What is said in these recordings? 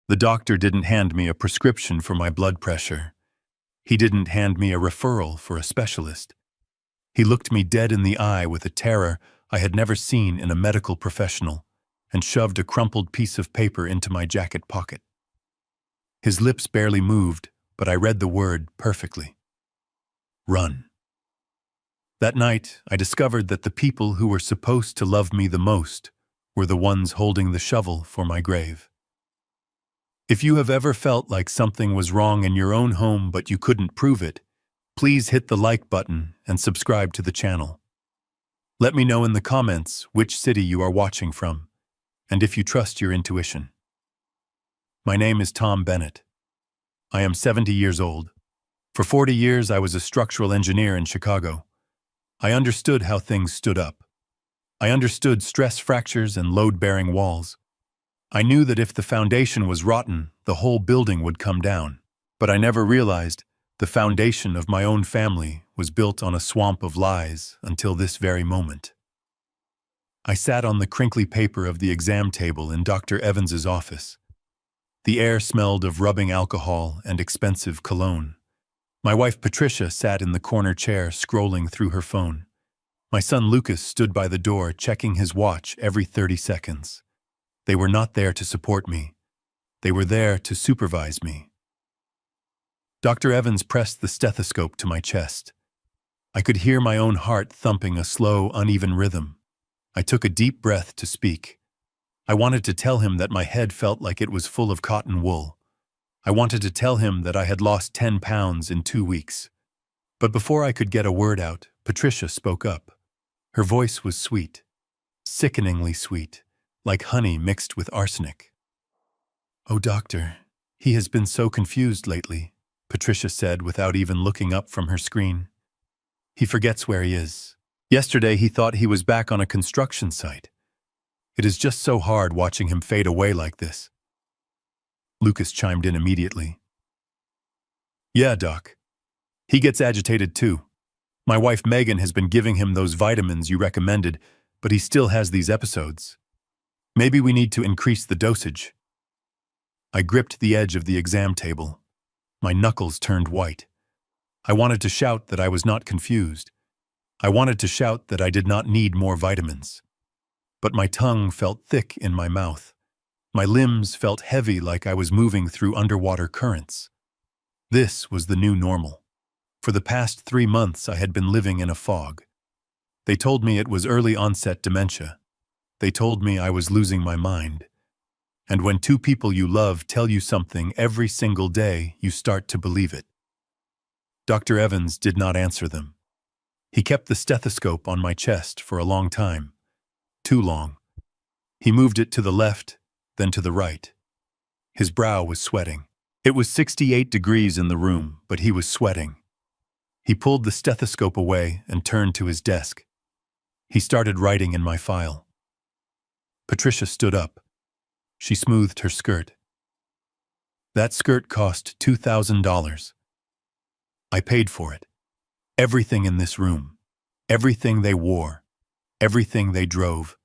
The doctor didn't hand me a prescription for my blood pressure. He didn't hand me a referral for a specialist. He looked me dead in the eye with a terror I had never seen in a medical professional and shoved a crumpled piece of paper into my jacket pocket. His lips barely moved, but I read the word perfectly. Run. That night, I discovered that the people who were supposed to love me the most were the ones holding the shovel for my grave. If you have ever felt like something was wrong in your own home but you couldn't prove it, please hit the like button and subscribe to the channel. Let me know in the comments which city you are watching from, and if you trust your intuition. My name is Tom Bennett. I am 70 years old. For 40 years, I was a structural engineer in Chicago. I understood how things stood up. I understood stress fractures and load-bearing walls. I knew that if the foundation was rotten, the whole building would come down. But I never realized the foundation of my own family was built on a swamp of lies until this very moment. I sat on the crinkly paper of the exam table in Dr. Evans's office. The air smelled of rubbing alcohol and expensive cologne. My wife Patricia sat in the corner chair scrolling through her phone. My son Lucas stood by the door checking his watch every 30 seconds. They were not there to support me. They were there to supervise me. Dr. Evans pressed the stethoscope to my chest. I could hear my own heart thumping a slow, uneven rhythm. I took a deep breath to speak. I wanted to tell him that my head felt like it was full of cotton wool. I wanted to tell him that I had lost 10 pounds in 2 weeks. But before I could get a word out, Patricia spoke up. Her voice was sweet, sickeningly sweet, like honey mixed with arsenic. "Oh, doctor, he has been so confused lately," Patricia said without even looking up from her screen. "He forgets where he is. Yesterday he thought he was back on a construction site. It is just so hard watching him fade away like this." Lucas chimed in immediately. "Yeah, Doc. He gets agitated too. My wife Megan has been giving him those vitamins you recommended, but he still has these episodes. Maybe we need to increase the dosage." I gripped the edge of the exam table. My knuckles turned white. I wanted to shout that I was not confused. I wanted to shout that I did not need more vitamins. But my tongue felt thick in my mouth. My limbs felt heavy like I was moving through underwater currents. This was the new normal. For the past 3 months I had been living in a fog. They told me it was early onset dementia. They told me I was losing my mind. And when 2 people you love tell you something every single day, you start to believe it. Dr. Evans did not answer them. He kept the stethoscope on my chest for a long time. Too long. He moved it to the left, then to the right. His brow was sweating. It was 68 degrees in the room, but he was sweating. He pulled the stethoscope away and turned to his desk. He started writing in my file. Patricia stood up. She smoothed her skirt. "That skirt cost $2,000. I paid for it. Everything in this room. Everything they wore. Everything they drove.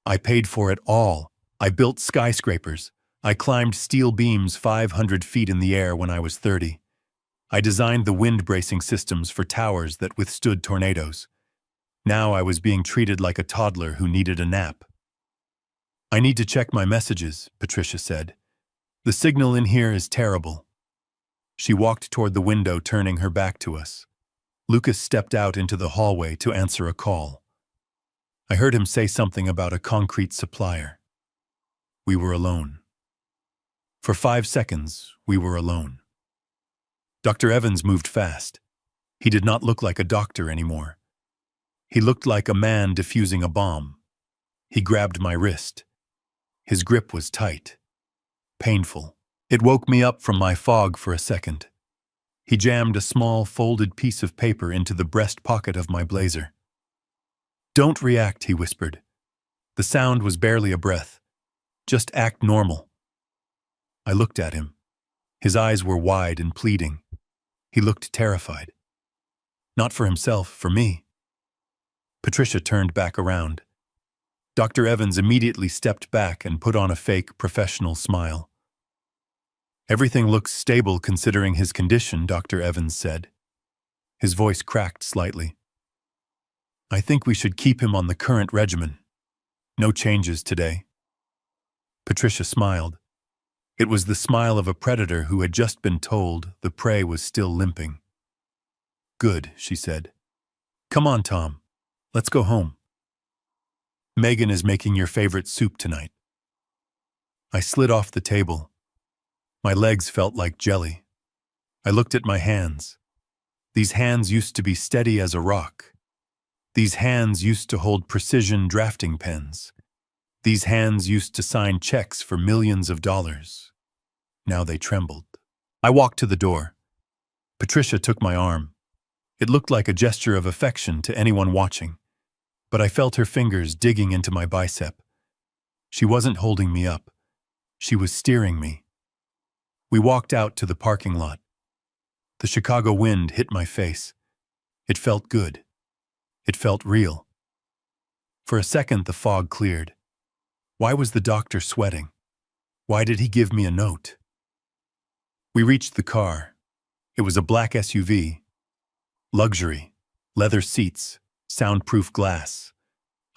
I paid for it all. I built skyscrapers. I climbed steel beams 500 feet in the air when I was 30. I designed the wind bracing systems for towers that withstood tornadoes. Now I was being treated like a toddler who needed a nap." "I need to check my messages," Patricia said. "The signal in here is terrible." She walked toward the window, turning her back to us. Lucas stepped out into the hallway to answer a call. I heard him say something about a concrete supplier. We were alone. For 5 seconds, we were alone. Dr. Evans moved fast. He did not look like a doctor anymore. He looked like a man defusing a bomb. He grabbed my wrist. His grip was tight, painful. It woke me up from my fog for a second. He jammed a small, folded piece of paper into the breast pocket of my blazer. "Don't react," he whispered. The sound was barely a breath. "Just act normal." I looked at him. His eyes were wide and pleading. He looked terrified. Not for himself, for me. Patricia turned back around. Dr. Evans immediately stepped back and put on a fake professional smile. Everything looks stable considering his condition, Dr. Evans said. His voice cracked slightly. I think we should keep him on the current regimen. No changes today. Patricia smiled. It was the smile of a predator who had just been told the prey was still limping. Good, she said. Come on, Tom. Let's go home. Megan is making your favorite soup tonight. I slid off the table. My legs felt like jelly. I looked at my hands. These hands used to be steady as a rock. These hands used to hold precision drafting pens. These hands used to sign checks for millions of dollars. Now they trembled. I walked to the door. Patricia took my arm. It looked like a gesture of affection to anyone watching, but I felt her fingers digging into my bicep. She wasn't holding me up. She was steering me. We walked out to the parking lot. The Chicago wind hit my face. It felt good. It felt real. For a second, the fog cleared. Why was the doctor sweating? Why did he give me a note? We reached the car. It was a black SUV. Luxury, leather seats, soundproof glass.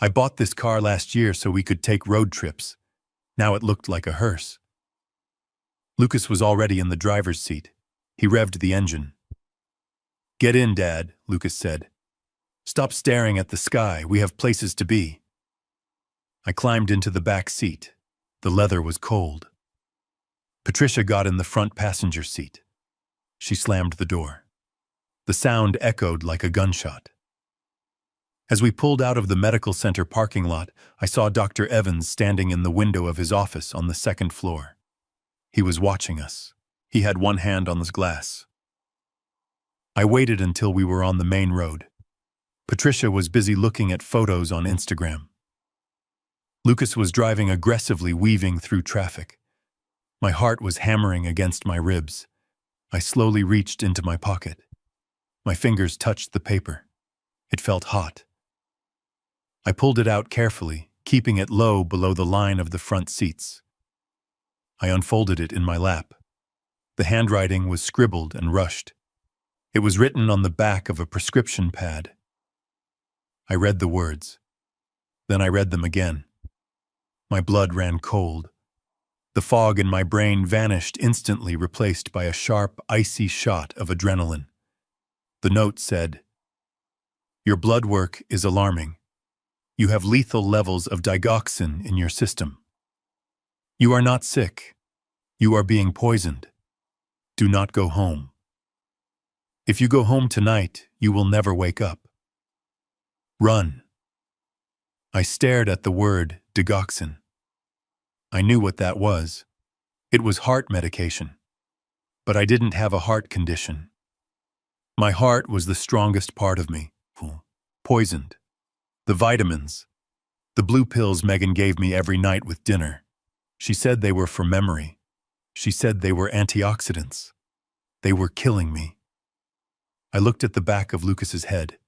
I bought this car last year so we could take road trips. Now it looked like a hearse. Lucas was already in the driver's seat. He revved the engine. Get in, Dad, Lucas said. Stop staring at the sky. We have places to be. I climbed into the back seat. The leather was cold. Patricia got in the front passenger seat. She slammed the door. The sound echoed like a gunshot. As we pulled out of the medical center parking lot, I saw Dr. Evans standing in the window of his office on the second floor. He was watching us. He had one hand on the glass. I waited until we were on the main road. Patricia was busy looking at photos on Instagram. Lucas was driving aggressively, weaving through traffic. My heart was hammering against my ribs. I slowly reached into my pocket. My fingers touched the paper. It felt hot. I pulled it out carefully, keeping it low below the line of the front seats. I unfolded it in my lap. The handwriting was scribbled and rushed. It was written on the back of a prescription pad. I read the words. Then I read them again. My blood ran cold. The fog in my brain vanished instantly, replaced by a sharp, icy shot of adrenaline. The note said, Your blood work is alarming. You have lethal levels of digoxin in your system. You are not sick. You are being poisoned. Do not go home. If you go home tonight, you will never wake up. Run. I stared at the word digoxin. I knew what that was. It was heart medication. But I didn't have a heart condition. My heart was the strongest part of me. Poisoned. The vitamins. The blue pills Megan gave me every night with dinner. She said they were for memory. She said they were antioxidants. They were killing me. I looked at the back of Lucas's head.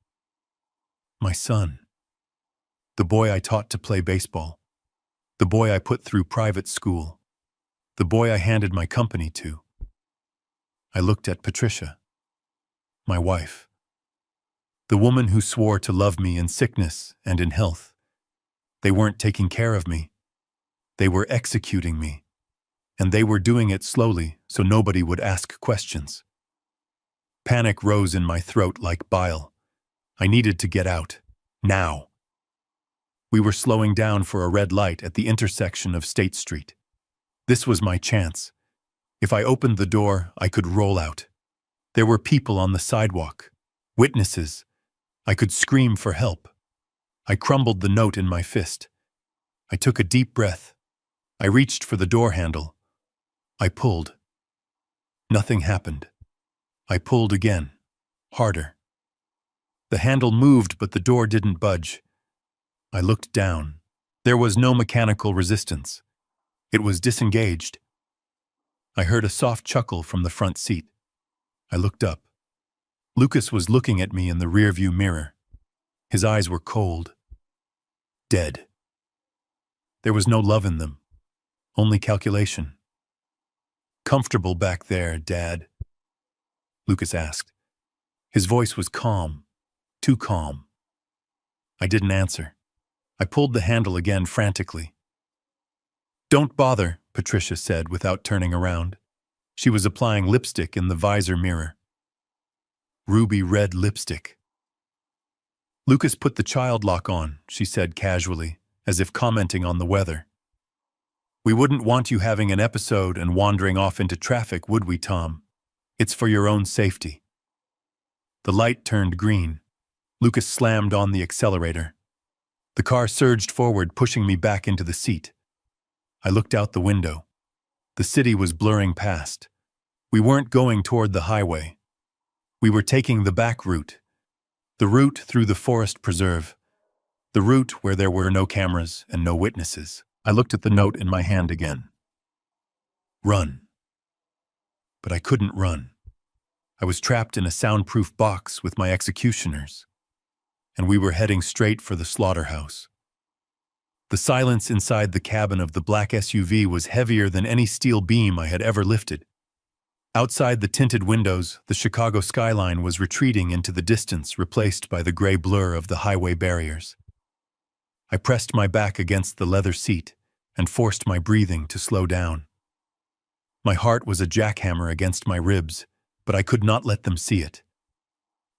My son. The boy I taught to play baseball. The boy I put through private school. The boy I handed my company to. I looked at Patricia. My wife. The woman who swore to love me in sickness and in health. They weren't taking care of me. They were executing me. And they were doing it slowly so nobody would ask questions. Panic rose in my throat like bile. I needed to get out. Now. We were slowing down for a red light at the intersection of State Street. This was my chance. If I opened the door, I could roll out. There were people on the sidewalk. Witnesses. I could scream for help. I crumbled the note in my fist. I took a deep breath. I reached for the door handle. I pulled. Nothing happened. I pulled again. Harder. The handle moved, but the door didn't budge. I looked down. There was no mechanical resistance. It was disengaged. I heard a soft chuckle from the front seat. I looked up. Lucas was looking at me in the rearview mirror. His eyes were cold. Dead. There was no love in them. Only calculation. Comfortable back there, Dad? Lucas asked. His voice was calm, too calm. I didn't answer. I pulled the handle again frantically. Don't bother, Patricia said without turning around. She was applying lipstick in the visor mirror. Ruby red lipstick. Lucas put the child lock on, she said casually, as if commenting on the weather. We wouldn't want you having an episode and wandering off into traffic, would we, Tom? It's for your own safety. The light turned green. Lucas slammed on the accelerator. The car surged forward, pushing me back into the seat. I looked out the window. The city was blurring past. We weren't going toward the highway. We were taking the back route. The route through the forest preserve. The route where there were no cameras and no witnesses. I looked at the note in my hand again. Run. But I couldn't run. I was trapped in a soundproof box with my executioners, and we were heading straight for the slaughterhouse. The silence inside the cabin of the black SUV was heavier than any steel beam I had ever lifted. Outside the tinted windows, the Chicago skyline was retreating into the distance, replaced by the gray blur of the highway barriers. I pressed my back against the leather seat and forced my breathing to slow down. My heart was a jackhammer against my ribs, but I could not let them see it.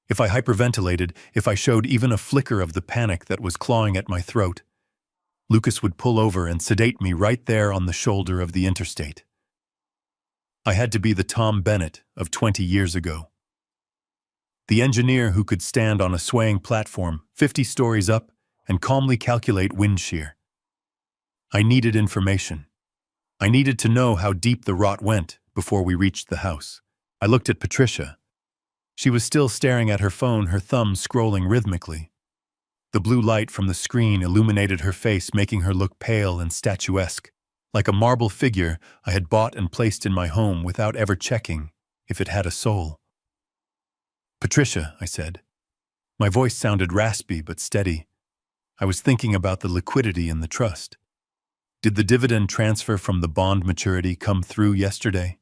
If I hyperventilated, if I showed even a flicker of the panic that was clawing at my throat, Lucas would pull over and sedate me right there on the shoulder of the interstate. I had to be the Tom Bennett of 20 years ago. The engineer who could stand on a swaying platform 50 stories up and calmly calculate wind shear. I needed information. I needed to know how deep the rot went before we reached the house. I looked at Patricia. She was still staring at her phone, her thumb scrolling rhythmically. The blue light from the screen illuminated her face, making her look pale and statuesque, like a marble figure I had bought and placed in my home without ever checking if it had a soul. Patricia, I said. My voice sounded raspy but steady. I was thinking about the liquidity in the trust. Did the dividend transfer from the bond maturity come through yesterday?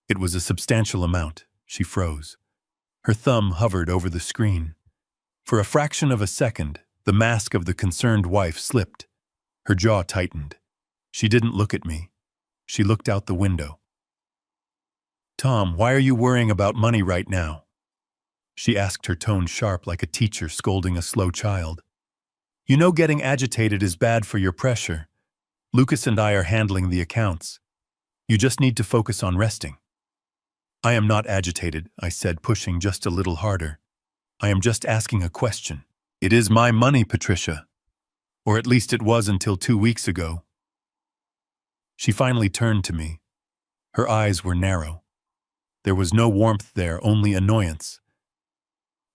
It was a substantial amount. She froze. Her thumb hovered over the screen. For a fraction of a second, the mask of the concerned wife slipped. Her jaw tightened. She didn't look at me. She looked out the window. Tom, why are you worrying about money right now? She asked, her tone sharp like a teacher scolding a slow child. You know getting agitated is bad for your pressure. Lucas and I are handling the accounts. You just need to focus on resting. I am not agitated, I said, pushing just a little harder. I am just asking a question. It is my money, Patricia. Or at least it was until 2 weeks ago. She finally turned to me. Her eyes were narrow. There was no warmth there, only annoyance.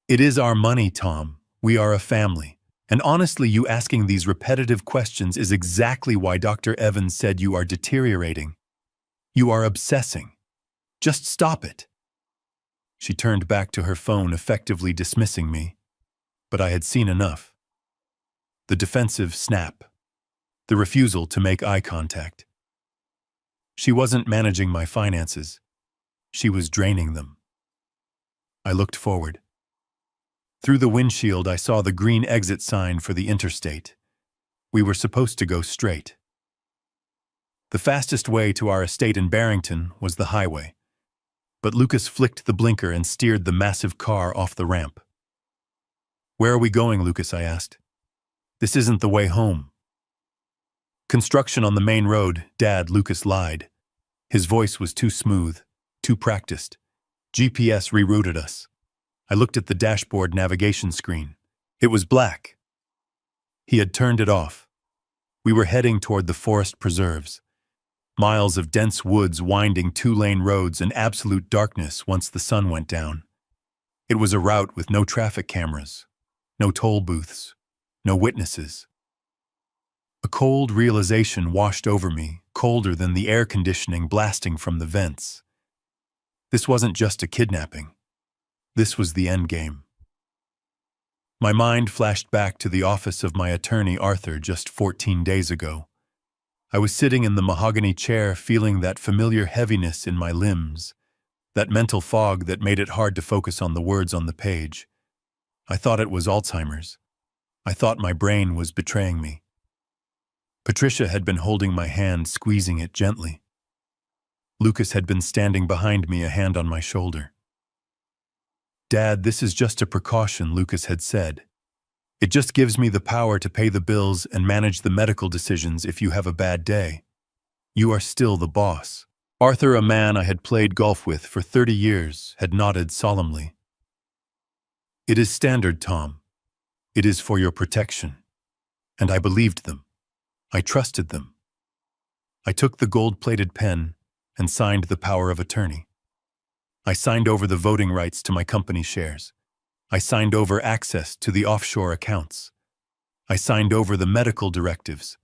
It is our money, Tom. We are a family. And honestly, you asking these repetitive questions is exactly why Dr. Evans said you are deteriorating. You are obsessing. Just stop it. She turned back to her phone, effectively dismissing me. But I had seen enough. The defensive snap. The refusal to make eye contact. She wasn't managing my finances. She was draining them. I looked forward. Through the windshield, I saw the green exit sign for the interstate. We were supposed to go straight. The fastest way to our estate in Barrington was the highway. But Lucas flicked the blinker and steered the massive car off the ramp. Where are we going, Lucas? I asked. This isn't the way home. Construction on the main road, Dad, Lucas lied. His voice was too smooth, too practiced. GPS rerouted us. I looked at the dashboard navigation screen. It was black. He had turned it off. We were heading toward the forest preserves. Miles of dense woods winding 2-lane roads and absolute darkness once the sun went down. It was a route with no traffic cameras, no toll booths, no witnesses. A cold realization washed over me, colder than the air conditioning blasting from the vents. This wasn't just a kidnapping. This was the end game. My mind flashed back to the office of my attorney Arthur just 14 days ago. I was sitting in the mahogany chair feeling that familiar heaviness in my limbs, that mental fog that made it hard to focus on the words on the page. I thought it was Alzheimer's. I thought my brain was betraying me. Patricia had been holding my hand, squeezing it gently. Lucas had been standing behind me, a hand on my shoulder. "Dad, this is just a precaution," Lucas had said. "It just gives me the power to pay the bills and manage the medical decisions if you have a bad day. You are still the boss." Arthur, a man I had played golf with for 30 years, had nodded solemnly. "It is standard, Tom. It is for your protection." And I believed them. I trusted them. I took the gold-plated pen and signed the power of attorney. I signed over the voting rights to my company shares. I signed over access to the offshore accounts. I signed over the medical directives.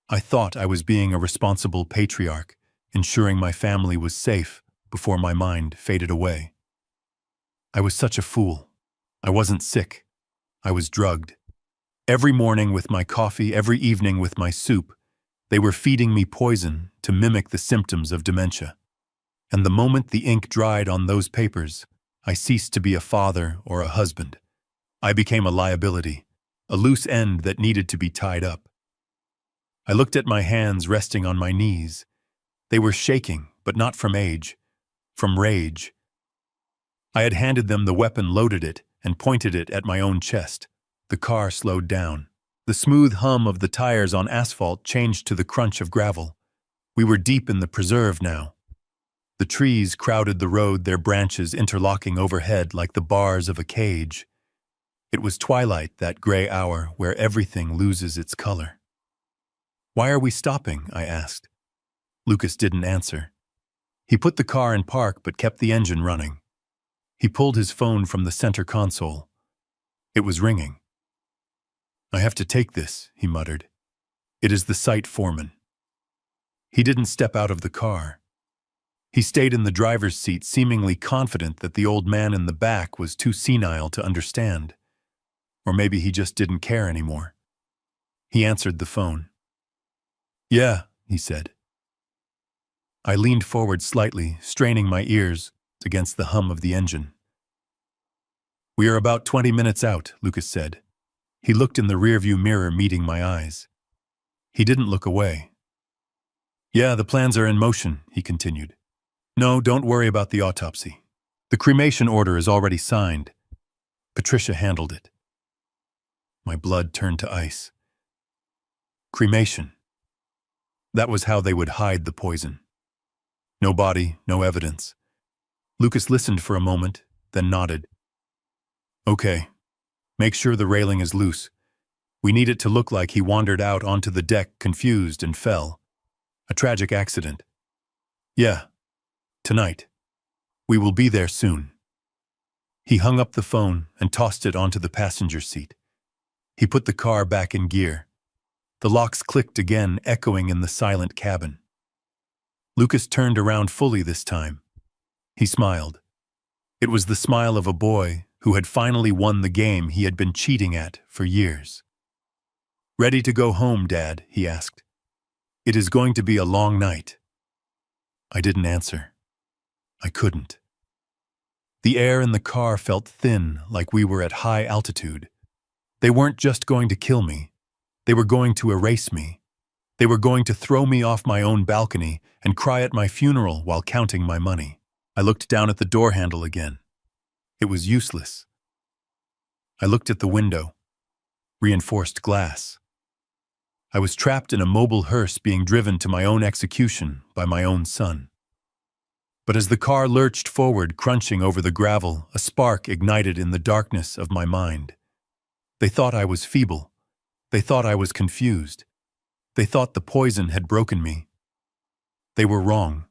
I thought I was being a responsible patriarch, ensuring my family was safe before my mind faded away. I was such a fool. I wasn't sick. I was drugged. Every morning with my coffee, every evening with my soup, they were feeding me poison to mimic the symptoms of dementia. And the moment the ink dried on those papers, I ceased to be a father or a husband. I became a liability, a loose end that needed to be tied up. I looked at my hands resting on my knees. They were shaking, but not from age, from rage. I had handed them the weapon, loaded it, and pointed it at my own chest. The car slowed down. The smooth hum of the tires on asphalt changed to the crunch of gravel. We were deep in the preserve now. The trees crowded the road, their branches interlocking overhead like the bars of a cage. It was twilight, that gray hour where everything loses its color. "Why are we stopping?" I asked. Lucas didn't answer. He put the car in park but kept the engine running. He pulled his phone from the center console. It was ringing. "I have to take this," he muttered. "It is the site foreman." He didn't step out of the car. He stayed in the driver's seat, seemingly confident that the old man in the back was too senile to understand. Or maybe he just didn't care anymore. He answered the phone. "Yeah," he said. I leaned forward slightly, straining my ears against the hum of the engine. "We are about 20 minutes out," Lucas said. He looked in the rearview mirror, meeting my eyes. He didn't look away. "Yeah, the plans are in motion," he continued. "No, don't worry about the autopsy. The cremation order is already signed. Patricia handled it." My blood turned to ice. Cremation. That was how they would hide the poison. No body, no evidence. Lucas listened for a moment, then nodded. "Okay. Make sure the railing is loose. We need it to look like he wandered out onto the deck confused and fell. A tragic accident." "Yeah. Tonight. We will be there soon." He hung up the phone and tossed it onto the passenger seat. He put the car back in gear. The locks clicked again, echoing in the silent cabin. Lucas turned around fully this time. He smiled. It was the smile of a boy who had finally won the game he had been cheating at for years. "Ready to go home, Dad?" he asked. "It is going to be a long night." I didn't answer. I couldn't. The air in the car felt thin, like we were at high altitude. They weren't just going to kill me. They were going to erase me. They were going to throw me off my own balcony and cry at my funeral while counting my money. I looked down at the door handle again. It was useless. I looked at the window. Reinforced glass. I was trapped in a mobile hearse being driven to my own execution by my own son. But as the car lurched forward, crunching over the gravel, a spark ignited in the darkness of my mind. They thought I was feeble. They thought I was confused. They thought the poison had broken me. They were wrong.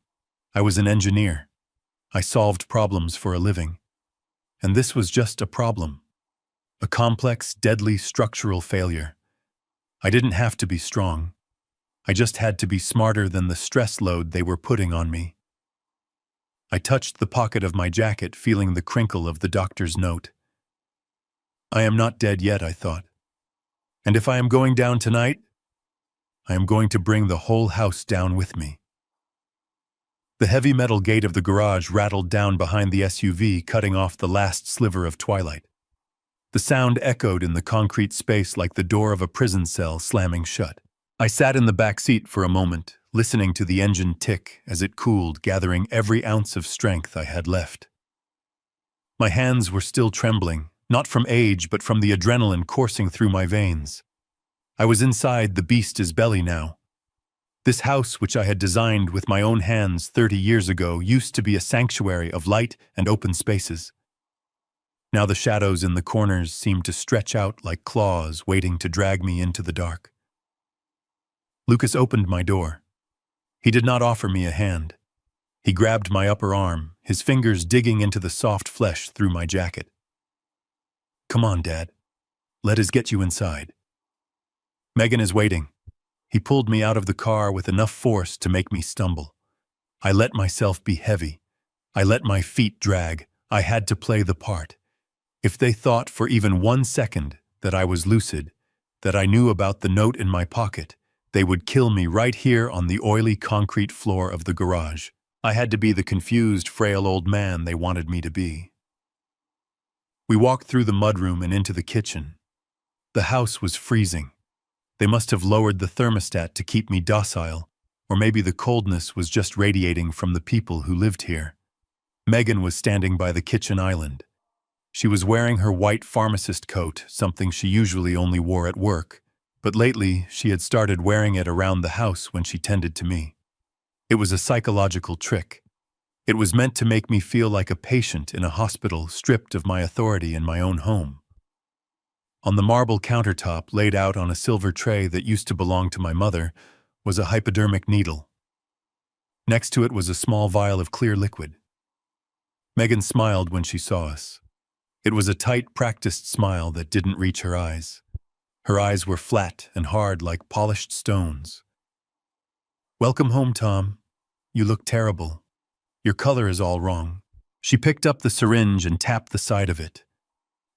I was an engineer. I solved problems for a living. And this was just a problem. A complex, deadly structural failure. I didn't have to be strong. I just had to be smarter than the stress load they were putting on me. I touched the pocket of my jacket, feeling the crinkle of the doctor's note. I am not dead yet, I thought. And if I am going down tonight, I am going to bring the whole house down with me. The heavy metal gate of the garage rattled down behind the SUV, cutting off the last sliver of twilight. The sound echoed in the concrete space like the door of a prison cell slamming shut. I sat in the back seat for a moment, listening to the engine tick as it cooled, gathering every ounce of strength I had left. My hands were still trembling, not from age but from the adrenaline coursing through my veins. I was inside the beast's belly now. This house, which I had designed with my own hands 30 years ago, used to be a sanctuary of light and open spaces. Now the shadows in the corners seemed to stretch out like claws waiting to drag me into the dark. Lucas opened my door. He did not offer me a hand. He grabbed my upper arm, his fingers digging into the soft flesh through my jacket. "Come on, Dad. Let us get you inside. Megan is waiting." He pulled me out of the car with enough force to make me stumble. I let myself be heavy. I let my feet drag. I had to play the part. If they thought for even 1 second that I was lucid, that I knew about the note in my pocket, they would kill me right here on the oily concrete floor of the garage. I had to be the confused, frail old man they wanted me to be. We walked through the mudroom and into the kitchen. The house was freezing. They must have lowered the thermostat to keep me docile, or maybe the coldness was just radiating from the people who lived here. Megan was standing by the kitchen island. She was wearing her white pharmacist coat, something she usually only wore at work, but lately she had started wearing it around the house when she tended to me. It was a psychological trick. It was meant to make me feel like a patient in a hospital, stripped of my authority in my own home. On the marble countertop, laid out on a silver tray that used to belong to my mother, was a hypodermic needle. Next to it was a small vial of clear liquid. Megan smiled when she saw us. It was a tight, practiced smile that didn't reach her eyes. Her eyes were flat and hard like polished stones. "Welcome home, Tom. You look terrible. Your color is all wrong." She picked up the syringe and tapped the side of it.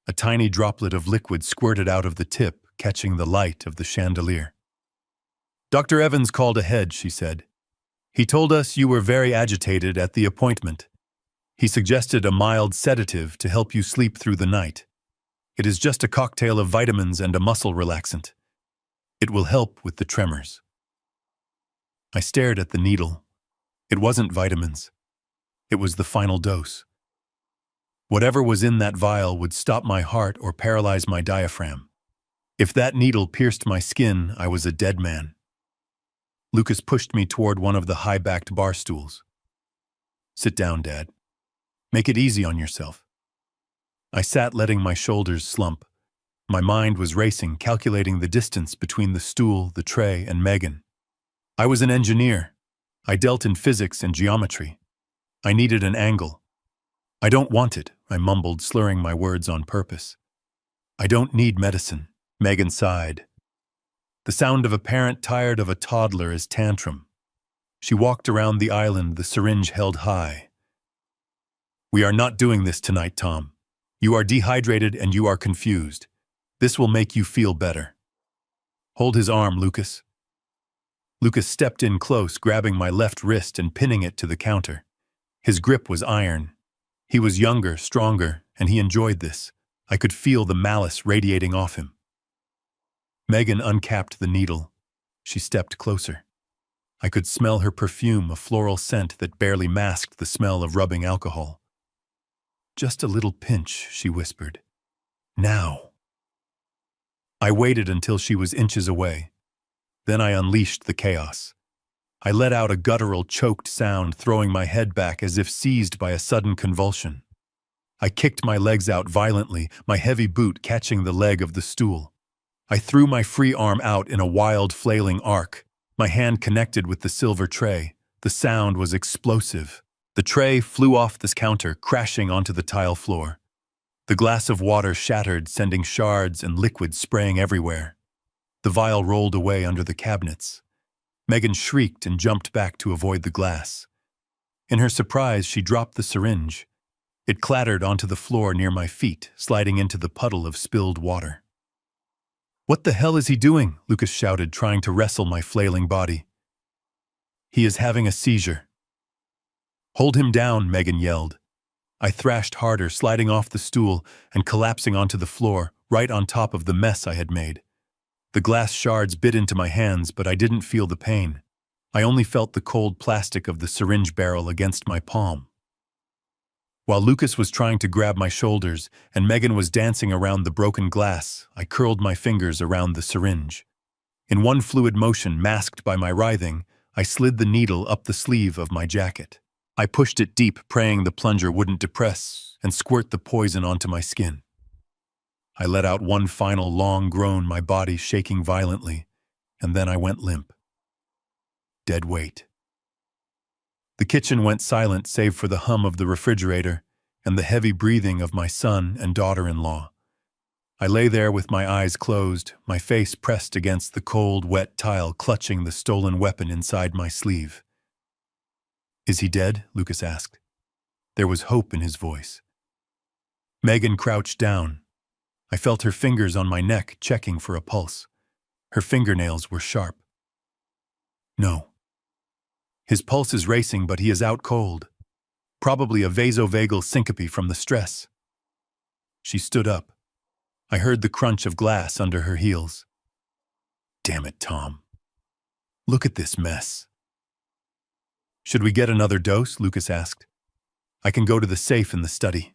A tiny droplet of liquid squirted out of the tip, catching the light of the chandelier. "Dr. Evans called ahead," she said. "He told us you were very agitated at the appointment. He suggested a mild sedative to help you sleep through the night. It is just a cocktail of vitamins and a muscle relaxant. It will help with the tremors." I stared at the needle. It wasn't vitamins. It was the final dose. Whatever was in that vial would stop my heart or paralyze my diaphragm. If that needle pierced my skin, I was a dead man. Lucas pushed me toward one of the high-backed bar stools. "Sit down, Dad. Make it easy on yourself." I sat, letting my shoulders slump. My mind was racing, calculating the distance between the stool, the tray, and Megan. I was an engineer. I dealt in physics and geometry. I needed an angle. "I don't want it," I mumbled, slurring my words on purpose. "I don't need medicine." Megan sighed. The sound of a parent tired of a toddler's tantrum. She walked around the island, the syringe held high. "We are not doing this tonight, Tom. You are dehydrated and you are confused. This will make you feel better." "Hold his arm, Lucas." Lucas stepped in close, grabbing my left wrist and pinning it to the counter. His grip was iron. He was younger, stronger, and he enjoyed this. I could feel the malice radiating off him. Megan uncapped the needle. She stepped closer. I could smell her perfume, a floral scent that barely masked the smell of rubbing alcohol. "Just a little pinch," she whispered. "Now." I waited until she was inches away. Then I unleashed the chaos. I let out a guttural, choked sound, throwing my head back as if seized by a sudden convulsion. I kicked my legs out violently, my heavy boot catching the leg of the stool. I threw my free arm out in a wild, flailing arc. My hand connected with the silver tray. The sound was explosive. The tray flew off the counter, crashing onto the tile floor. The glass of water shattered, sending shards and liquid spraying everywhere. The vial rolled away under the cabinets. Megan shrieked and jumped back to avoid the glass. In her surprise, she dropped the syringe. It clattered onto the floor near my feet, sliding into the puddle of spilled water. "What the hell is he doing?" Lucas shouted, trying to wrestle my flailing body. "He is having a seizure." "Hold him down," Megan yelled. I thrashed harder, sliding off the stool and collapsing onto the floor, right on top of the mess I had made. The glass shards bit into my hands, but I didn't feel the pain. I only felt the cold plastic of the syringe barrel against my palm. While Lucas was trying to grab my shoulders and Megan was dancing around the broken glass, I curled my fingers around the syringe. In one fluid motion masked by my writhing, I slid the needle up the sleeve of my jacket. I pushed it deep, praying the plunger wouldn't depress and squirt the poison onto my skin. I let out one final long groan, my body shaking violently, and then I went limp. Dead weight. The kitchen went silent save for the hum of the refrigerator and the heavy breathing of my son and daughter-in-law. I lay there with my eyes closed, my face pressed against the cold, wet tile, clutching the stolen weapon inside my sleeve. "Is he dead?" Lucas asked. There was hope in his voice. Megan crouched down. I felt her fingers on my neck, checking for a pulse. Her fingernails were sharp. "No. His pulse is racing, but he is out cold. Probably a vasovagal syncope from the stress." She stood up. I heard the crunch of glass under her heels. "Damn it, Tom. Look at this mess." "Should we get another dose?" Lucas asked. "I can go to the safe in the study."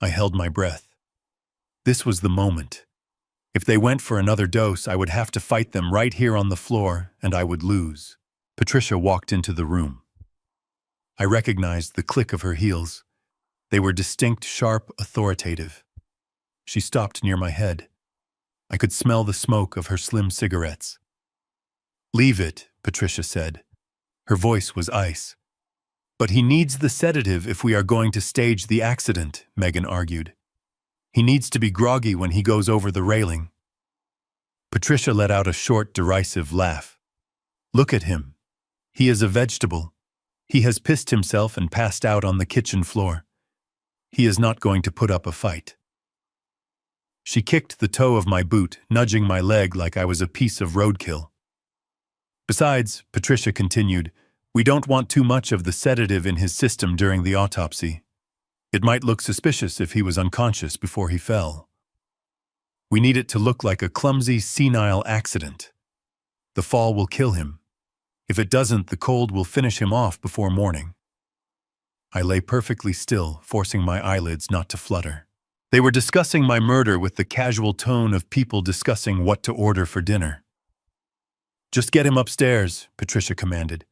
I held my breath. This was the moment. If they went for another dose, I would have to fight them right here on the floor, and I would lose. Patricia walked into the room. I recognized the click of her heels. They were distinct, sharp, authoritative. She stopped near my head. I could smell the smoke of her slim cigarettes. "Leave it," Patricia said. Her voice was ice. "But he needs the sedative if we are going to stage the accident," Megan argued. "He needs to be groggy when he goes over the railing." Patricia let out a short, derisive laugh. "Look at him. He is a vegetable. He has pissed himself and passed out on the kitchen floor. He is not going to put up a fight." She kicked the toe of my boot, nudging my leg like I was a piece of roadkill. "Besides," Patricia continued, "we don't want too much of the sedative in his system during the autopsy. It might look suspicious if he was unconscious before he fell. We need it to look like a clumsy, senile accident. The fall will kill him. If it doesn't, the cold will finish him off before morning." I lay perfectly still, forcing my eyelids not to flutter. They were discussing my murder with the casual tone of people discussing what to order for dinner. "Just get him upstairs," Patricia commanded.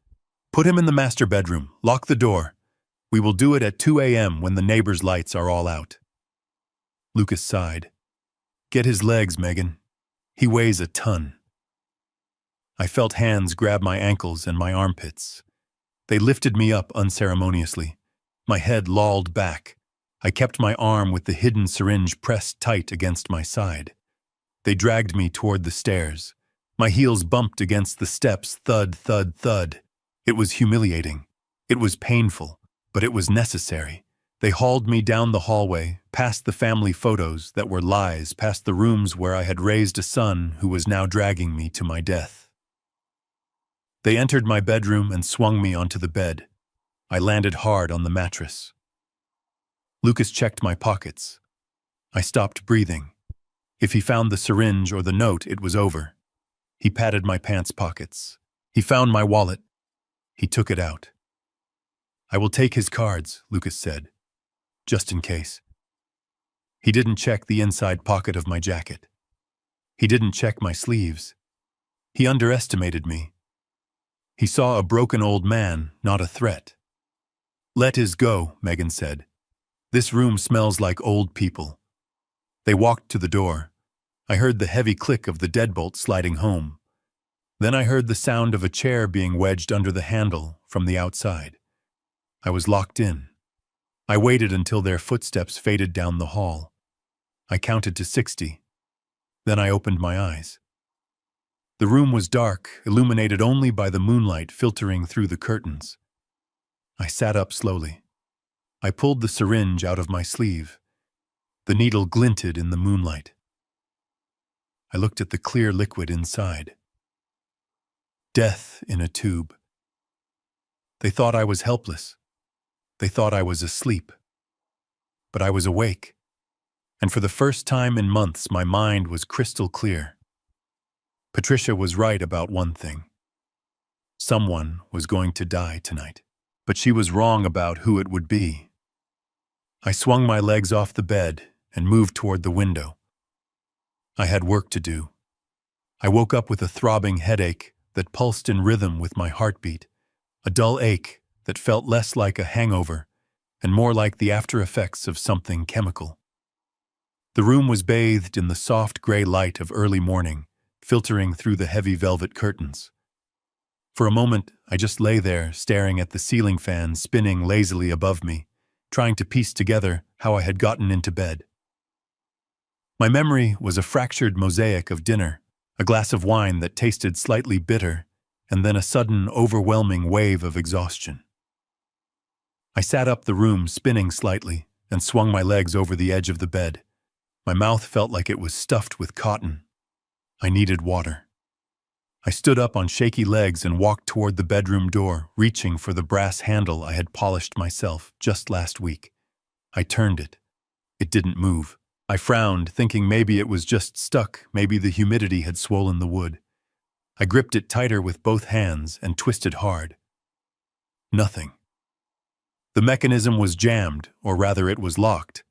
"Put him in the master bedroom. Lock the door. We will do it at 2 a.m. when the neighbors' lights are all out." Lucas sighed. "Get his legs, Megan. He weighs a ton." I felt hands grab my ankles and my armpits. They lifted me up unceremoniously. My head lolled back. I kept my arm with the hidden syringe pressed tight against my side. They dragged me toward the stairs. My heels bumped against the steps, thud, thud, thud. It was humiliating. It was painful, but it was necessary. They hauled me down the hallway, past the family photos that were lies, past the rooms where I had raised a son who was now dragging me to my death. They entered my bedroom and swung me onto the bed. I landed hard on the mattress. Lucas checked my pockets. I stopped breathing. If he found the syringe or the note, it was over. He patted my pants pockets. He found my wallet. He took it out. "I will take his cards," Lucas said, "just in case." He didn't check the inside pocket of my jacket. He didn't check my sleeves. He underestimated me. He saw a broken old man, not a threat. "Let his go," Megan said. "This room smells like old people." They walked to the door. I heard the heavy click of the deadbolt sliding home. Then I heard the sound of a chair being wedged under the handle from the outside. I was locked in. I waited until their footsteps faded down the hall. I counted to 60. Then I opened my eyes. The room was dark, illuminated only by the moonlight filtering through the curtains. I sat up slowly. I pulled the syringe out of my sleeve. The needle glinted in the moonlight. I looked at the clear liquid inside. Death in a tube. They thought I was helpless. They thought I was asleep. But I was awake. And for the first time in months, my mind was crystal clear. Patricia was right about one thing. Someone was going to die tonight. But she was wrong about who it would be. I swung my legs off the bed and moved toward the window. I had work to do. I woke up with a throbbing headache that pulsed in rhythm with my heartbeat, a dull ache that felt less like a hangover and more like the after effects of something chemical. The room was bathed in the soft gray light of early morning, filtering through the heavy velvet curtains. For a moment, I just lay there, staring at the ceiling fan spinning lazily above me, trying to piece together how I had gotten into bed. My memory was a fractured mosaic of dinner, a glass of wine that tasted slightly bitter, and then a sudden, overwhelming wave of exhaustion. I sat up the room, spinning slightly, and swung my legs over the edge of the bed. My mouth felt like it was stuffed with cotton. I needed water. I stood up on shaky legs and walked toward the bedroom door, reaching for the brass handle I had polished myself just last week. I turned it. It didn't move. I frowned, thinking maybe it was just stuck, maybe the humidity had swollen the wood. I gripped it tighter with both hands and twisted hard. Nothing. The mechanism was jammed, or rather it was locked.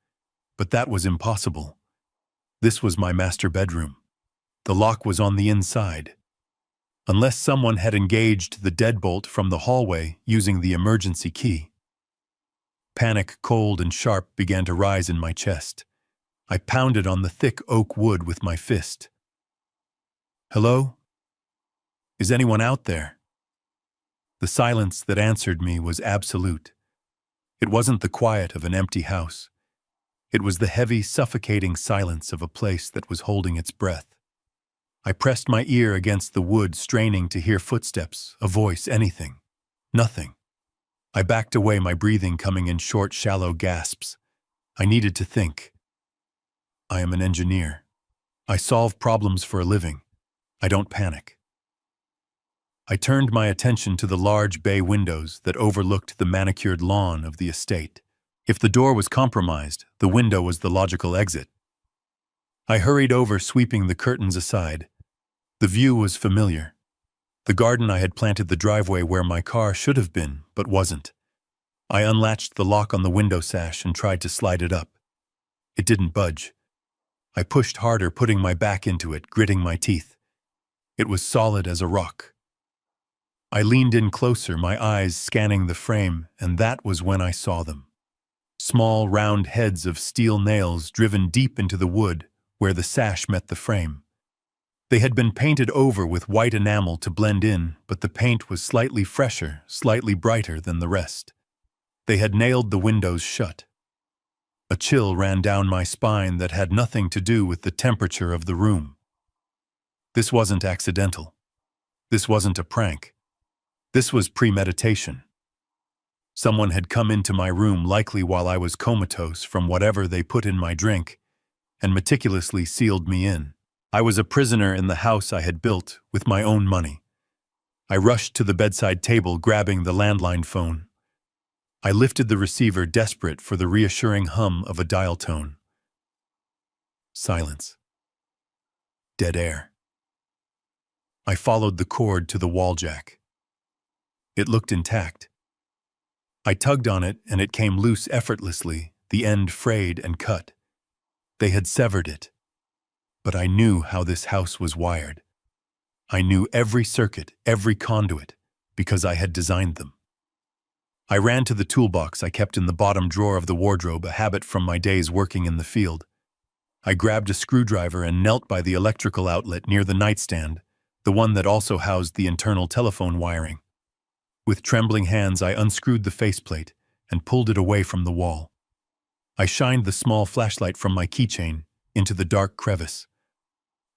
But that was impossible. This was my master bedroom. The lock was on the inside. Unless someone had engaged the deadbolt from the hallway using the emergency key. Panic, cold and sharp, began to rise in my chest. I pounded on the thick oak wood with my fist. Hello? Is anyone out there? The silence that answered me was absolute. It wasn't the quiet of an empty house. It was the heavy, suffocating silence of a place that was holding its breath. I pressed my ear against the wood, straining to hear footsteps, a voice, anything. Nothing. I backed away, my breathing coming in short, shallow gasps. I needed to think. I am an engineer. I solve problems for a living. I don't panic. I turned my attention to the large bay windows that overlooked the manicured lawn of the estate. If the door was compromised, the window was the logical exit. I hurried over, sweeping the curtains aside. The view was familiar. The garden I had planted, the driveway where my car should have been, but wasn't. I unlatched the lock on the window sash and tried to slide it up. It didn't budge. I pushed harder, putting my back into it, gritting my teeth. It was solid as a rock. I leaned in closer, my eyes scanning the frame, and that was when I saw them. Small, round heads of steel nails driven deep into the wood where the sash met the frame. They had been painted over with white enamel to blend in, but the paint was slightly fresher, slightly brighter than the rest. They had nailed the windows shut. A chill ran down my spine that had nothing to do with the temperature of the room. This wasn't accidental. This wasn't a prank. This was premeditation. Someone had come into my room, likely while I was comatose from whatever they put in my drink, and meticulously sealed me in. I was a prisoner in the house I had built with my own money. I rushed to the bedside table, grabbing the landline phone. I lifted the receiver, desperate for the reassuring hum of a dial tone. Silence. Dead air. I followed the cord to the wall jack. It looked intact. I tugged on it, and it came loose effortlessly, the end frayed and cut. They had severed it. But I knew how this house was wired. I knew every circuit, every conduit, because I had designed them. I ran to the toolbox I kept in the bottom drawer of the wardrobe, a habit from my days working in the field. I grabbed a screwdriver and knelt by the electrical outlet near the nightstand, the one that also housed the internal telephone wiring. With trembling hands, I unscrewed the faceplate and pulled it away from the wall. I shined the small flashlight from my keychain into the dark crevice.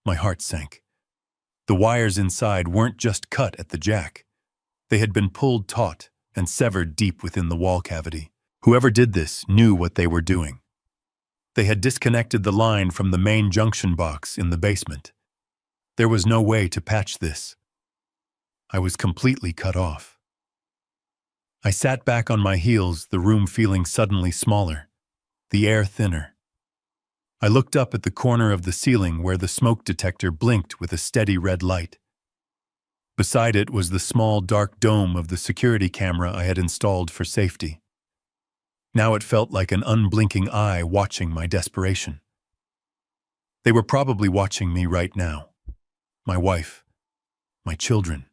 My heart sank. The wires inside weren't just cut at the jack. They had been pulled taut and severed deep within the wall cavity. Whoever did this knew what they were doing. They had disconnected the line from the main junction box in the basement. There was no way to patch this. I was completely cut off. I sat back on my heels, the room feeling suddenly smaller, the air thinner. I looked up at the corner of the ceiling where the smoke detector blinked with a steady red light. Beside it was the small, dark dome of the security camera I had installed for safety. Now it felt like an unblinking eye watching my desperation. They were probably watching me right now. My wife, my children.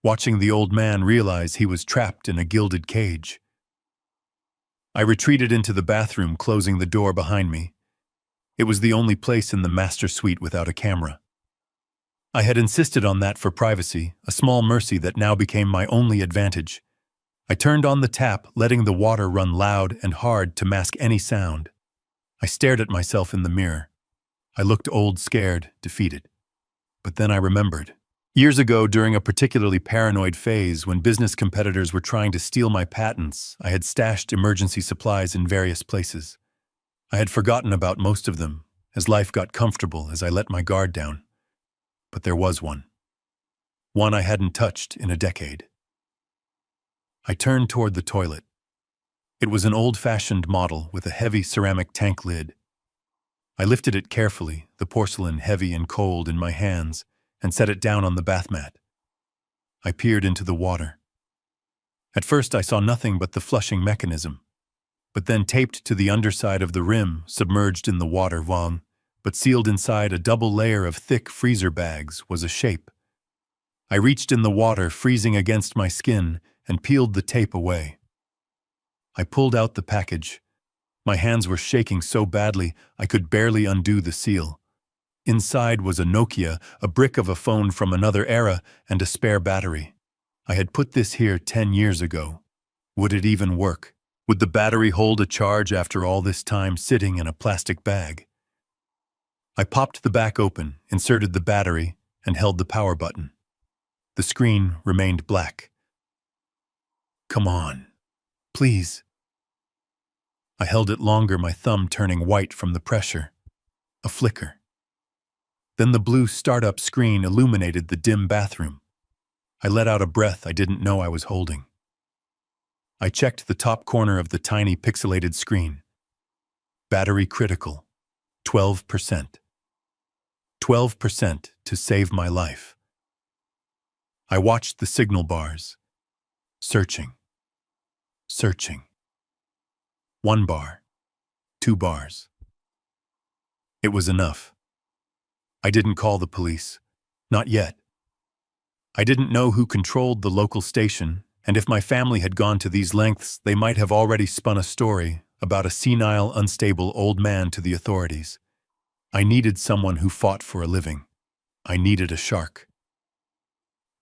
Watching the old man realize he was trapped in a gilded cage. I retreated into the bathroom, closing the door behind me. It was the only place in the master suite without a camera. I had insisted on that for privacy, a small mercy that now became my only advantage. I turned on the tap, letting the water run loud and hard to mask any sound. I stared at myself in the mirror. I looked old, scared, defeated. But then I remembered. Years ago, during a particularly paranoid phase when business competitors were trying to steal my patents, I had stashed emergency supplies in various places. I had forgotten about most of them as life got comfortable as I let my guard down. But there was one. One I hadn't touched in a decade. I turned toward the toilet. It was an old-fashioned model with a heavy ceramic tank lid. I lifted it carefully, the porcelain heavy and cold in my hands, and set it down on the bath mat. I peered into the water. At first I saw nothing but the flushing mechanism, but then taped to the underside of the rim, submerged in the water but sealed inside a double layer of thick freezer bags, was a shape. I reached in the water, freezing against my skin, and peeled the tape away. I pulled out the package. My hands were shaking so badly I could barely undo the seal. Inside was a Nokia, a brick of a phone from another era, and a spare battery. I had put this here 10 years ago. Would it even work? Would the battery hold a charge after all this time sitting in a plastic bag? I popped the back open, inserted the battery, and held the power button. The screen remained black. Come on, please. I held it longer, my thumb turning white from the pressure. A flicker. Then the blue startup screen illuminated the dim bathroom. I let out a breath I didn't know I was holding. I checked the top corner of the tiny pixelated screen. Battery critical, 12%. 12% to save my life. I watched the signal bars. Searching. Searching. 1 bar. 2 bars. It was enough. I didn't call the police. Not yet. I didn't know who controlled the local station, and if my family had gone to these lengths, they might have already spun a story about a senile, unstable old man to the authorities. I needed someone who fought for a living. I needed a shark.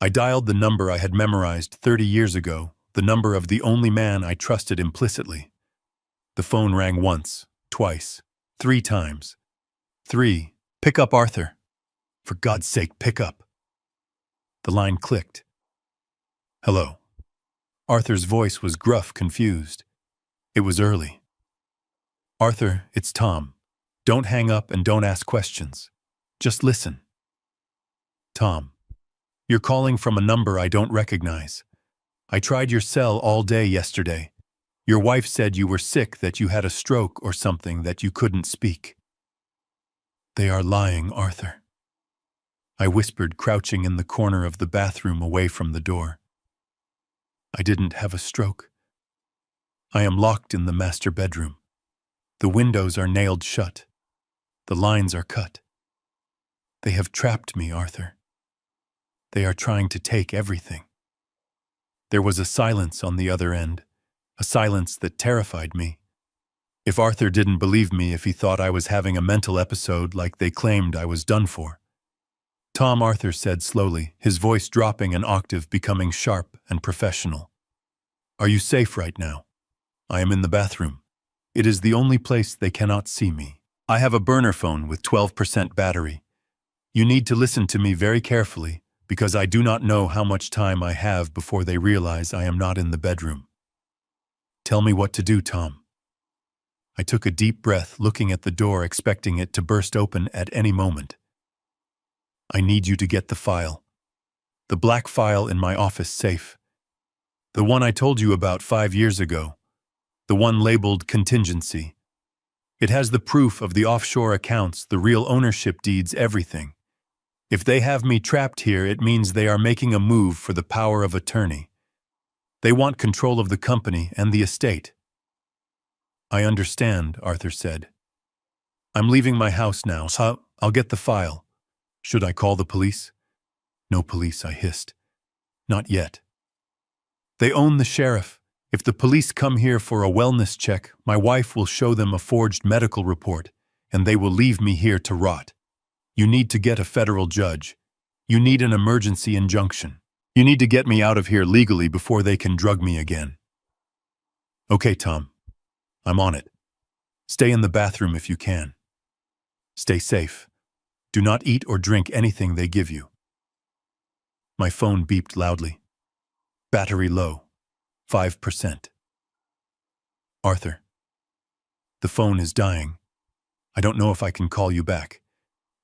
I dialed the number I had memorized 30 years ago, the number of the only man I trusted implicitly. The phone rang once, twice, 3 times. 3. Pick up, Arthur. For God's sake, pick up. The line clicked. Hello. Arthur's voice was gruff, confused. It was early. Arthur, it's Tom. Don't hang up and don't ask questions. Just listen. Tom. You're calling from a number I don't recognize. I tried your cell all day yesterday. Your wife said you were sick, that you had a stroke or something, that you couldn't speak. They are lying, Arthur. I whispered, crouching in the corner of the bathroom away from the door. I didn't have a stroke. I am locked in the master bedroom. The windows are nailed shut. The lines are cut. They have trapped me, Arthur. They are trying to take everything. There was a silence on the other end, a silence that terrified me. If Arthur didn't believe me, if he thought I was having a mental episode like they claimed, I was done for. Tom, Arthur said slowly, his voice dropping an octave, becoming sharp and professional. Are you safe right now? I am in the bathroom. It is the only place they cannot see me. I have a burner phone with 12% battery. You need to listen to me very carefully, because I do not know how much time I have before they realize I am not in the bedroom. Tell me what to do, Tom. I took a deep breath, looking at the door, expecting it to burst open at any moment. I need you to get the file. The black file in my office safe. The one I told you about 5 years ago. The one labeled contingency. It has the proof of the offshore accounts, the real ownership deeds, everything. If they have me trapped here, it means they are making a move for the power of attorney. They want control of the company and the estate. I understand, Arthur said. I'm leaving my house now, so I'll get the file. Should I call the police? No police, I hissed. Not yet. They own the sheriff. If the police come here for a wellness check, my wife will show them a forged medical report, and they will leave me here to rot. You need to get a federal judge. You need an emergency injunction. You need to get me out of here legally before they can drug me again. Okay, Tom. I'm on it. Stay in the bathroom if you can. Stay safe. Do not eat or drink anything they give you. My phone beeped loudly. Battery low. 5%. Arthur. The phone is dying. I don't know if I can call you back.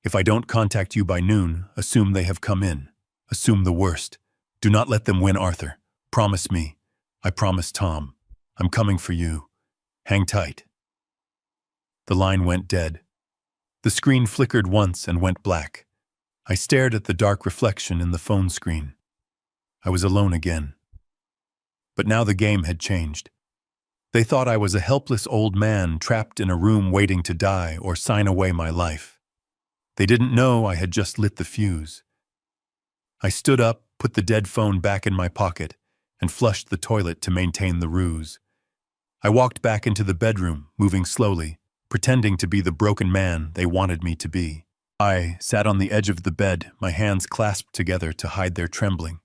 If I don't contact you by noon, assume they have come in. Assume the worst. Do not let them win, Arthur. Promise me. I promise, Tom. I'm coming for you. Hang tight. The line went dead. The screen flickered once and went black. I stared at the dark reflection in the phone screen. I was alone again. But now the game had changed. They thought I was a helpless old man trapped in a room waiting to die or sign away my life. They didn't know I had just lit the fuse. I stood up, put the dead phone back in my pocket, and flushed the toilet to maintain the ruse. I walked back into the bedroom, moving slowly, pretending to be the broken man they wanted me to be. I sat on the edge of the bed, my hands clasped together to hide their trembling.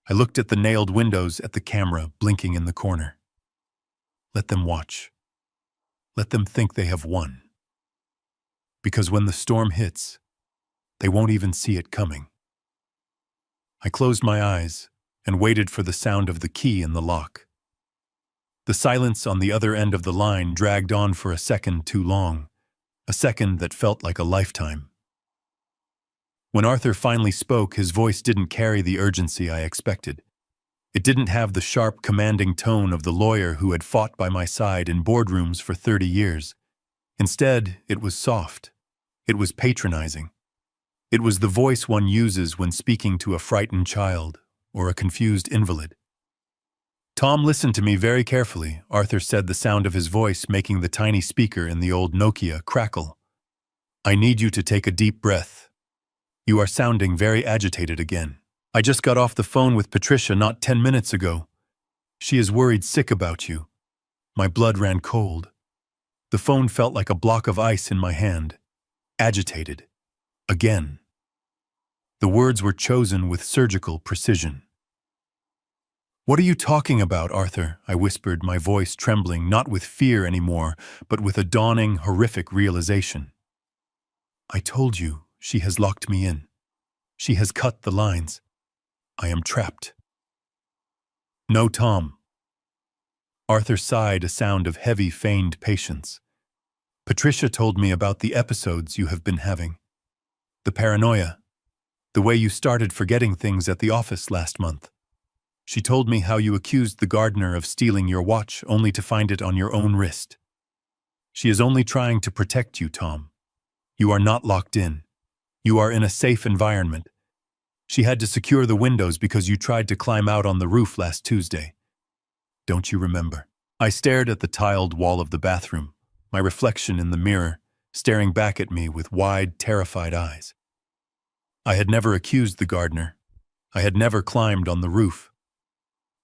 I looked at the nailed windows, at the camera blinking in the corner. Let them watch. Let them think they have won. Because when the storm hits, they won't even see it coming. I closed my eyes and waited for the sound of the key in the lock. The silence on the other end of the line dragged on for a second too long, a second that felt like a lifetime. When Arthur finally spoke, his voice didn't carry the urgency I expected. It didn't have the sharp, commanding tone of the lawyer who had fought by my side in boardrooms for 30 years. Instead, it was soft. It was patronizing. It was the voice one uses when speaking to a frightened child or a confused invalid. Tom listened to me very carefully, Arthur said, the sound of his voice making the tiny speaker in the old Nokia crackle. I need you to take a deep breath. You are sounding very agitated again. I just got off the phone with Patricia not 10 minutes ago. She is worried sick about you. My blood ran cold. The phone felt like a block of ice in my hand. Agitated. Again. The words were chosen with surgical precision. What are you talking about, Arthur? I whispered, my voice trembling, not with fear anymore, but with a dawning, horrific realization. I told you, she has locked me in. She has cut the lines. I am trapped. No, Tom. Arthur sighed, a sound of heavy, feigned patience. Patricia told me about the episodes you have been having. The paranoia. The way you started forgetting things at the office last month. She told me how you accused the gardener of stealing your watch only to find it on your own wrist. She is only trying to protect you, Tom. You are not locked in. You are in a safe environment. She had to secure the windows because you tried to climb out on the roof last Tuesday. Don't you remember? I stared at the tiled wall of the bathroom, my reflection in the mirror, staring back at me with wide, terrified eyes. I had never accused the gardener. I had never climbed on the roof.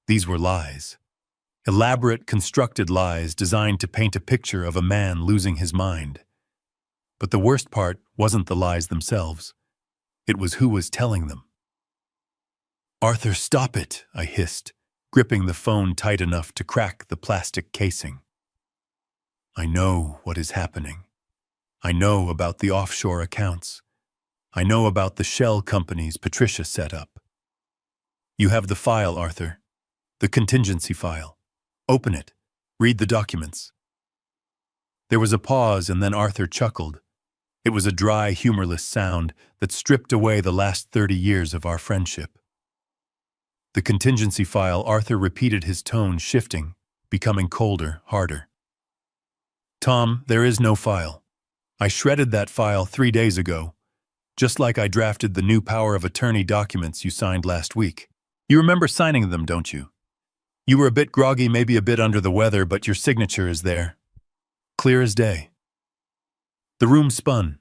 These were lies. Elaborate, constructed lies designed to paint a picture of a man losing his mind. But the worst part wasn't the lies themselves. It was who was telling them. Arthur, stop it, I hissed, gripping the phone tight enough to crack the plastic casing. I know what is happening. I know about the offshore accounts. I know about the shell companies Patricia set up. You have the file, Arthur. The contingency file. Open it. Read the documents. There was a pause, and then Arthur chuckled. It was a dry, humorless sound that stripped away the last 30 years of our friendship. The contingency file, Arthur repeated, his tone shifting, becoming colder, harder. Tom, there is no file. I shredded that file 3 days ago, just like I drafted the new power of attorney documents you signed last week. You remember signing them, don't you? You were a bit groggy, maybe a bit under the weather, but your signature is there. Clear as day. The room spun.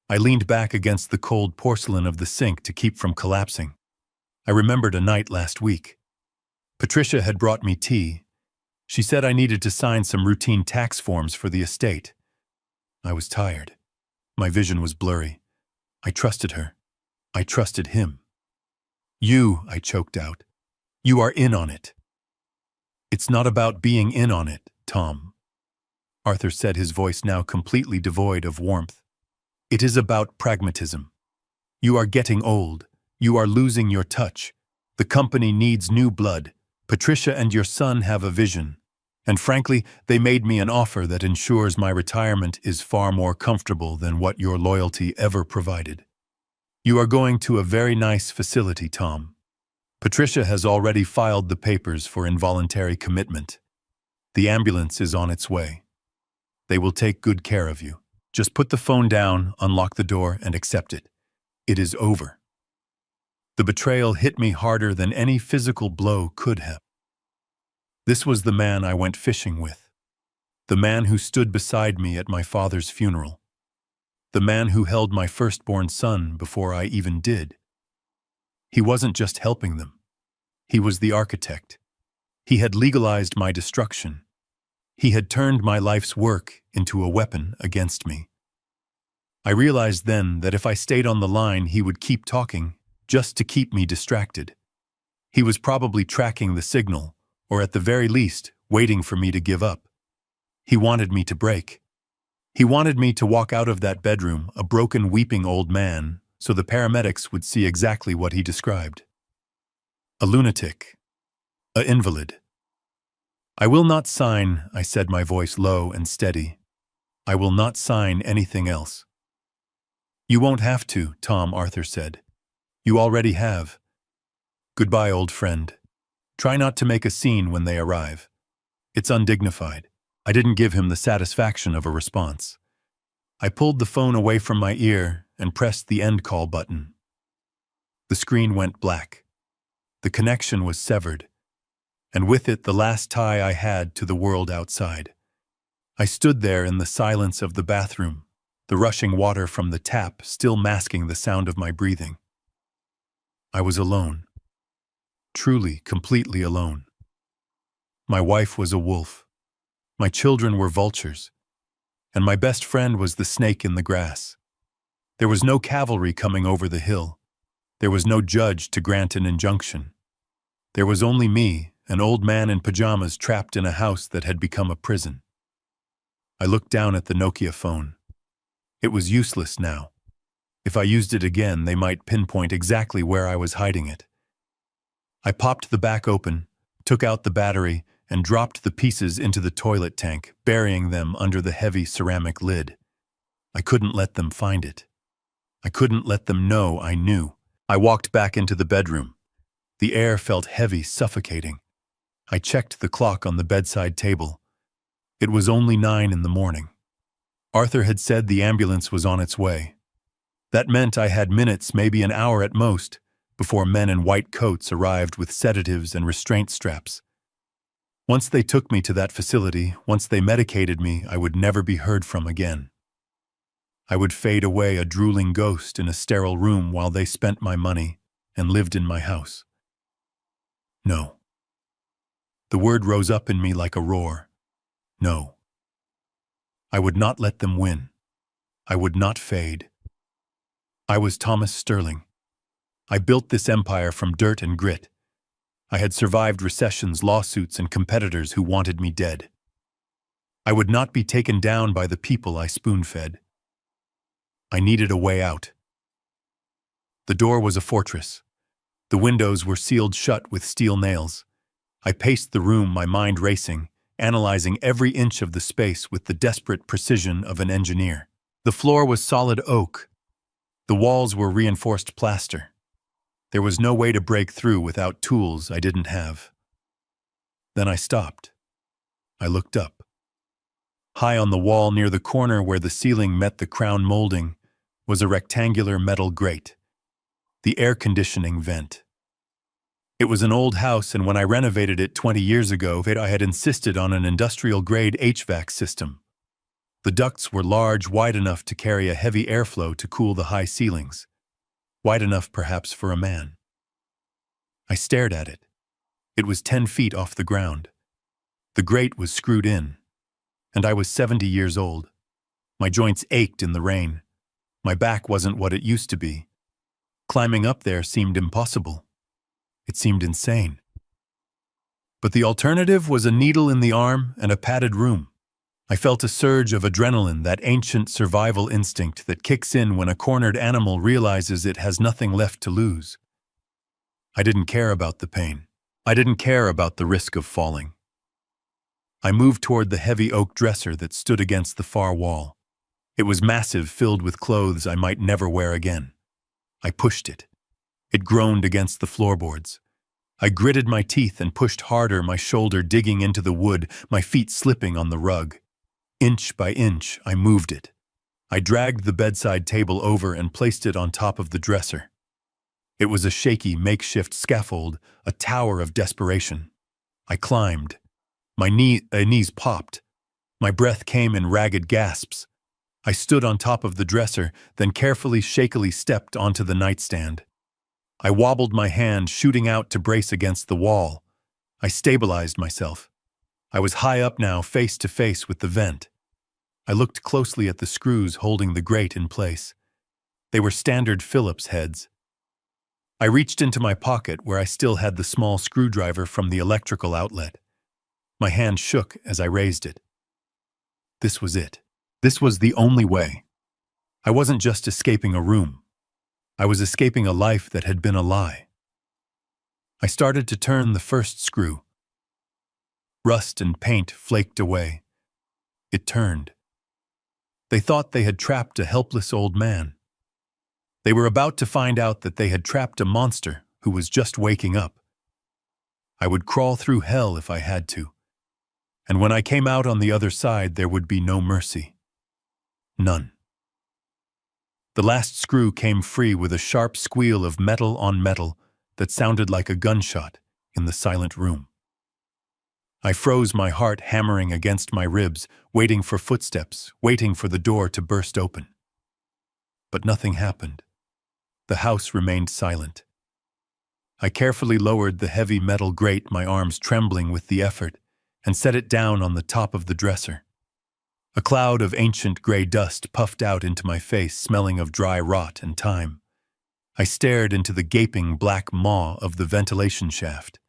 I leaned back against the cold porcelain of the sink to keep from collapsing. I remembered a night last week. Patricia had brought me tea. She said I needed to sign some routine tax forms for the estate. I was tired. My vision was blurry. I trusted her. I trusted him. You, I choked out. You are in on it. It's not about being in on it, Tom. Arthur said, his voice now completely devoid of warmth. It is about pragmatism. You are getting old. You are losing your touch. The company needs new blood. Patricia and your son have a vision. And frankly, they made me an offer that ensures my retirement is far more comfortable than what your loyalty ever provided. You are going to a very nice facility, Tom. Patricia has already filed the papers for involuntary commitment. The ambulance is on its way. They will take good care of you. Just put the phone down, unlock the door, and accept it. It is over. The betrayal hit me harder than any physical blow could have. This was the man I went fishing with. The man who stood beside me at my father's funeral. The man who held my firstborn son before I even did. He wasn't just helping them. He was the architect. He had legalized my destruction. He had turned my life's work into a weapon against me. I realized then that if I stayed on the line, he would keep talking, just to keep me distracted. He was probably tracking the signal, or at the very least, waiting for me to give up. He wanted me to break. He wanted me to walk out of that bedroom, a broken, weeping old man, so the paramedics would see exactly what he described. A lunatic. An invalid. I will not sign, I said, my voice low and steady. I will not sign anything else. You won't have to, Tom, Arthur said. You already have. Goodbye, old friend. Try not to make a scene when they arrive. It's undignified. I didn't give him the satisfaction of a response. I pulled the phone away from my ear and pressed the end call button. The screen went black. The connection was severed, and with it the last tie I had to the world outside. I stood there in the silence of the bathroom, the rushing water from the tap still masking the sound of my breathing. I was alone. Truly, completely alone. My wife was a wolf. My children were vultures. And my best friend was the snake in the grass. There was no cavalry coming over the hill. There was no judge to grant an injunction. There was only me, an old man in pajamas trapped in a house that had become a prison. I looked down at the Nokia phone. It was useless now. If I used it again, they might pinpoint exactly where I was hiding it. I popped the back open, took out the battery, and dropped the pieces into the toilet tank, burying them under the heavy ceramic lid. I couldn't let them find it. I couldn't let them know I knew. I walked back into the bedroom. The air felt heavy, suffocating. I checked the clock on the bedside table. It was only 9 in the morning. Arthur had said the ambulance was on its way. That meant I had minutes, maybe an hour at most, before men in white coats arrived with sedatives and restraint straps. Once they took me to that facility, once they medicated me, I would never be heard from again. I would fade away a drooling ghost in a sterile room while they spent my money and lived in my house. No. The word rose up in me like a roar. No. I would not let them win. I would not fade. I was Thomas Sterling. I built this empire from dirt and grit. I had survived recessions, lawsuits, and competitors who wanted me dead. I would not be taken down by the people I spoon-fed. I needed a way out. The door was a fortress. The windows were sealed shut with steel nails. I paced the room, my mind racing, analyzing every inch of the space with the desperate precision of an engineer. The floor was solid oak. The walls were reinforced plaster. There was no way to break through without tools I didn't have. Then I stopped. I looked up. High on the wall near the corner where the ceiling met the crown molding was a rectangular metal grate, the air conditioning vent. It was an old house, and when I renovated it 20 years ago, I had insisted on an industrial-grade HVAC system. The ducts were large, wide enough to carry a heavy airflow to cool the high ceilings, wide enough perhaps for a man. I stared at it. It was 10 feet off the ground. The grate was screwed in, and I was 70 years old. My joints ached in the rain. My back wasn't what it used to be. Climbing up there seemed impossible. It seemed insane. But the alternative was a needle in the arm and a padded room. I felt a surge of adrenaline, that ancient survival instinct that kicks in when a cornered animal realizes it has nothing left to lose. I didn't care about the pain. I didn't care about the risk of falling. I moved toward the heavy oak dresser that stood against the far wall. It was massive, filled with clothes I might never wear again. I pushed it. It groaned against the floorboards. I gritted my teeth and pushed harder, my shoulder digging into the wood, my feet slipping on the rug. Inch by inch, I moved it. I dragged the bedside table over and placed it on top of the dresser. It was a shaky, makeshift scaffold, a tower of desperation. I climbed. My knees popped. My breath came in ragged gasps. I stood on top of the dresser, then carefully, shakily stepped onto the nightstand. I wobbled my hand, shooting out to brace against the wall. I stabilized myself. I was high up now, face to face with the vent. I looked closely at the screws holding the grate in place. They were standard Phillips heads. I reached into my pocket where I still had the small screwdriver from the electrical outlet. My hand shook as I raised it. This was it. This was the only way. I wasn't just escaping a room. I was escaping a life that had been a lie. I started to turn the first screw. Rust and paint flaked away. It turned. They thought they had trapped a helpless old man. They were about to find out that they had trapped a monster who was just waking up. I would crawl through hell if I had to. And when I came out on the other side, there would be no mercy. None. The last screw came free with a sharp squeal of metal on metal that sounded like a gunshot in the silent room. I froze, my heart hammering against my ribs, waiting for footsteps, waiting for the door to burst open. But nothing happened. The house remained silent. I carefully lowered the heavy metal grate, my arms trembling with the effort, and set it down on the top of the dresser. A cloud of ancient gray dust puffed out into my face, smelling of dry rot and time. I stared into the gaping black maw of the ventilation shaft.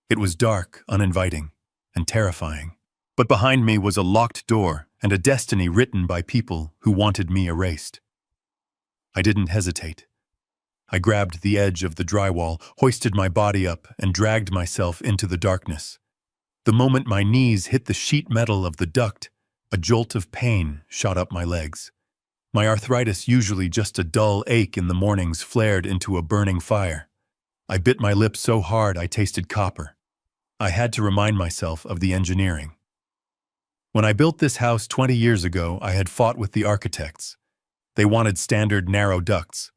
It was dark, uninviting, and terrifying. But behind me was a locked door and a destiny written by people who wanted me erased. I didn't hesitate. I grabbed the edge of the drywall, hoisted my body up, and dragged myself into the darkness. The moment my knees hit the sheet metal of the duct, a jolt of pain shot up my legs. My arthritis, usually just a dull ache in the mornings, flared into a burning fire. I bit my lip so hard I tasted copper. I had to remind myself of the engineering. When I built this house 20 years ago, I had fought with the architects. They wanted standard narrow ducts.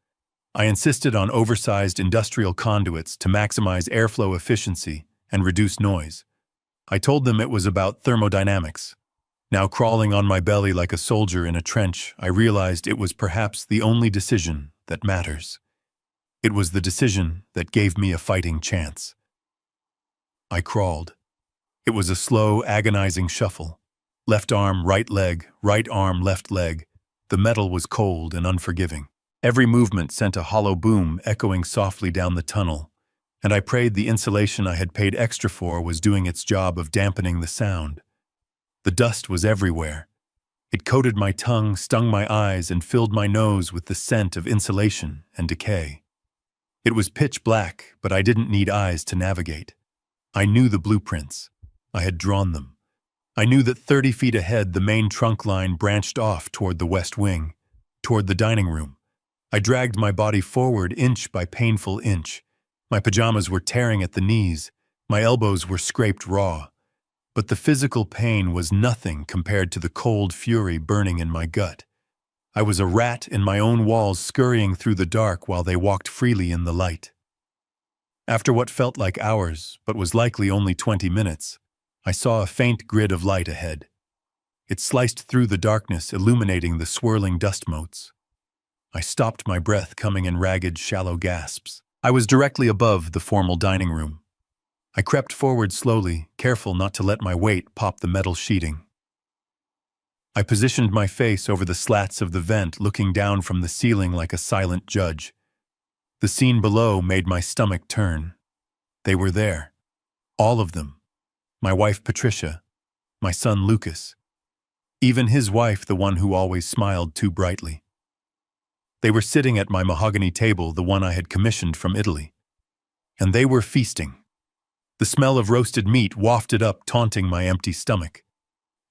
I insisted on oversized industrial conduits to maximize airflow efficiency and reduce noise. I told them it was about thermodynamics. Now, crawling on my belly like a soldier in a trench, I realized it was perhaps the only decision that matters. It was the decision that gave me a fighting chance. I crawled. It was a slow, agonizing shuffle. Left arm, right leg, right arm, left leg. The metal was cold and unforgiving. Every movement sent a hollow boom echoing softly down the tunnel, and I prayed the insulation I had paid extra for was doing its job of dampening the sound. The dust was everywhere. It coated my tongue, stung my eyes, and filled my nose with the scent of insulation and decay. It was pitch black, but I didn't need eyes to navigate. I knew the blueprints. I had drawn them. I knew that 30 feet ahead the main trunk line branched off toward the west wing, toward the dining room. I dragged my body forward inch by painful inch. My pajamas were tearing at the knees. My elbows were scraped raw. But the physical pain was nothing compared to the cold fury burning in my gut. I was a rat in my own walls scurrying through the dark while they walked freely in the light. After what felt like hours, but was likely only 20 minutes, I saw a faint grid of light ahead. It sliced through the darkness, illuminating the swirling dust motes. I stopped, my breath coming in ragged, shallow gasps. I was directly above the formal dining room. I crept forward slowly, careful not to let my weight pop the metal sheeting. I positioned my face over the slats of the vent, looking down from the ceiling like a silent judge. The scene below made my stomach turn. They were there. All of them. My wife Patricia, my son Lucas, even his wife, the one who always smiled too brightly. They were sitting at my mahogany table, the one I had commissioned from Italy. And they were feasting. The smell of roasted meat wafted up, taunting my empty stomach.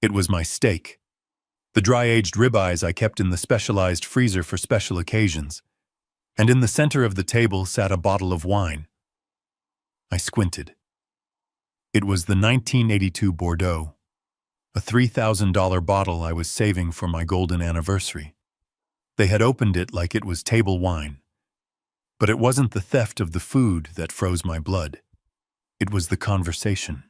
It was my steak. The dry-aged ribeyes I kept in the specialized freezer for special occasions. And in the center of the table sat a bottle of wine. I squinted. It was the 1982 Bordeaux, a $3,000 bottle I was saving for my golden anniversary. They had opened it like it was table wine. But it wasn't the theft of the food that froze my blood. It was the conversation.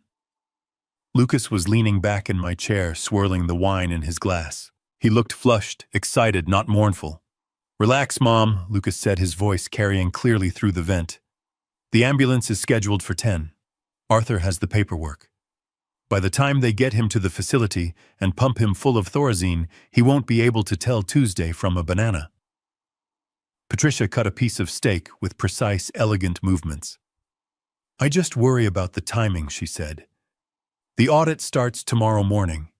Lucas was leaning back in my chair, swirling the wine in his glass. He looked flushed, excited, not mournful. "Relax, Mom," Lucas said, his voice carrying clearly through the vent. "The ambulance is scheduled for 10. Arthur has the paperwork. By the time they get him to the facility and pump him full of Thorazine, he won't be able to tell Tuesday from a banana." Patricia cut a piece of steak with precise, elegant movements. "I just worry about the timing," she said. "The audit starts tomorrow morning.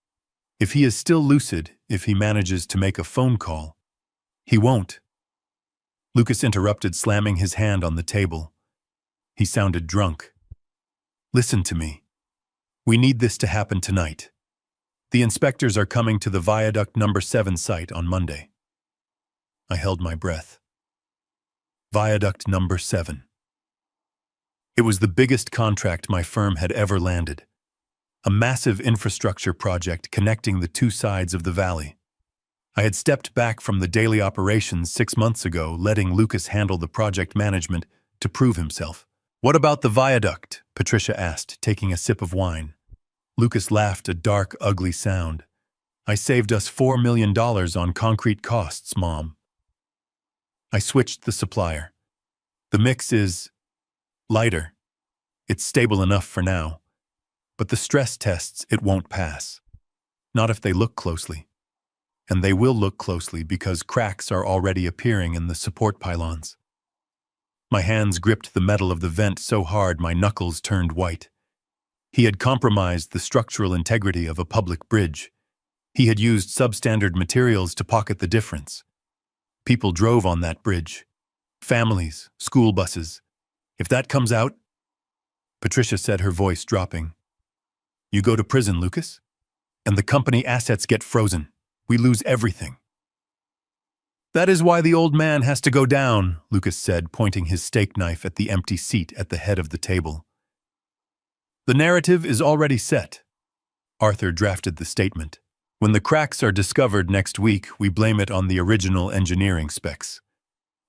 If he is still lucid, if he manages to make a phone call, he won't." Lucas interrupted, slamming his hand on the table. He sounded drunk. "Listen to me. We need this to happen tonight. The inspectors are coming to the Viaduct number 7 site on Monday." I held my breath. Viaduct number 7. It was the biggest contract my firm had ever landed. A massive infrastructure project connecting the two sides of the valley. I had stepped back from the daily operations 6 months ago, letting Lucas handle the project management to prove himself. "What about the viaduct?" Patricia asked, taking a sip of wine. Lucas laughed, a dark, ugly sound. "I saved us $4 million on concrete costs, Mom." I switched the supplier. "The mix is lighter. It's stable enough for now. But the stress tests it won't pass. Not if they look closely. And they will look closely because cracks are already appearing in the support pylons." My hands gripped the metal of the vent so hard my knuckles turned white. He had compromised the structural integrity of a public bridge. He had used substandard materials to pocket the difference. People drove on that bridge. Families, school buses. If that comes out, Patricia said, her voice dropping, "You go to prison, Lucas, and the company assets get frozen. We lose everything." "That is why the old man has to go down," Lucas said, pointing his steak knife at the empty seat at the head of the table. "The narrative is already set." Arthur drafted the statement. "When the cracks are discovered next week, we blame it on the original engineering specs.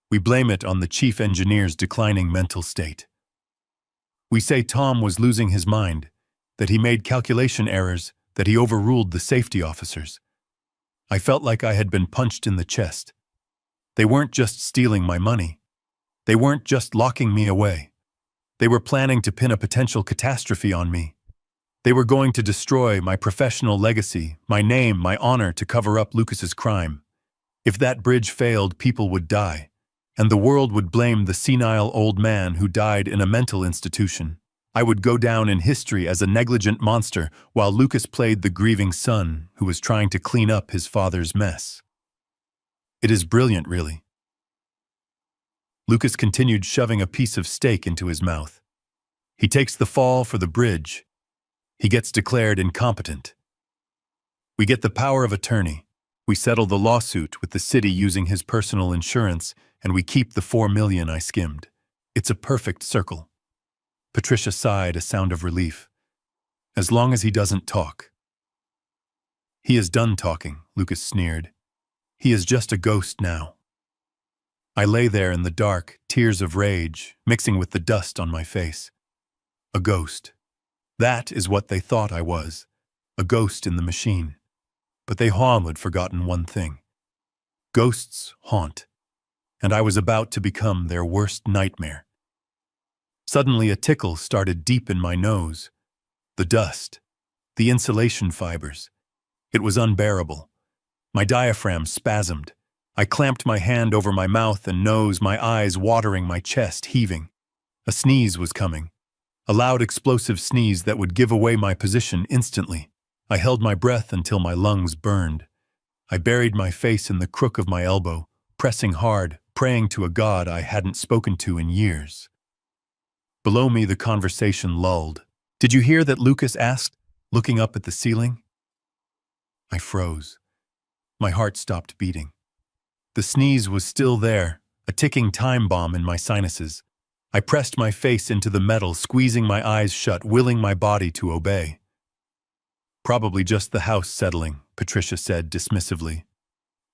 We blame it on the chief engineer's declining mental state. We say Tom was losing his mind, that he made calculation errors, that he overruled the safety officers. I felt like I had been punched in the chest. They weren't just stealing my money. They weren't just locking me away. They were planning to pin a potential catastrophe on me. They were going to destroy my professional legacy, my name, my honor, to cover up Lucas's crime. If that bridge failed, people would die, and the world would blame the senile old man who died in a mental institution. I would go down in history as a negligent monster, while Lucas played the grieving son who was trying to clean up his father's mess. It is brilliant, really." Lucas continued, shoving a piece of steak into his mouth. "He takes the fall for the bridge. He gets declared incompetent. We get the power of attorney. We settle the lawsuit with the city using his personal insurance, and we keep the $4 million I skimmed. It's a perfect circle. Patricia sighed, a sound of relief. As long as he doesn't talk. He is done talking, Lucas sneered. He is just a ghost now. I lay there in the dark, tears of rage, mixing with the dust on my face. A ghost. That is what they thought I was. A ghost in the machine. But they had forgotten one thing. Ghosts haunt. And I was about to become their worst nightmare. Suddenly a tickle started deep in my nose. The dust. The insulation fibers. It was unbearable. My diaphragm spasmed. I clamped my hand over my mouth and nose, my eyes watering, my chest heaving. A sneeze was coming. A loud explosive sneeze that would give away my position instantly. I held my breath until my lungs burned. I buried my face in the crook of my elbow, pressing hard, praying to a God I hadn't spoken to in years. Below me, the conversation lulled. "Did you hear that?" Lucas asked, looking up at the ceiling. I froze. My heart stopped beating. The sneeze was still there, a ticking time bomb in my sinuses. I pressed my face into the metal, squeezing my eyes shut, willing my body to obey. "Probably just the house settling," Patricia said dismissively.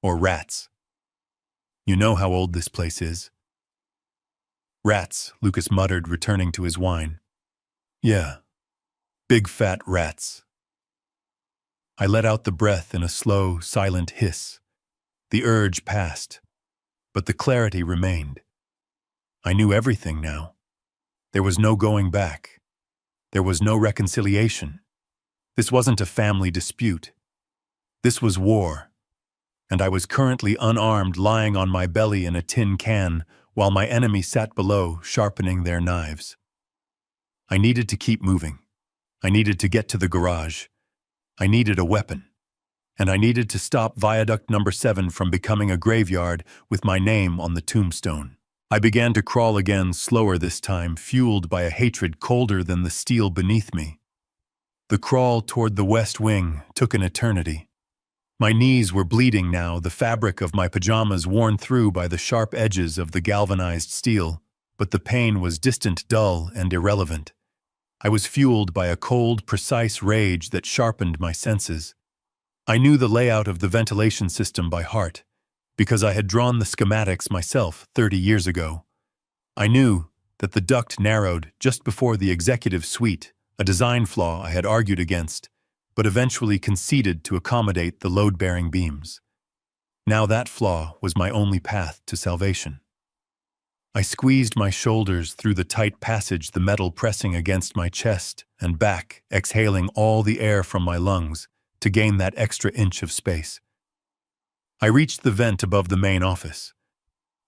"Or rats. You know how old this place is." "Rats," Lucas muttered, returning to his wine. "Yeah. Big fat rats." I let out the breath in a slow, silent hiss. The urge passed, but the clarity remained. I knew everything now. There was no going back. There was no reconciliation. This wasn't a family dispute. This was war. And I was currently unarmed, lying on my belly in a tin can, while my enemy sat below, sharpening their knives. I needed to keep moving. I needed to get to the garage. I needed a weapon. And I needed to stop Viaduct number 7 from becoming a graveyard with my name on the tombstone. I began to crawl again, slower this time, fueled by a hatred colder than the steel beneath me. The crawl toward the west wing took an eternity. My knees were bleeding now, the fabric of my pajamas worn through by the sharp edges of the galvanized steel, but the pain was distant, dull, and irrelevant. I was fueled by a cold, precise rage that sharpened my senses. I knew the layout of the ventilation system by heart, because I had drawn the schematics myself 30 years ago. I knew that the duct narrowed just before the executive suite, a design flaw I had argued against, but eventually conceded to accommodate the load-bearing beams. Now that flaw was my only path to salvation. I squeezed my shoulders through the tight passage, the metal pressing against my chest and back, exhaling all the air from my lungs to gain that extra inch of space. I reached the vent above the main office.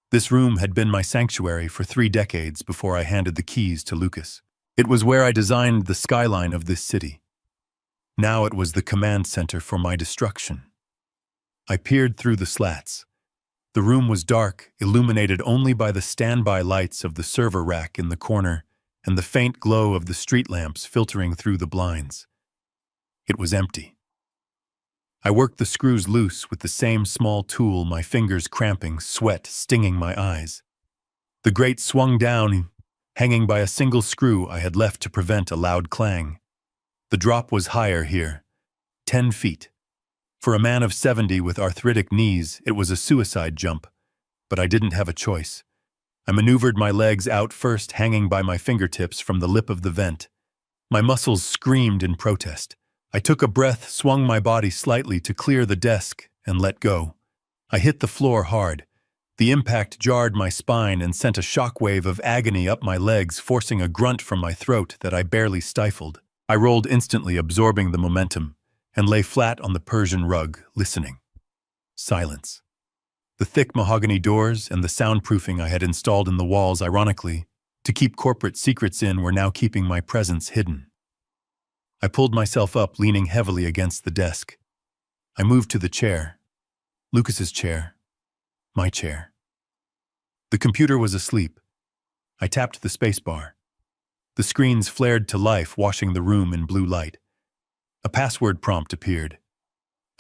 This room had been my sanctuary for 3 decades before I handed the keys to Lucas. It was where I designed the skyline of this city. Now it was the command center for my destruction. I peered through the slats. The room was dark, illuminated only by the standby lights of the server rack in the corner and the faint glow of the street lamps filtering through the blinds. It was empty. I worked the screws loose with the same small tool, my fingers cramping, sweat stinging my eyes. The grate swung down, hanging by a single screw I had left to prevent a loud clang. The drop was higher here, 10 feet. For a man of 70 with arthritic knees, it was a suicide jump, but I didn't have a choice. I maneuvered my legs out first, hanging by my fingertips from the lip of the vent. My muscles screamed in protest. I took a breath, swung my body slightly to clear the desk, and let go. I hit the floor hard. The impact jarred my spine and sent a shockwave of agony up my legs, forcing a grunt from my throat that I barely stifled. I rolled instantly, absorbing the momentum, and lay flat on the Persian rug, listening. Silence. The thick mahogany doors and the soundproofing I had installed in the walls, ironically, to keep corporate secrets in, were now keeping my presence hidden. I pulled myself up, leaning heavily against the desk. I moved to the chair. Lucas's chair. My chair. The computer was asleep. I tapped the spacebar. The screens flared to life, washing the room in blue light. A password prompt appeared.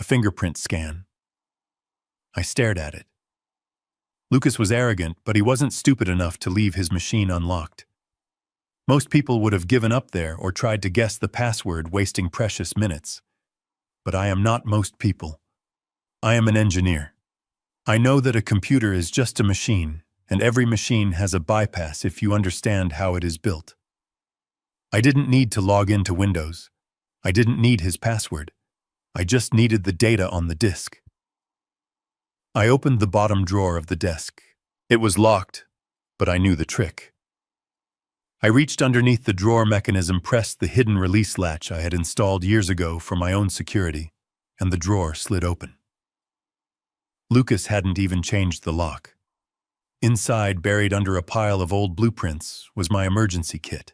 A fingerprint scan. I stared at it. Lucas was arrogant, but he wasn't stupid enough to leave his machine unlocked. Most people would have given up there or tried to guess the password, wasting precious minutes. But I am not most people. I am an engineer. I know that a computer is just a machine, and every machine has a bypass if you understand how it is built. I didn't need to log into Windows. I didn't need his password. I just needed the data on the disk. I opened the bottom drawer of the desk. It was locked, but I knew the trick. I reached underneath the drawer mechanism, pressed the hidden release latch I had installed years ago for my own security, and the drawer slid open. Lucas hadn't even changed the lock. Inside, buried under a pile of old blueprints, was my emergency kit.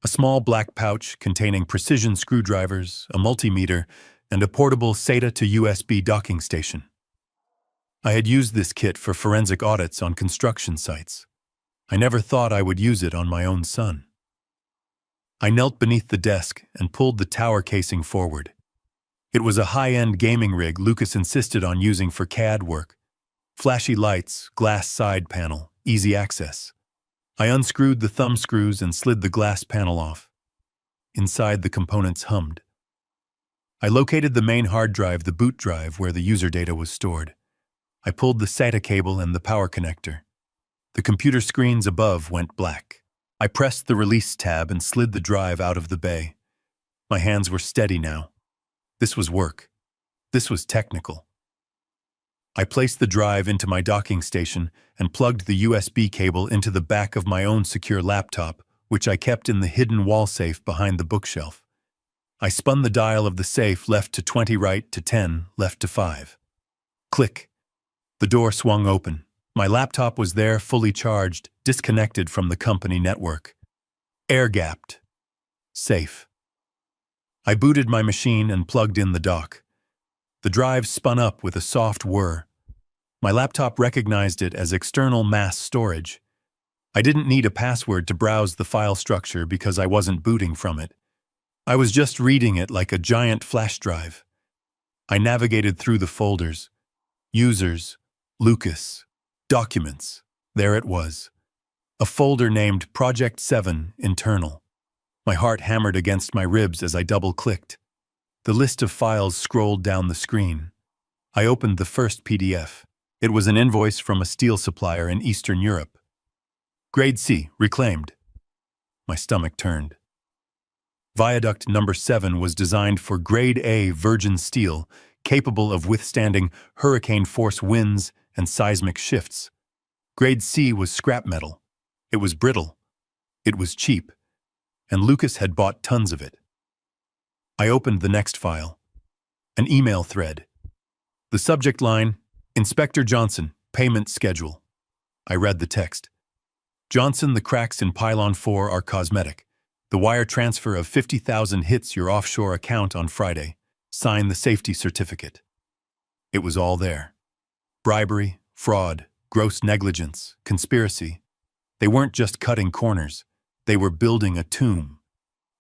A small black pouch containing precision screwdrivers, a multimeter, and a portable SATA to USB docking station. I had used this kit for forensic audits on construction sites. I never thought I would use it on my own son. I knelt beneath the desk and pulled the tower casing forward. It was a high-end gaming rig Lucas insisted on using for CAD work. Flashy lights, glass side panel, easy access. I unscrewed the thumb screws and slid the glass panel off. Inside, the components hummed. I located the main hard drive, the boot drive, where the user data was stored. I pulled the SATA cable and the power connector. The computer screens above went black. I pressed the release tab and slid the drive out of the bay. My hands were steady now. This was work. This was technical. I placed the drive into my docking station and plugged the USB cable into the back of my own secure laptop, which I kept in the hidden wall safe behind the bookshelf. I spun the dial of the safe, left to 20, right to 10, left to 5. Click. The door swung open. My laptop was there, fully charged, disconnected from the company network. Air-gapped. Safe. I booted my machine and plugged in the dock. The drive spun up with a soft whir. My laptop recognized it as external mass storage. I didn't need a password to browse the file structure because I wasn't booting from it. I was just reading it like a giant flash drive. I navigated through the folders. Users, Lucas, documents. There it was. A folder named Project 7 Internal. My heart hammered against my ribs as I double-clicked. The list of files scrolled down the screen. I opened the first PDF. It was an invoice from a steel supplier in Eastern Europe. Grade C, reclaimed. My stomach turned. Viaduct number 7 was designed for Grade A virgin steel, capable of withstanding hurricane-force winds and seismic shifts. Grade C was scrap metal. It was brittle. It was cheap. And Lucas had bought tons of it. I opened the next file. An email thread. The subject line, Inspector Johnson, payment schedule. I read the text. Johnson, the cracks in Pylon 4 are cosmetic. The wire transfer of 50,000 hits your offshore account on Friday. Sign the safety certificate. It was all there. Bribery, fraud, gross negligence, conspiracy. They weren't just cutting corners. They were building a tomb.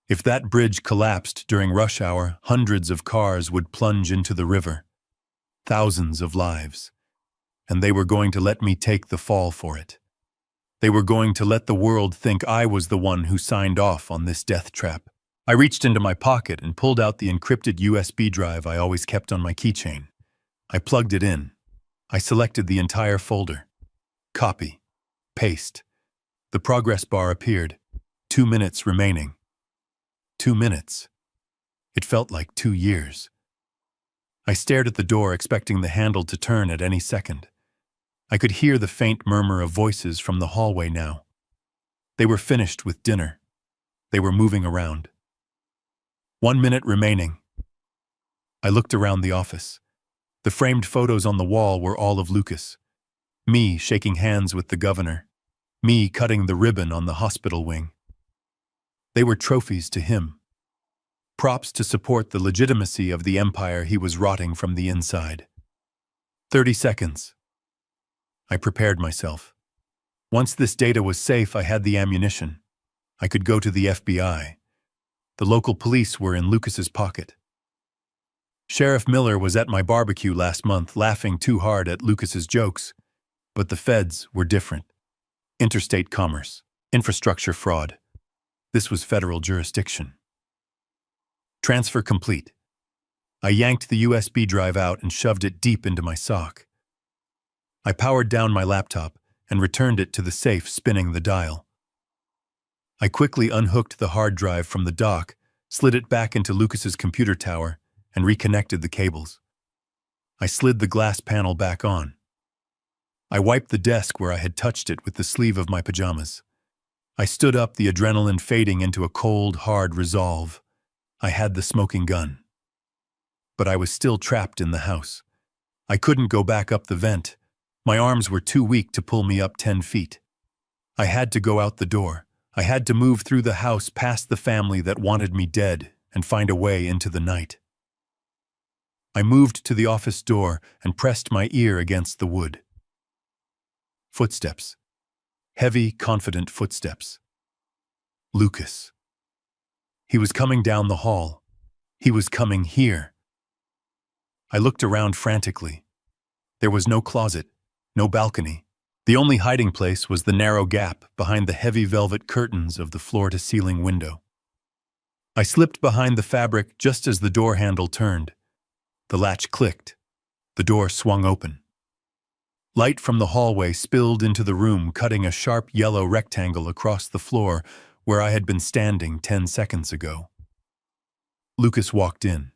If that bridge collapsed during rush hour, hundreds of cars would plunge into the river. Thousands of lives. And they were going to let me take the fall for it. They were going to let the world think I was the one who signed off on this death trap. I reached into my pocket and pulled out the encrypted USB drive I always kept on my keychain. I plugged it in. I selected the entire folder. Copy. Paste. The progress bar appeared. 2 minutes remaining. 2 minutes. It felt like 2 years. I stared at the door, expecting the handle to turn at any second. I could hear the faint murmur of voices from the hallway now. They were finished with dinner. They were moving around. 1 minute remaining. I looked around the office. The framed photos on the wall were all of Lucas. Me shaking hands with the governor. Me cutting the ribbon on the hospital wing. They were trophies to him. Props to support the legitimacy of the empire he was rotting from the inside. 30 seconds. I prepared myself. Once this data was safe, I had the ammunition. I could go to the FBI. The local police were in Lucas's pocket. Sheriff Miller was at my barbecue last month laughing too hard at Lucas's jokes, but the feds were different. Interstate commerce, infrastructure fraud. This was federal jurisdiction. Transfer complete. I yanked the USB drive out and shoved it deep into my sock. I powered down my laptop and returned it to the safe, spinning the dial. I quickly unhooked the hard drive from the dock, slid it back into Lucas's computer tower, and reconnected the cables. I slid the glass panel back on. I wiped the desk where I had touched it with the sleeve of my pajamas. I stood up, the adrenaline fading into a cold, hard resolve. I had the smoking gun. But I was still trapped in the house. I couldn't go back up the vent. My arms were too weak to pull me up 10 feet. I had to go out the door. I had to move through the house past the family that wanted me dead and find a way into the night. I moved to the office door and pressed my ear against the wood. Footsteps. Heavy, confident footsteps. Lucas. He was coming down the hall. He was coming here. I looked around frantically. There was no closet, no balcony. The only hiding place was the narrow gap behind the heavy velvet curtains of the floor-to-ceiling window. I slipped behind the fabric just as the door handle turned. The latch clicked. The door swung open. Light from the hallway spilled into the room, cutting a sharp yellow rectangle across the floor where I had been standing 10 seconds ago. Lucas walked in.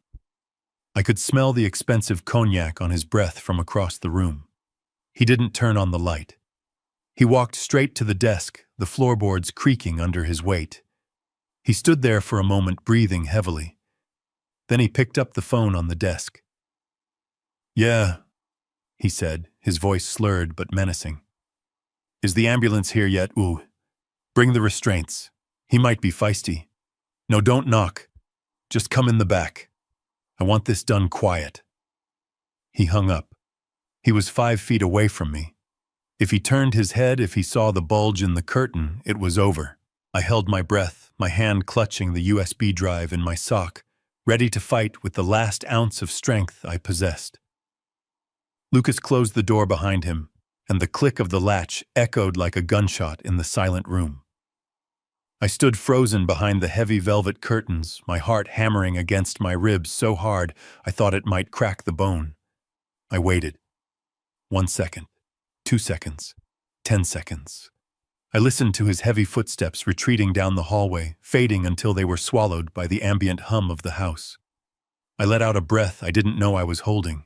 I could smell the expensive cognac on his breath from across the room. He didn't turn on the light. He walked straight to the desk, the floorboards creaking under his weight. He stood there for a moment, breathing heavily. Then he picked up the phone on the desk. "Yeah," he said, his voice slurred but menacing. "Is the ambulance here yet? Ooh. Bring the restraints. He might be feisty. No, don't knock. Just come in the back. I want this done quiet." He hung up. He was 5 feet away from me. If he turned his head, if he saw the bulge in the curtain, it was over. I held my breath, my hand clutching the USB drive in my sock, ready to fight with the last ounce of strength I possessed. Lucas closed the door behind him, and the click of the latch echoed like a gunshot in the silent room. I stood frozen behind the heavy velvet curtains, my heart hammering against my ribs so hard I thought it might crack the bone. I waited. 1 second, 2 seconds, 10 seconds. I listened to his heavy footsteps retreating down the hallway, fading until they were swallowed by the ambient hum of the house. I let out a breath I didn't know I was holding,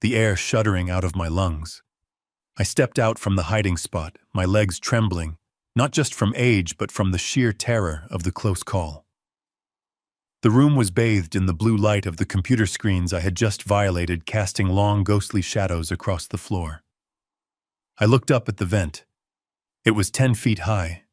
the air shuddering out of my lungs. I stepped out from the hiding spot, my legs trembling, not just from age but from the sheer terror of the close call. The room was bathed in the blue light of the computer screens I had just violated, casting long ghostly shadows across the floor. I looked up at the vent. It was 10 feet high,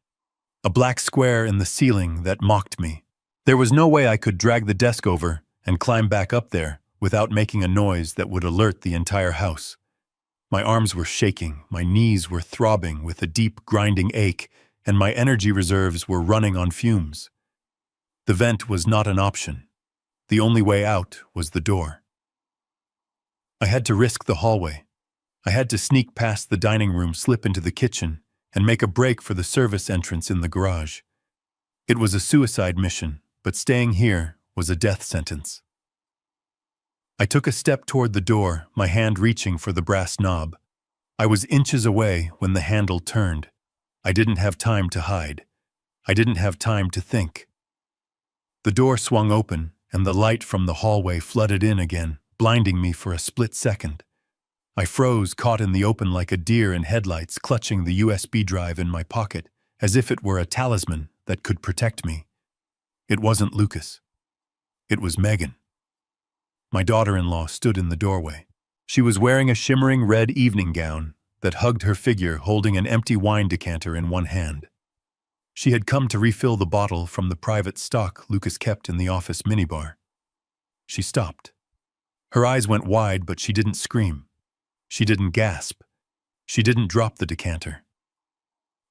a black square in the ceiling that mocked me. There was no way I could drag the desk over and climb back up there without making a noise that would alert the entire house. My arms were shaking, my knees were throbbing with a deep, grinding ache, and my energy reserves were running on fumes. The vent was not an option. The only way out was the door. I had to risk the hallway. I had to sneak past the dining room, slip into the kitchen, and make a break for the service entrance in the garage. It was a suicide mission, but staying here was a death sentence. I took a step toward the door, my hand reaching for the brass knob. I was inches away when the handle turned. I didn't have time to hide. I didn't have time to think. The door swung open, and the light from the hallway flooded in again, blinding me for a split second. I froze, caught in the open like a deer in headlights, clutching the USB drive in my pocket, as if it were a talisman that could protect me. It wasn't Lucas. It was Megan. My daughter-in-law stood in the doorway. She was wearing a shimmering red evening gown that hugged her figure, holding an empty wine decanter in one hand. She had come to refill the bottle from the private stock Lucas kept in the office minibar. She stopped. Her eyes went wide, but she didn't scream. She didn't gasp. She didn't drop the decanter.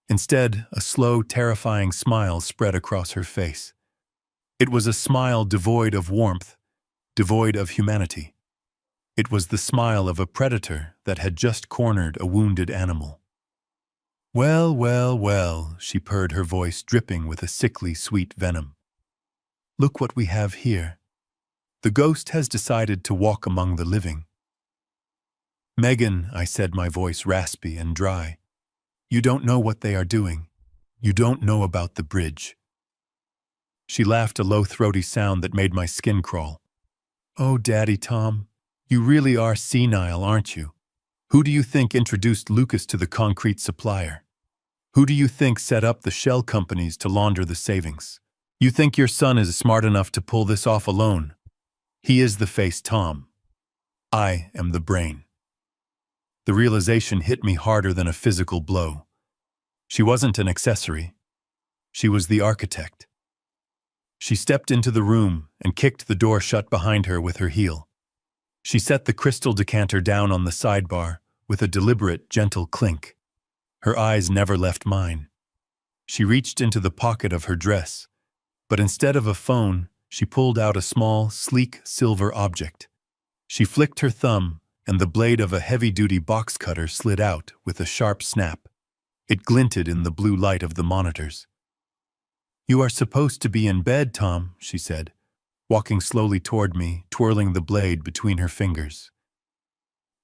Instead, a slow, terrifying smile spread across her face. It was a smile devoid of warmth, devoid of humanity. It was the smile of a predator that had just cornered a wounded animal. "Well, well, well," she purred, her voice dripping with a sickly sweet venom. "Look what we have here. The ghost has decided to walk among the living." "Megan," I said, my voice raspy and dry, "you don't know what they are doing. You don't know about the bridge." She laughed, a low, throaty sound that made my skin crawl. "Oh, Daddy Tom, you really are senile, aren't you? Who do you think introduced Lucas to the concrete supplier? Who do you think set up the shell companies to launder the savings? You think your son is smart enough to pull this off alone? He is the face, Tom. I am the brain." The realization hit me harder than a physical blow. She wasn't an accessory. She was the architect. She stepped into the room and kicked the door shut behind her with her heel. She set the crystal decanter down on the sidebar with a deliberate, gentle clink. Her eyes never left mine. She reached into the pocket of her dress, but instead of a phone, she pulled out a small, sleek silver object. She flicked her thumb, and the blade of a heavy-duty box cutter slid out with a sharp snap. It glinted in the blue light of the monitors. "You are supposed to be in bed, Tom," she said, walking slowly toward me, twirling the blade between her fingers.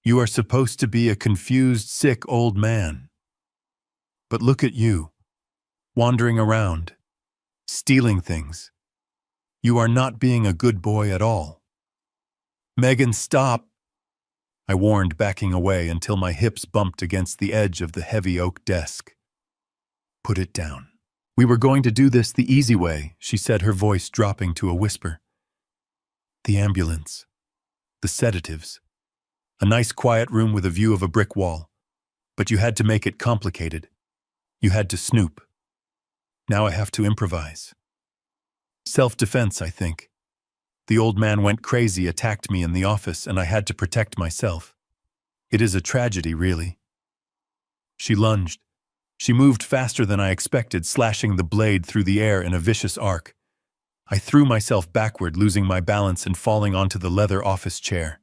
"You are supposed to be a confused, sick old man. But look at you, wandering around, stealing things. You are not being a good boy at all." "Megan, stop!" I warned, backing away until my hips bumped against the edge of the heavy oak desk. "Put it down. We were going to do this the easy way," she said, her voice dropping to a whisper. "The ambulance. The sedatives. A nice quiet room with a view of a brick wall. But you had to make it complicated. You had to snoop. Now I have to improvise. Self-defense, I think. The old man went crazy, attacked me in the office, and I had to protect myself. It is a tragedy, really." She lunged. She moved faster than I expected, slashing the blade through the air in a vicious arc. I threw myself backward, losing my balance and falling onto the leather office chair.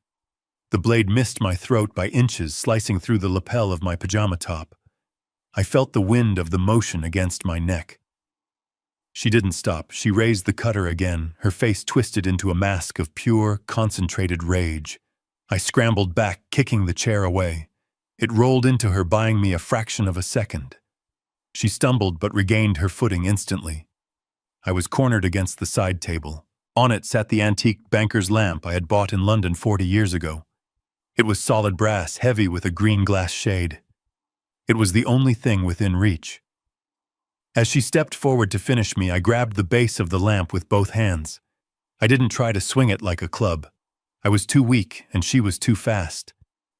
The blade missed my throat by inches, slicing through the lapel of my pajama top. I felt the wind of the motion against my neck. She didn't stop. She raised the cutter again, her face twisted into a mask of pure, concentrated rage. I scrambled back, kicking the chair away. It rolled into her, buying me a fraction of a second. She stumbled but regained her footing instantly. I was cornered against the side table. On it sat the antique banker's lamp I had bought in London 40 years ago. It was solid brass, heavy with a green glass shade. It was the only thing within reach. As she stepped forward to finish me, I grabbed the base of the lamp with both hands. I didn't try to swing it like a club. I was too weak, and she was too fast.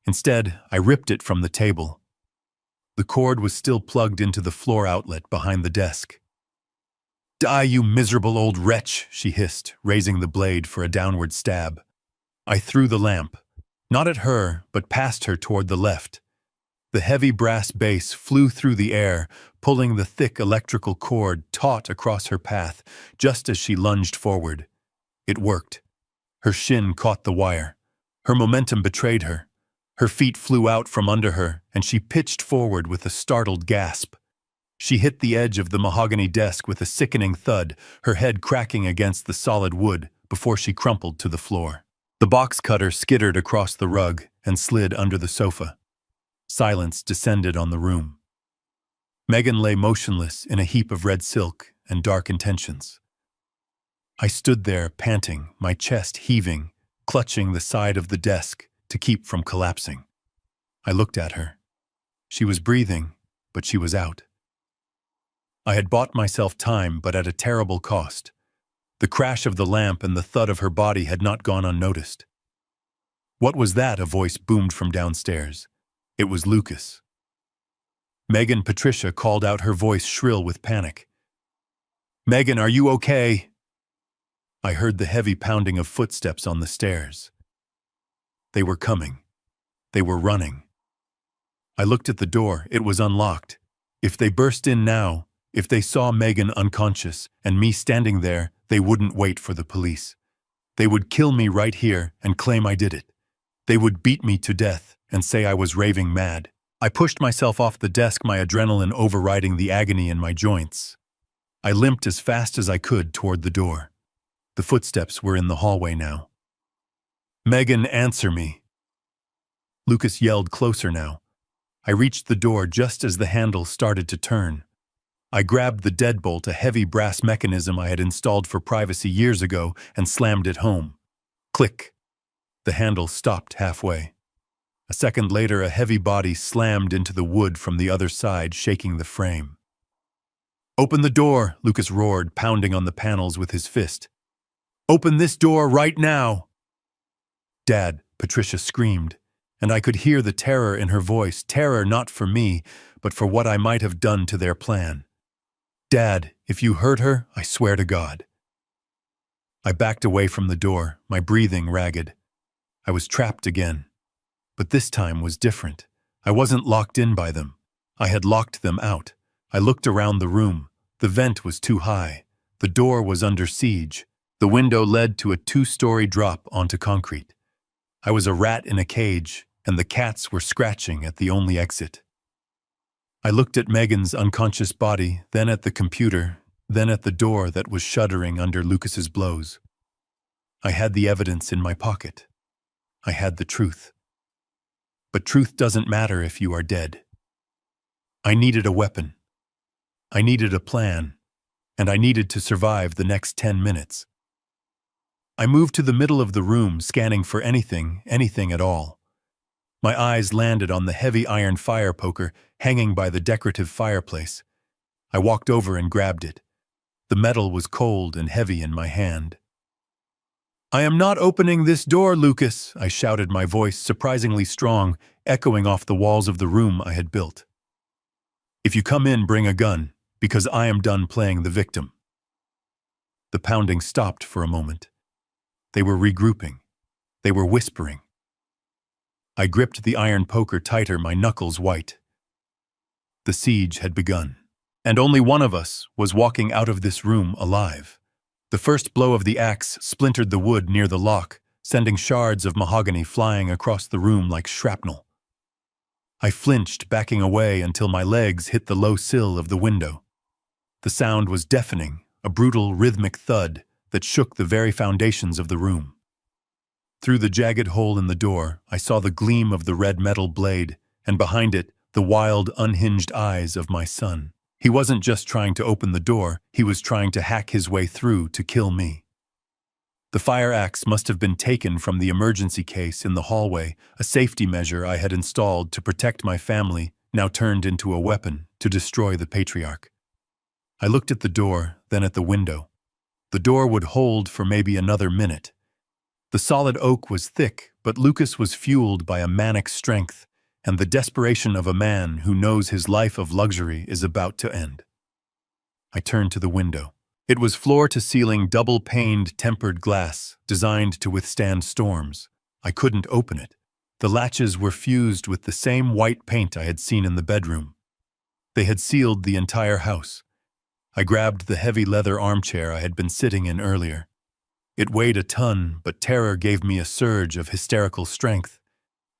Instead, I ripped it from the table. The cord was still plugged into the floor outlet behind the desk. "Die, you miserable old wretch," she hissed, raising the blade for a downward stab. I threw the lamp, not at her, but past her toward the left. The heavy brass base flew through the air, pulling the thick electrical cord taut across her path just as she lunged forward. It worked. Her shin caught the wire. Her momentum betrayed her. Her feet flew out from under her, and she pitched forward with a startled gasp. She hit the edge of the mahogany desk with a sickening thud, her head cracking against the solid wood before she crumpled to the floor. The box cutter skittered across the rug and slid under the sofa. Silence descended on the room. Megan lay motionless in a heap of red silk and dark intentions. I stood there, panting, my chest heaving, clutching the side of the desk to keep from collapsing. I looked at her. She was breathing, but she was out. I had bought myself time, but at a terrible cost. The crash of the lamp and the thud of her body had not gone unnoticed. "What was that?" a voice boomed from downstairs. It was Lucas. Megan Patricia called out, her voice shrill with panic. "Megan, are you okay?" I heard the heavy pounding of footsteps on the stairs. They were coming. They were running. I looked at the door. It was unlocked. If they burst in now, if they saw Megan unconscious and me standing there, they wouldn't wait for the police. They would kill me right here and claim I did it. They would beat me to death and say I was raving mad. I pushed myself off the desk, my adrenaline overriding the agony in my joints. I limped as fast as I could toward the door. The footsteps were in the hallway now. "Megan, answer me." Lucas yelled closer now. I reached the door just as the handle started to turn. I grabbed the deadbolt, a heavy brass mechanism I had installed for privacy years ago, and slammed it home. Click. The handle stopped halfway. A second later, a heavy body slammed into the wood from the other side, shaking the frame. "Open the door," Lucas roared, pounding on the panels with his fist. "Open this door right now!" "Dad," Patricia screamed, and I could hear the terror in her voice, terror not for me, but for what I might have done to their plan. "Dad, if you hurt her, I swear to God." I backed away from the door, my breathing ragged. I was trapped again. But this time was different. I wasn't locked in by them. I had locked them out. I looked around the room. The vent was too high. The door was under siege. The window led to a 2-story drop onto concrete. I was a rat in a cage, and the cats were scratching at the only exit. I looked at Megan's unconscious body, then at the computer, then at the door that was shuddering under Lucas's blows. I had the evidence in my pocket. I had the truth. But truth doesn't matter if you are dead. I needed a weapon. I needed a plan. And I needed to survive the next 10 minutes. I moved to the middle of the room, scanning for anything at all. My eyes landed on the heavy iron fire poker hanging by the decorative fireplace. I walked over and grabbed it. The metal was cold and heavy in my hand. "I am not opening this door, Lucas," I shouted, my voice surprisingly strong, echoing off the walls of the room I had built. "If you come in, bring a gun, because I am done playing the victim." The pounding stopped for a moment. They were regrouping. They were whispering. I gripped the iron poker tighter, my knuckles white. The siege had begun, and only one of us was walking out of this room alive. The first blow of the axe splintered the wood near the lock, sending shards of mahogany flying across the room like shrapnel. I flinched, backing away until my legs hit the low sill of the window. The sound was deafening, a brutal, rhythmic thud that shook the very foundations of the room. Through the jagged hole in the door, I saw the gleam of the red metal blade, and behind it, the wild, unhinged eyes of my son. He wasn't just trying to open the door, he was trying to hack his way through to kill me. The fire axe must have been taken from the emergency case in the hallway, a safety measure I had installed to protect my family, now turned into a weapon to destroy the patriarch. I looked at the door, then at the window. The door would hold for maybe another minute. The solid oak was thick, but Lucas was fueled by a manic strength and the desperation of a man who knows his life of luxury is about to end. I turned to the window. It was floor-to-ceiling, double-paned, tempered glass, designed to withstand storms. I couldn't open it. The latches were fused with the same white paint I had seen in the bedroom. They had sealed the entire house. I grabbed the heavy leather armchair I had been sitting in earlier. It weighed a ton, but terror gave me a surge of hysterical strength.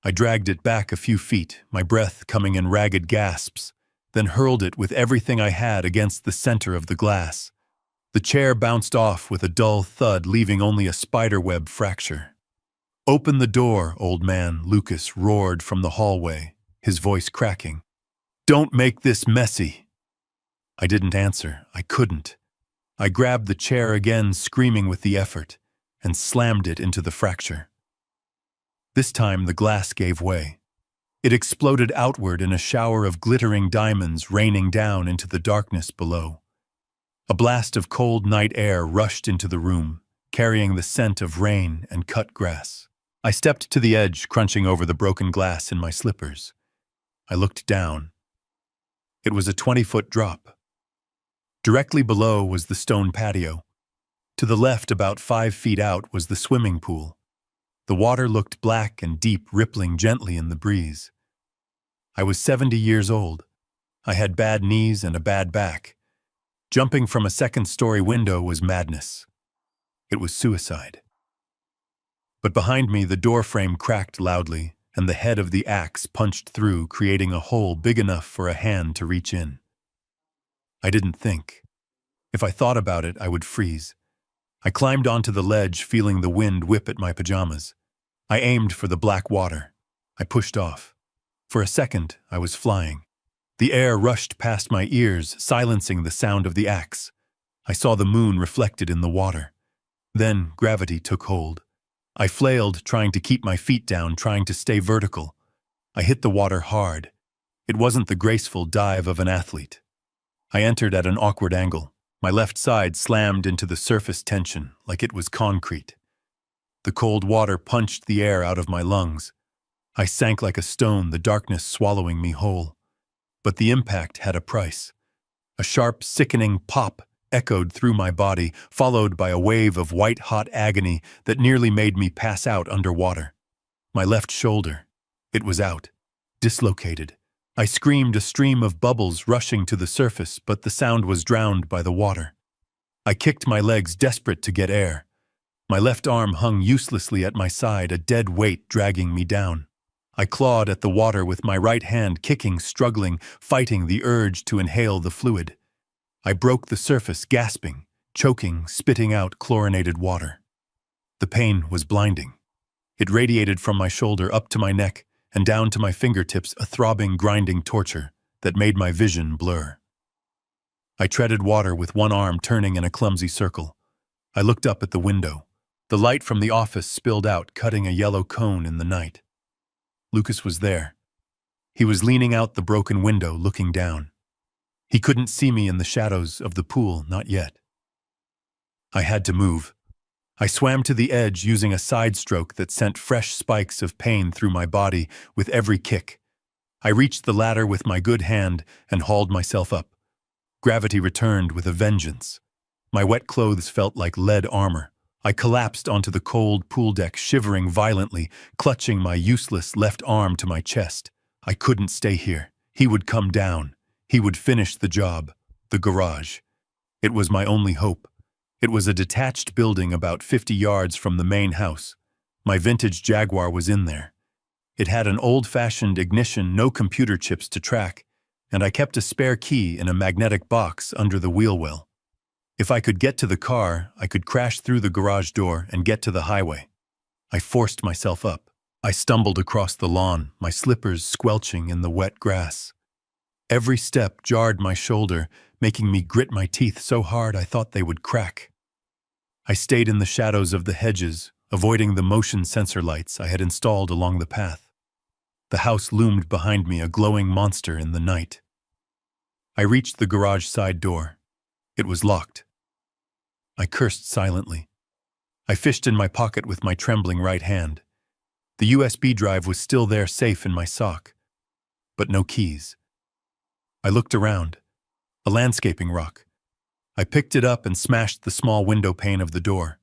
I dragged it back a few feet, my breath coming in ragged gasps, then hurled it with everything I had against the center of the glass. The chair bounced off with a dull thud, leaving only a spiderweb fracture. "Open the door, old man," Lucas roared from the hallway, his voice cracking. "Don't make this messy." I didn't answer. I couldn't. I grabbed the chair again, screaming with the effort, and slammed it into the fracture. This time the glass gave way. It exploded outward in a shower of glittering diamonds raining down into the darkness below. A blast of cold night air rushed into the room, carrying the scent of rain and cut grass. I stepped to the edge, crunching over the broken glass in my slippers. I looked down. It was a 20-foot drop. Directly below was the stone patio. To the left, about 5 feet out, was the swimming pool. The water looked black and deep, rippling gently in the breeze. I was 70 years old. I had bad knees and a bad back. Jumping from a second-story window was madness. It was suicide. But behind me, the door frame cracked loudly, and the head of the axe punched through, creating a hole big enough for a hand to reach in. I didn't think. If I thought about it, I would freeze. I climbed onto the ledge, feeling the wind whip at my pajamas. I aimed for the black water. I pushed off. For a second, I was flying. The air rushed past my ears, silencing the sound of the axe. I saw the moon reflected in the water. Then gravity took hold. I flailed, trying to keep my feet down, trying to stay vertical. I hit the water hard. It wasn't the graceful dive of an athlete. I entered at an awkward angle. My left side slammed into the surface tension like it was concrete. The cold water punched the air out of my lungs. I sank like a stone, the darkness swallowing me whole. But the impact had a price. A sharp, sickening pop echoed through my body, followed by a wave of white-hot agony that nearly made me pass out underwater. My left shoulder, it was out, dislocated. I screamed, a stream of bubbles rushing to the surface, but the sound was drowned by the water. I kicked my legs, desperate to get air. My left arm hung uselessly at my side, a dead weight dragging me down. I clawed at the water with my right hand, kicking, struggling, fighting the urge to inhale the fluid. I broke the surface, gasping, choking, spitting out chlorinated water. The pain was blinding. It radiated from my shoulder up to my neck and down to my fingertips, a throbbing, grinding torture that made my vision blur. I treaded water with one arm turning in a clumsy circle. I looked up at the window. The light from the office spilled out, cutting a yellow cone in the night. Lucas was there. He was leaning out the broken window, looking down. He couldn't see me in the shadows of the pool, not yet. I had to move. I swam to the edge, using a side stroke that sent fresh spikes of pain through my body with every kick. I reached the ladder with my good hand and hauled myself up. Gravity returned with a vengeance. My wet clothes felt like lead armor. I collapsed onto the cold pool deck, shivering violently, clutching my useless left arm to my chest. I couldn't stay here. He would come down. He would finish the job. The garage. It was my only hope. It was a detached building about 50 yards from the main house. My vintage Jaguar was in there. It had an old-fashioned ignition, no computer chips to track, and I kept a spare key in a magnetic box under the wheel well. If I could get to the car, I could crash through the garage door and get to the highway. I forced myself up. I stumbled across the lawn, my slippers squelching in the wet grass. Every step jarred my shoulder, making me grit my teeth so hard I thought they would crack. I stayed in the shadows of the hedges, avoiding the motion sensor lights I had installed along the path. The house loomed behind me, a glowing monster in the night. I reached the garage side door. It was locked. I cursed silently. I fished in my pocket with my trembling right hand. The USB drive was still there, safe in my sock. But no keys. I looked around. A landscaping rock. I picked it up and smashed the small window pane of the door.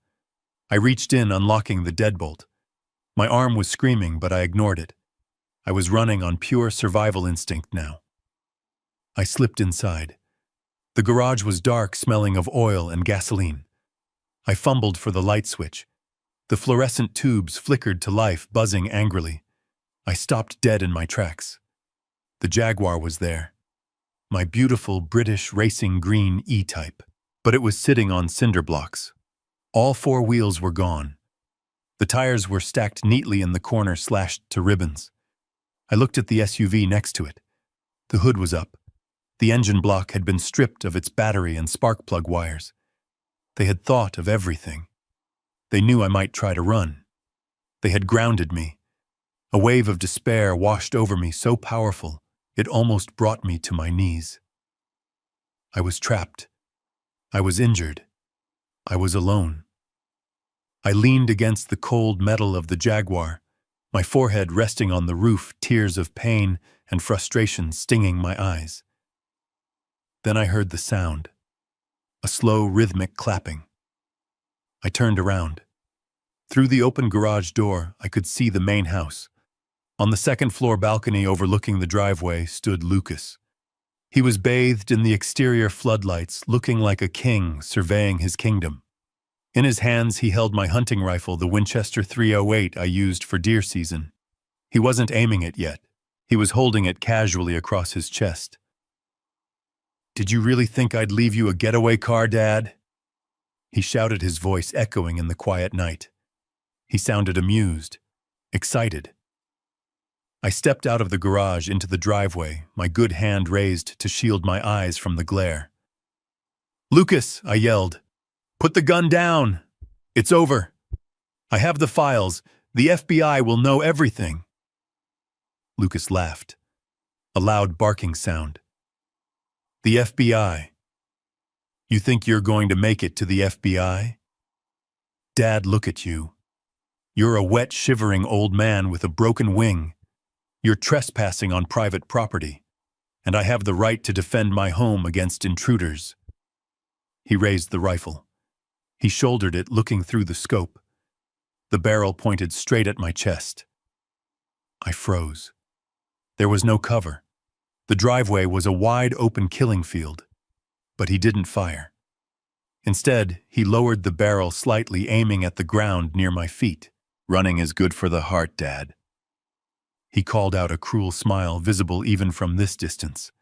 I reached in, unlocking the deadbolt. My arm was screaming, but I ignored it. I was running on pure survival instinct now. I slipped inside. The garage was dark, smelling of oil and gasoline. I fumbled for the light switch. The fluorescent tubes flickered to life, buzzing angrily. I stopped dead in my tracks. The Jaguar was there. My beautiful British racing green E-Type. But it was sitting on cinder blocks. All four wheels were gone. The tires were stacked neatly in the corner, slashed to ribbons. I looked at the SUV next to it. The hood was up. The engine block had been stripped of its battery and spark plug wires. They had thought of everything. They knew I might try to run. They had grounded me. A wave of despair washed over me, so powerful, it almost brought me to my knees. I was trapped. I was injured. I was alone. I leaned against the cold metal of the Jaguar, my forehead resting on the roof, tears of pain and frustration stinging my eyes. Then I heard the sound, a slow, rhythmic clapping. I turned around. Through the open garage door, I could see the main house. On the second-floor balcony overlooking the driveway stood Lucas. He was bathed in the exterior floodlights, looking like a king surveying his kingdom. In his hands, he held my hunting rifle, the Winchester 308 I used for deer season. He wasn't aiming it yet. He was holding it casually across his chest. "Did you really think I'd leave you a getaway car, Dad?" He shouted, his voice echoing in the quiet night. He sounded amused, excited. I stepped out of the garage into the driveway, my good hand raised to shield my eyes from the glare. "Lucas," I yelled, "put the gun down. It's over. I have the files. The FBI will know everything." Lucas laughed. A loud barking sound. "The FBI? You think you're going to make it to the FBI? Dad, look at you. You're a wet, shivering old man with a broken wing. You're trespassing on private property, and I have the right to defend my home against intruders." He raised the rifle. He shouldered it, looking through the scope. The barrel pointed straight at my chest. I froze. There was no cover. The driveway was a wide open killing field. But he didn't fire. Instead, he lowered the barrel slightly, aiming at the ground near my feet. "Running is good for the heart, Dad." He called out, a cruel smile visible even from this distance.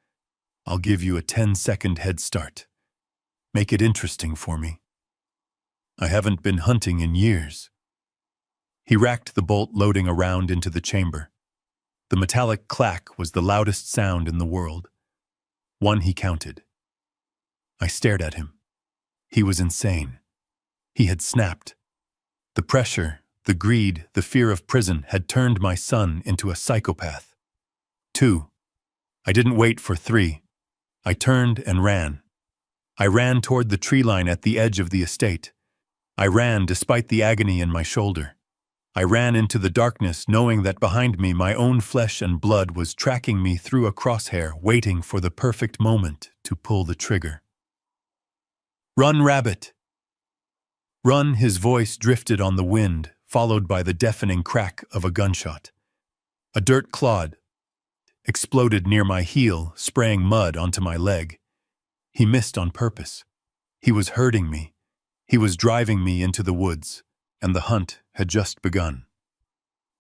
"I'll give you a 10-second head start. Make it interesting for me. I haven't been hunting in years." He racked the bolt loading around into the chamber. The metallic clack was the loudest sound in the world. One he counted. I stared at him. He was insane. He had snapped. The pressure, the greed, the fear of prison had turned my son into a psychopath. 2. I didn't wait for 3. I turned and ran. I ran toward the tree line at the edge of the estate. I ran despite the agony in my shoulder. I ran into the darkness, knowing that behind me my own flesh and blood was tracking me through a crosshair, waiting for the perfect moment to pull the trigger. "Run, rabbit! Run!" His voice drifted on the wind, followed by the deafening crack of a gunshot. A dirt clod exploded near my heel, spraying mud onto my leg. He missed on purpose. He was hurting me. He was driving me into the woods, and the hunt had just begun.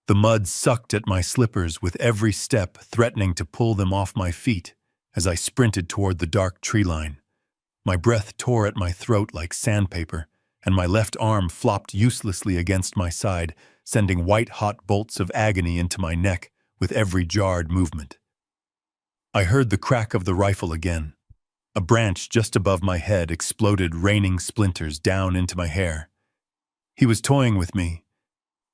The mud sucked at my slippers with every step, threatening to pull them off my feet as I sprinted toward the dark tree line. My breath tore at my throat like sandpaper, and my left arm flopped uselessly against my side, sending white-hot bolts of agony into my neck with every jarred movement. I heard the crack of the rifle again. A branch just above my head exploded, raining splinters down into my hair. He was toying with me.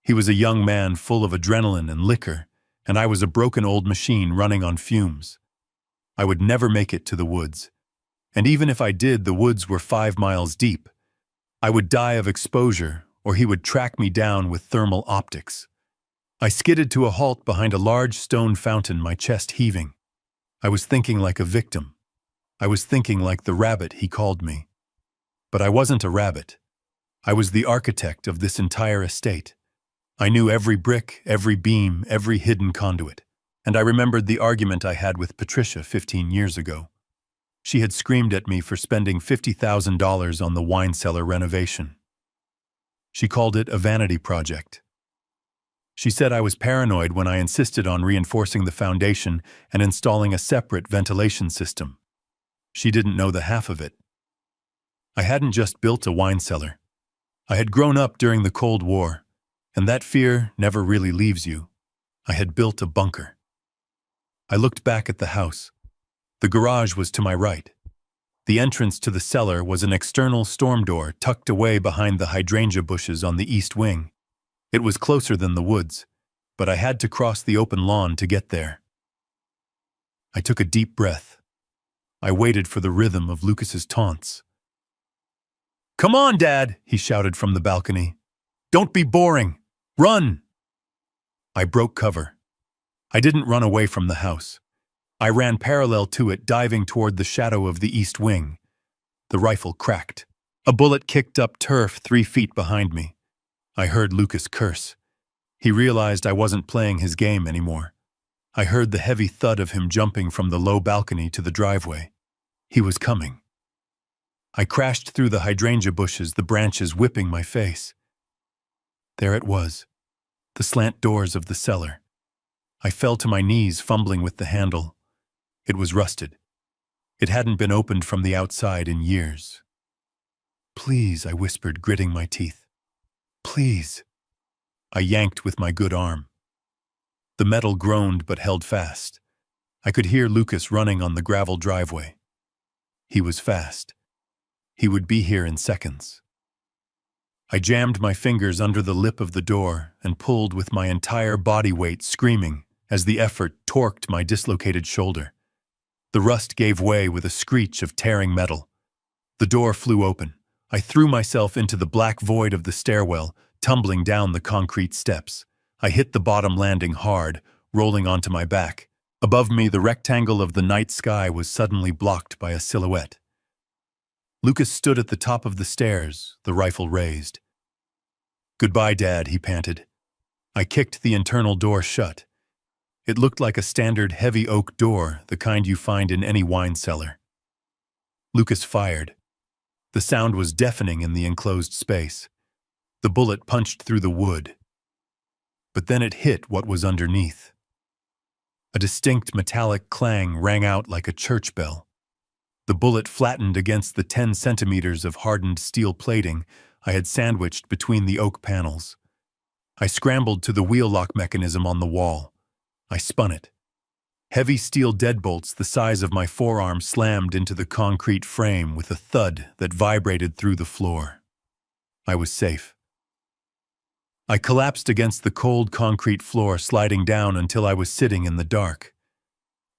He was a young man full of adrenaline and liquor, and I was a broken old machine running on fumes. I would never make it to the woods. And even if I did, the woods were 5 miles deep. I would die of exposure, or he would track me down with thermal optics. I skidded to a halt behind a large stone fountain, my chest heaving. I was thinking like a victim. I was thinking like the rabbit he called me. But I wasn't a rabbit. I was the architect of this entire estate. I knew every brick, every beam, every hidden conduit. And I remembered the argument I had with Patricia 15 years ago. She had screamed at me for spending $50,000 on the wine cellar renovation. She called it a vanity project. She said I was paranoid when I insisted on reinforcing the foundation and installing a separate ventilation system. She didn't know the half of it. I hadn't just built a wine cellar. I had grown up during the Cold War, and that fear never really leaves you. I had built a bunker. I looked back at the house. The garage was to my right. The entrance to the cellar was an external storm door tucked away behind the hydrangea bushes on the east wing. It was closer than the woods, but I had to cross the open lawn to get there. I took a deep breath. I waited for the rhythm of Lucas's taunts. "Come on, Dad," he shouted from the balcony. "Don't be boring. Run!" I broke cover. I didn't run away from the house. I ran parallel to it, diving toward the shadow of the east wing. The rifle cracked. A bullet kicked up turf 3 feet behind me. I heard Lucas curse. He realized I wasn't playing his game anymore. I heard the heavy thud of him jumping from the low balcony to the driveway. He was coming. I crashed through the hydrangea bushes, the branches whipping my face. There it was, the slant doors of the cellar. I fell to my knees, fumbling with the handle. It was rusted. It hadn't been opened from the outside in years. "Please," I whispered, gritting my teeth. "Please." I yanked with my good arm. The metal groaned but held fast. I could hear Lucas running on the gravel driveway. He was fast. He would be here in seconds. I jammed my fingers under the lip of the door and pulled with my entire body weight, screaming as the effort torqued my dislocated shoulder. The rust gave way with a screech of tearing metal. The door flew open. I threw myself into the black void of the stairwell, tumbling down the concrete steps. I hit the bottom landing hard, rolling onto my back. Above me, the rectangle of the night sky was suddenly blocked by a silhouette. Lucas stood at the top of the stairs, the rifle raised. "Goodbye, Dad," he panted. I kicked the internal door shut. It looked like a standard heavy oak door, the kind you find in any wine cellar. Lucas fired. The sound was deafening in the enclosed space. The bullet punched through the wood. But then it hit what was underneath. A distinct metallic clang rang out like a church bell. The bullet flattened against the 10 centimeters of hardened steel plating I had sandwiched between the oak panels. I scrambled to the wheel lock mechanism on the wall. I spun it. Heavy steel deadbolts the size of my forearm slammed into the concrete frame with a thud that vibrated through the floor. I was safe. I collapsed against the cold concrete floor, sliding down until I was sitting in the dark.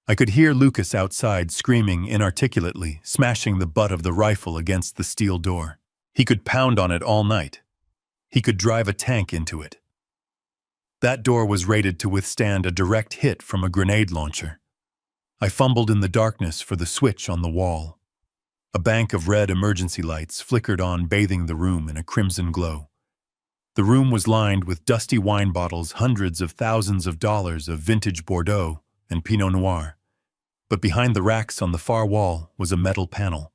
I could hear Lucas outside screaming inarticulately, smashing the butt of the rifle against the steel door. He could pound on it all night. He could drive a tank into it. That door was rated to withstand a direct hit from a grenade launcher. I fumbled in the darkness for the switch on the wall. A bank of red emergency lights flickered on, bathing the room in a crimson glow. The room was lined with dusty wine bottles, hundreds of thousands of dollars of vintage Bordeaux and Pinot Noir. But behind the racks on the far wall was a metal panel.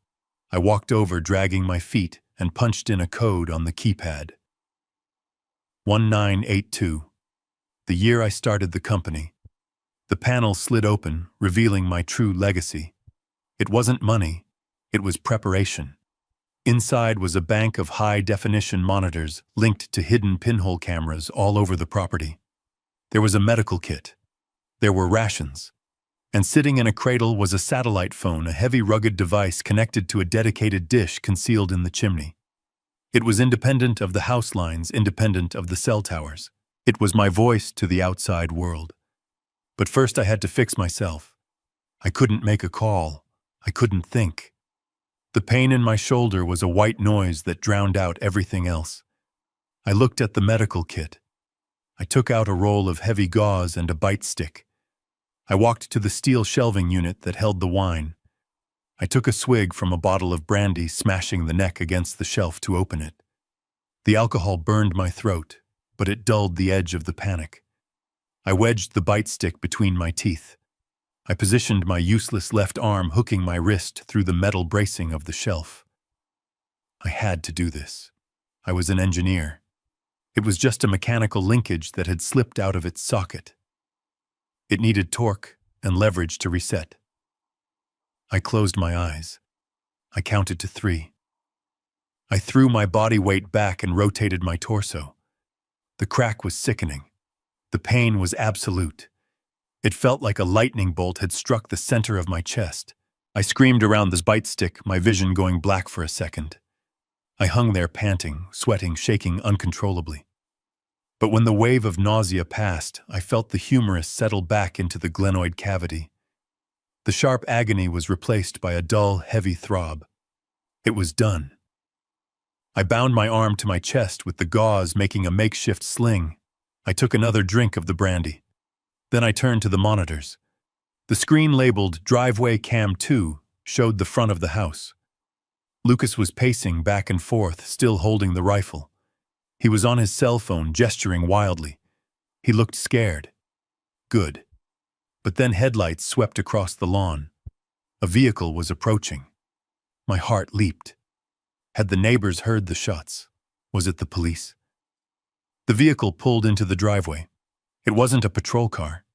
I walked over, dragging my feet, and punched in a code on the keypad. 1982. The year I started the company. The panel slid open, revealing my true legacy. It wasn't money, it was preparation. Inside was a bank of high-definition monitors linked to hidden pinhole cameras all over the property. There was a medical kit. There were rations. And sitting in a cradle was a satellite phone, a heavy, rugged device connected to a dedicated dish concealed in the chimney. It was independent of the house lines, independent of the cell towers. It was my voice to the outside world. But first I had to fix myself. I couldn't make a call. I couldn't think. The pain in my shoulder was a white noise that drowned out everything else. I looked at the medical kit. I took out a roll of heavy gauze and a bite stick. I walked to the steel shelving unit that held the wine. I took a swig from a bottle of brandy, smashing the neck against the shelf to open it. The alcohol burned my throat, but it dulled the edge of the panic. I wedged the bite stick between my teeth. I positioned my useless left arm, hooking my wrist through the metal bracing of the shelf. I had to do this. I was an engineer. It was just a mechanical linkage that had slipped out of its socket. It needed torque and leverage to reset. I closed my eyes. I counted to 3. I threw my body weight back and rotated my torso. The crack was sickening. The pain was absolute. It felt like a lightning bolt had struck the center of my chest. I screamed around this bite stick, my vision going black for a second. I hung there panting, sweating, shaking uncontrollably. But when the wave of nausea passed, I felt the humerus settle back into the glenoid cavity. The sharp agony was replaced by a dull, heavy throb. It was done. I bound my arm to my chest with the gauze, making a makeshift sling. I took another drink of the brandy. Then I turned to the monitors. The screen labeled Driveway Cam 2 showed the front of the house. Lucas was pacing back and forth, still holding the rifle. He was on his cell phone, gesturing wildly. He looked scared. Good. But then headlights swept across the lawn. A vehicle was approaching. My heart leaped. Had the neighbors heard the shots? Was it the police? The vehicle pulled into the driveway. It wasn't a patrol car.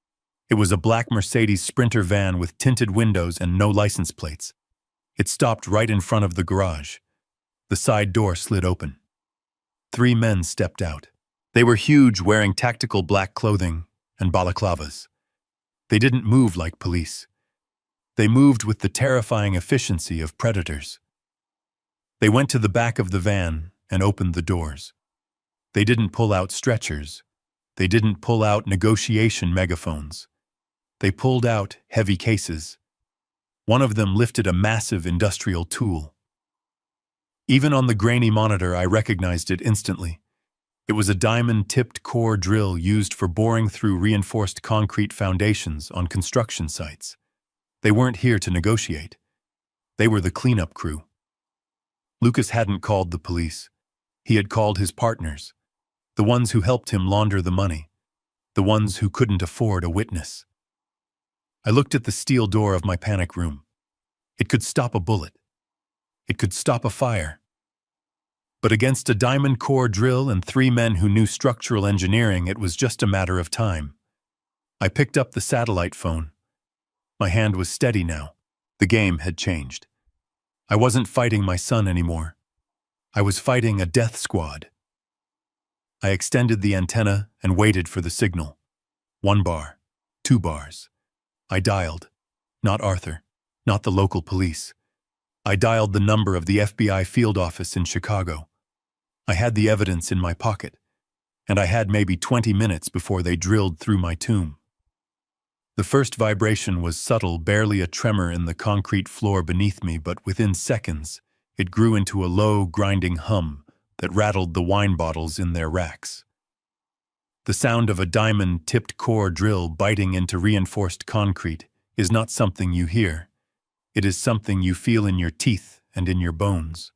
It was a black Mercedes Sprinter van with tinted windows and no license plates. It stopped right in front of the garage. The side door slid open. 3 men stepped out. They were huge, wearing tactical black clothing and balaclavas. They didn't move like police. They moved with the terrifying efficiency of predators. They went to the back of the van and opened the doors. They didn't pull out stretchers. They didn't pull out negotiation megaphones. They pulled out heavy cases. One of them lifted a massive industrial tool. Even on the grainy monitor, I recognized it instantly. It was a diamond-tipped core drill used for boring through reinforced concrete foundations on construction sites. They weren't here to negotiate. They were the cleanup crew. Lucas hadn't called the police. He had called his partners, the ones who helped him launder the money, the ones who couldn't afford a witness. I looked at the steel door of my panic room. It could stop a bullet. It could stop a fire. But against a diamond core drill and 3 men who knew structural engineering, it was just a matter of time. I picked up the satellite phone. My hand was steady now. The game had changed. I wasn't fighting my son anymore. I was fighting a death squad. I extended the antenna and waited for the signal. 1 bar, 2 bars. I dialed. Not Arthur, not the local police. I dialed the number of the FBI field office in Chicago. I had the evidence in my pocket, and I had maybe 20 minutes before they drilled through my tomb. The first vibration was subtle, barely a tremor in the concrete floor beneath me, but within seconds, it grew into a low, grinding hum that rattled the wine bottles in their racks. The sound of a diamond-tipped core drill biting into reinforced concrete is not something you hear. It is something you feel in your teeth and in your bones.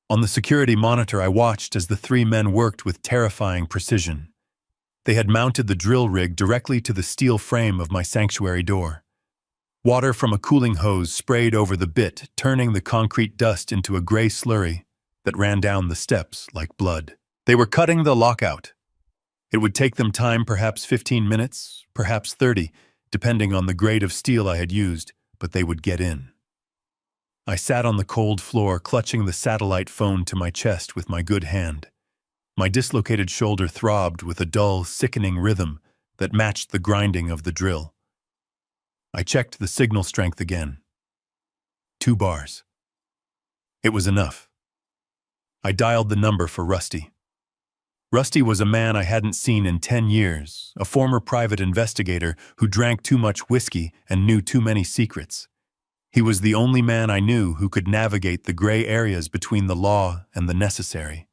On the security monitor, I watched as the 3 men worked with terrifying precision. They had mounted the drill rig directly to the steel frame of my sanctuary door. Water from a cooling hose sprayed over the bit, turning the concrete dust into a gray slurry that ran down the steps like blood. They were cutting the lockout. It would take them time, perhaps 15 minutes, perhaps 30, depending on the grade of steel I had used, but they would get in. I sat on the cold floor, clutching the satellite phone to my chest with my good hand. My dislocated shoulder throbbed with a dull, sickening rhythm that matched the grinding of the drill. I checked the signal strength again. 2 bars. It was enough. I dialed the number for Rusty. Rusty was a man I hadn't seen in 10 years, a former private investigator who drank too much whiskey and knew too many secrets. He was the only man I knew who could navigate the gray areas between the law and the necessary.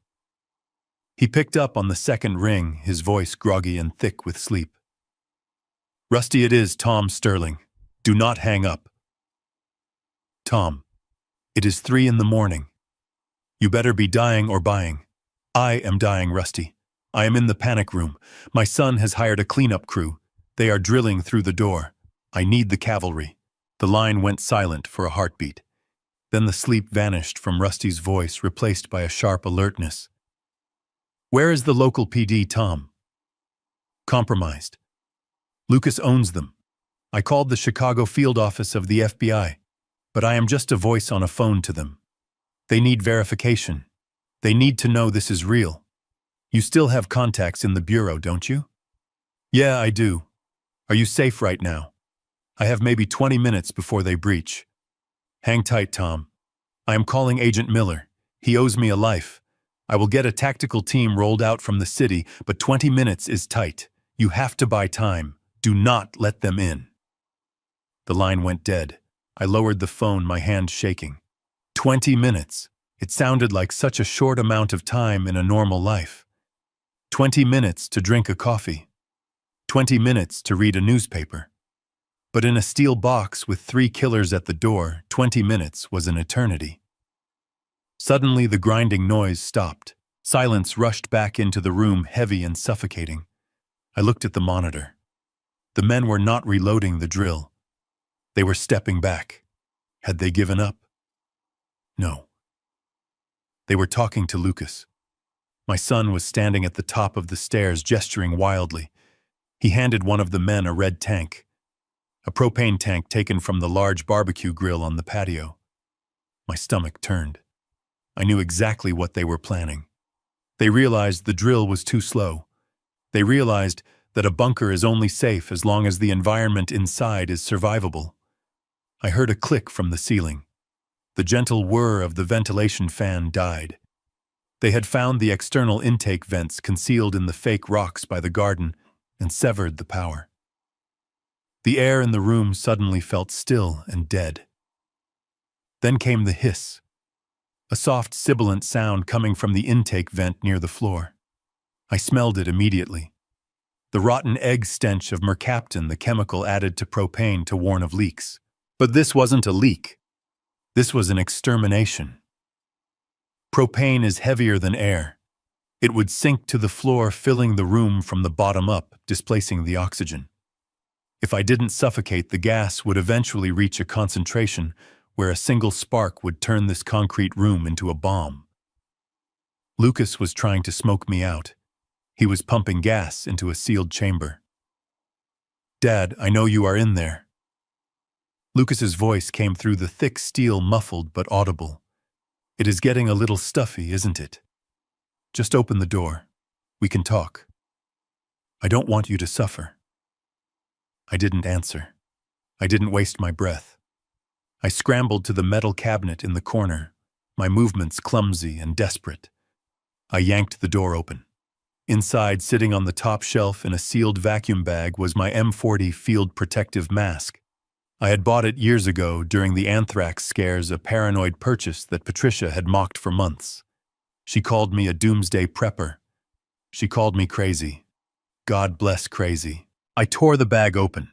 He picked up on the second ring, his voice groggy and thick with sleep. "Rusty, it is Tom Sterling. Do not hang up." "Tom, it is 3 in the morning. You better be dying or buying." "I am dying, Rusty. I am in the panic room. My son has hired a cleanup crew. They are drilling through the door. I need the cavalry." The line went silent for a heartbeat. Then the sleep vanished from Rusty's voice, replaced by a sharp alertness. "Where is the local PD, Tom?" "Compromised. Lucas owns them. I called the Chicago field office of the FBI, but I am just a voice on a phone to them. They need verification. They need to know this is real. You still have contacts in the bureau, don't you?" "Yeah, I do. Are you safe right now? I have maybe 20 minutes before they breach." "Hang tight, Tom. I am calling Agent Miller. He owes me a life. I will get a tactical team rolled out from the city, but 20 minutes is tight. You have to buy time. Do not let them in." The line went dead. I lowered the phone, my hand shaking. 20 minutes. It sounded like such a short amount of time in a normal life. 20 minutes to drink a coffee. 20 minutes to read a newspaper. But in a steel box with 3 killers at the door, 20 minutes was an eternity. Suddenly, the grinding noise stopped. Silence rushed back into the room, heavy and suffocating. I looked at the monitor. The men were not reloading the drill. They were stepping back. Had they given up? No. They were talking to Lucas. My son was standing at the top of the stairs, gesturing wildly. He handed one of the men a red tank, a propane tank taken from the large barbecue grill on the patio. My stomach turned. I knew exactly what they were planning. They realized the drill was too slow. They realized that a bunker is only safe as long as the environment inside is survivable. I heard a click from the ceiling. The gentle whir of the ventilation fan died. They had found the external intake vents concealed in the fake rocks by the garden and severed the power. The air in the room suddenly felt still and dead. Then came the hiss, a soft sibilant sound coming from the intake vent near the floor. I smelled it immediately. The rotten egg stench of mercaptan, the chemical added to propane to warn of leaks. But this wasn't a leak. This was an extermination. Propane is heavier than air. It would sink to the floor, filling the room from the bottom up, displacing the oxygen. If I didn't suffocate, the gas would eventually reach a concentration where a single spark would turn this concrete room into a bomb. Lucas was trying to smoke me out. He was pumping gas into a sealed chamber. "Dad, I know you are in there." Lucas's voice came through the thick steel, muffled but audible. "It is getting a little stuffy, isn't it? Just open the door. We can talk. I don't want you to suffer." I didn't answer. I didn't waste my breath. I scrambled to the metal cabinet in the corner, my movements clumsy and desperate. I yanked the door open. Inside, sitting on the top shelf in a sealed vacuum bag, was my M40 field protective mask. I had bought it years ago during the anthrax scares, a paranoid purchase that Patricia had mocked for months. She called me a doomsday prepper. She called me crazy. God bless crazy. I tore the bag open.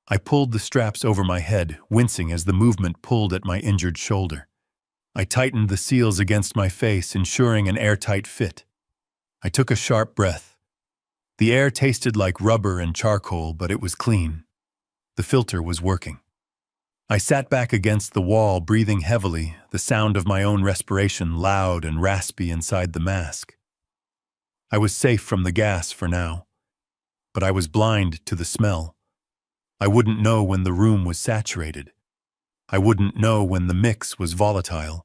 I pulled the straps over my head, wincing as the movement pulled at my injured shoulder. I tightened the seals against my face, ensuring an airtight fit. I took a sharp breath. The air tasted like rubber and charcoal, but it was clean. The filter was working. I sat back against the wall, breathing heavily, the sound of my own respiration loud and raspy inside the mask. I was safe from the gas for now, but I was blind to the smell. I wouldn't know when the room was saturated. I wouldn't know when the mix was volatile.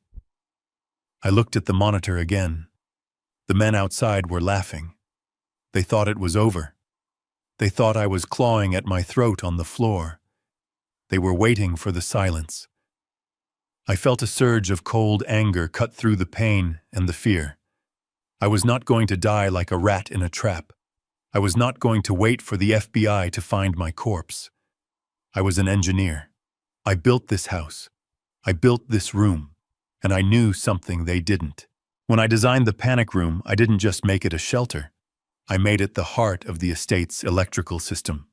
I looked at the monitor again. The men outside were laughing. They thought it was over. They thought I was clawing at my throat on the floor. They were waiting for the silence. I felt a surge of cold anger cut through the pain and the fear. I was not going to die like a rat in a trap. I was not going to wait for the FBI to find my corpse. I was an engineer. I built this house. I built this room. And I knew something they didn't. When I designed the panic room, I didn't just make it a shelter. I made it the heart of the estate's electrical system.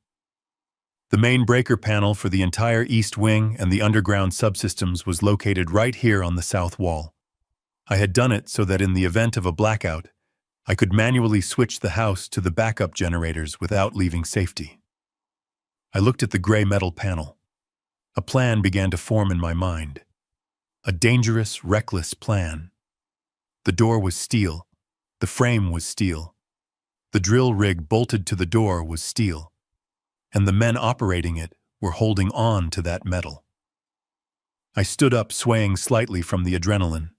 The main breaker panel for the entire east wing and the underground subsystems was located right here on the south wall. I had done it so that in the event of a blackout, I could manually switch the house to the backup generators without leaving safety. I looked at the gray metal panel. A plan began to form in my mind. A dangerous, reckless plan. The door was steel. The frame was steel. The drill rig bolted to the door was steel. And the men operating it were holding on to that metal. I stood up, swaying slightly from the adrenaline.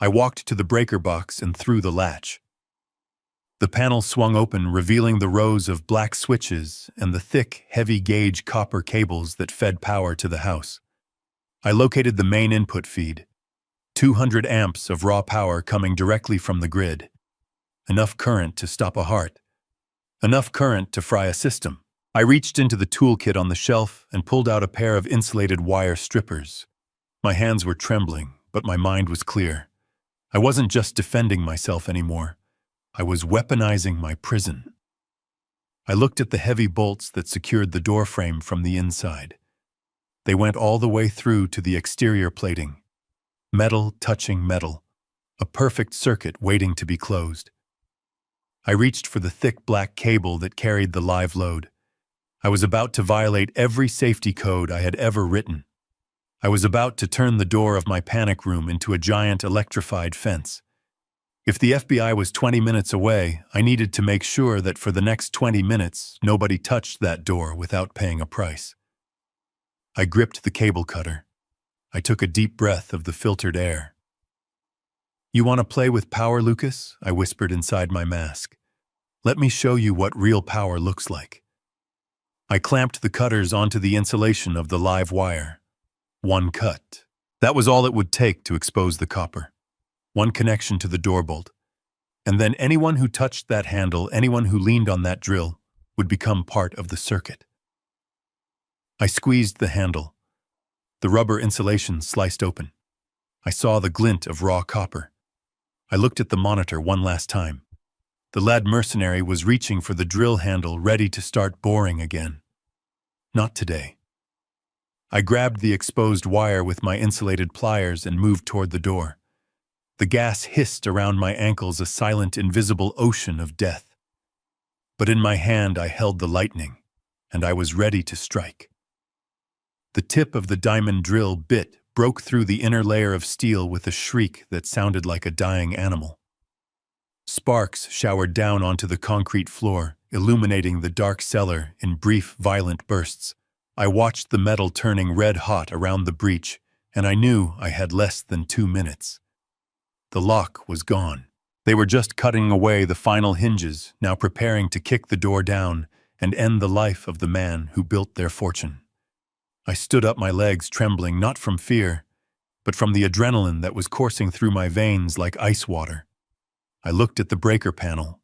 I walked to the breaker box and threw the latch. The panel swung open, revealing the rows of black switches and the thick, heavy-gauge copper cables that fed power to the house. I located the main input feed, 200 amps of raw power coming directly from the grid. Enough current to stop a heart. Enough current to fry a system. I reached into the toolkit on the shelf and pulled out a pair of insulated wire strippers. My hands were trembling, but my mind was clear. I wasn't just defending myself anymore. I was weaponizing my prison. I looked at the heavy bolts that secured the door frame from the inside. They went all the way through to the exterior plating. Metal touching metal. A perfect circuit waiting to be closed. I reached for the thick black cable that carried the live load. I was about to violate every safety code I had ever written. I was about to turn the door of my panic room into a giant electrified fence. If the FBI was 20 minutes away, I needed to make sure that for the next 20 minutes, nobody touched that door without paying a price. I gripped the cable cutter. I took a deep breath of the filtered air. "You want to play with power, Lucas?" I whispered inside my mask. "Let me show you what real power looks like." I clamped the cutters onto the insulation of the live wire. One cut. That was all it would take to expose the copper. One connection to the door bolt. And then anyone who touched that handle, anyone who leaned on that drill, would become part of the circuit. I squeezed the handle. The rubber insulation sliced open. I saw the glint of raw copper. I looked at the monitor one last time. The lad mercenary was reaching for the drill handle, ready to start boring again. Not today. I grabbed the exposed wire with my insulated pliers and moved toward the door. The gas hissed around my ankles, a silent, invisible ocean of death. But in my hand I held the lightning, and I was ready to strike. The tip of the diamond drill bit broke through the inner layer of steel with a shriek that sounded like a dying animal. Sparks showered down onto the concrete floor, illuminating the dark cellar in brief, violent bursts. I watched the metal turning red-hot around the breach, and I knew I had less than 2 minutes. The lock was gone. They were just cutting away the final hinges, now preparing to kick the door down and end the life of the man who built their fortune. I stood up, my legs trembling, not from fear, but from the adrenaline that was coursing through my veins like ice water. I looked at the breaker panel.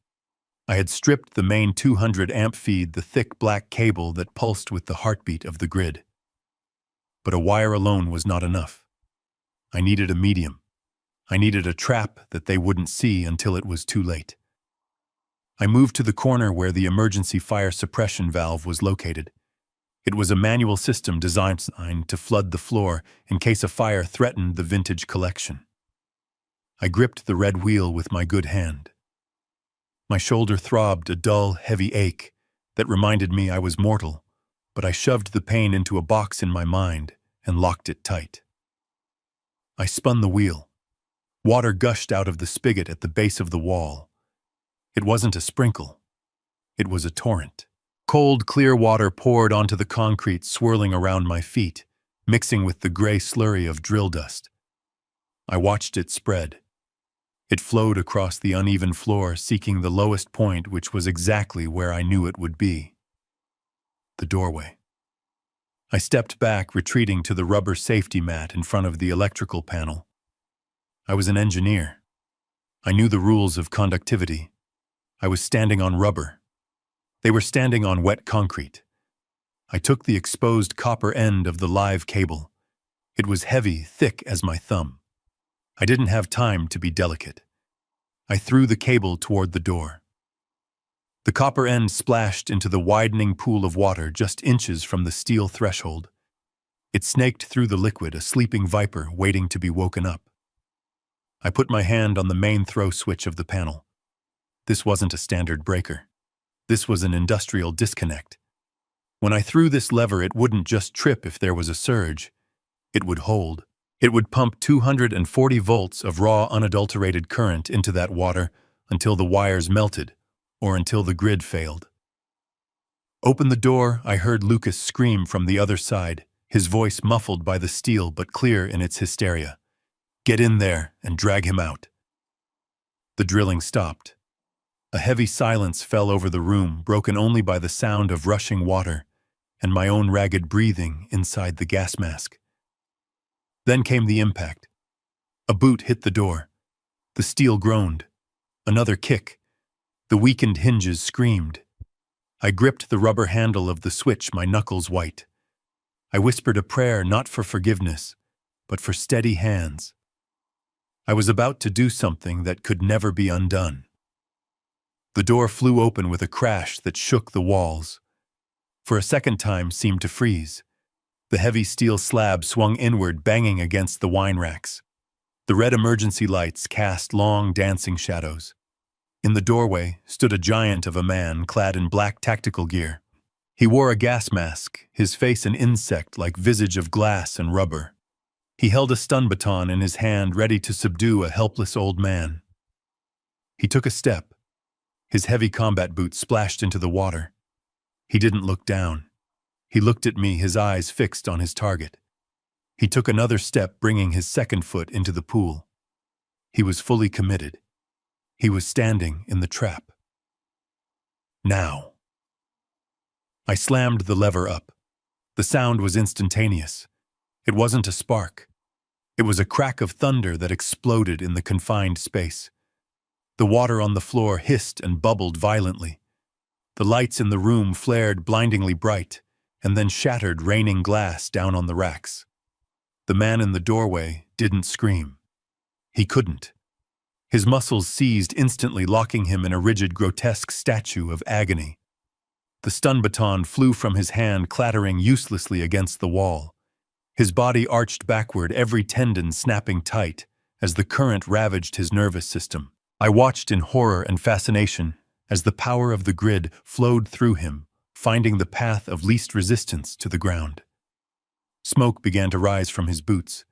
I had stripped the main 200-amp feed, the thick black cable that pulsed with the heartbeat of the grid. But a wire alone was not enough. I needed a medium. I needed a trap that they wouldn't see until it was too late. I moved to the corner where the emergency fire suppression valve was located. It was a manual system designed to flood the floor in case a fire threatened the vintage collection. I gripped the red wheel with my good hand. My shoulder throbbed, a dull, heavy ache that reminded me I was mortal, but I shoved the pain into a box in my mind and locked it tight. I spun the wheel. Water gushed out of the spigot at the base of the wall. It wasn't a sprinkle. It was a torrent. Cold, clear water poured onto the concrete, swirling around my feet, mixing with the gray slurry of drill dust. I watched it spread. It flowed across the uneven floor, seeking the lowest point, which was exactly where I knew it would be. The doorway. I stepped back, retreating to the rubber safety mat in front of the electrical panel. I was an engineer. I knew the rules of conductivity. I was standing on rubber. They were standing on wet concrete. I took the exposed copper end of the live cable. It was heavy, thick as my thumb. I didn't have time to be delicate. I threw the cable toward the door. The copper end splashed into the widening pool of water just inches from the steel threshold. It snaked through the liquid, a sleeping viper waiting to be woken up. I put my hand on the main throw switch of the panel. This wasn't a standard breaker. This was an industrial disconnect. When I threw this lever, it wouldn't just trip if there was a surge. It would hold. It would pump 240 volts of raw, unadulterated current into that water until the wires melted or until the grid failed. "Open the door," I heard Lucas scream from the other side, his voice muffled by the steel but clear in its hysteria. "Get in there and drag him out." The drilling stopped. A heavy silence fell over the room, broken only by the sound of rushing water and my own ragged breathing inside the gas mask. Then came the impact. A boot hit the door. The steel groaned. Another kick. The weakened hinges screamed. I gripped the rubber handle of the switch, my knuckles white. I whispered a prayer, not for forgiveness, but for steady hands. I was about to do something that could never be undone. The door flew open with a crash that shook the walls. For a second time seemed to freeze. The heavy steel slab swung inward, banging against the wine racks. The red emergency lights cast long, dancing shadows. In the doorway stood a giant of a man clad in black tactical gear. He wore a gas mask, his face an insect-like visage of glass and rubber. He held a stun baton in his hand, ready to subdue a helpless old man. He took a step. His heavy combat boots splashed into the water. He didn't look down. He looked at me, his eyes fixed on his target. He took another step, bringing his second foot into the pool. He was fully committed. He was standing in the trap. Now. I slammed the lever up. The sound was instantaneous. It wasn't a spark. It was a crack of thunder that exploded in the confined space. The water on the floor hissed and bubbled violently. The lights in the room flared blindingly bright, and then shattered, raining glass down on the racks. The man in the doorway didn't scream. He couldn't. His muscles seized instantly, locking him in a rigid, grotesque statue of agony. The stun baton flew from his hand, clattering uselessly against the wall. His body arched backward, every tendon snapping tight, as the current ravaged his nervous system. I watched in horror and fascination as the power of the grid flowed through him, finding the path of least resistance to the ground. Smoke began to rise from his boots.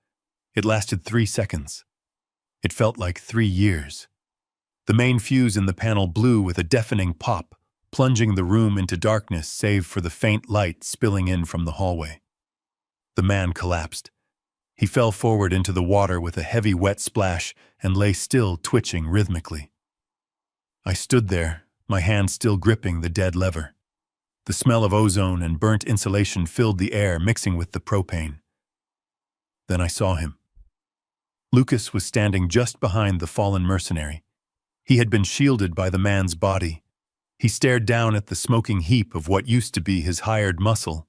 It lasted 3 seconds. It felt like 3 years. The main fuse in the panel blew with a deafening pop, plunging the room into darkness save for the faint light spilling in from the hallway. The man collapsed. He fell forward into the water with a heavy wet splash and lay still, twitching rhythmically. I stood there, my hand still gripping the dead lever. The smell of ozone and burnt insulation filled the air, mixing with the propane. Then I saw him. Lucas was standing just behind the fallen mercenary. He had been shielded by the man's body. He stared down at the smoking heap of what used to be his hired muscle,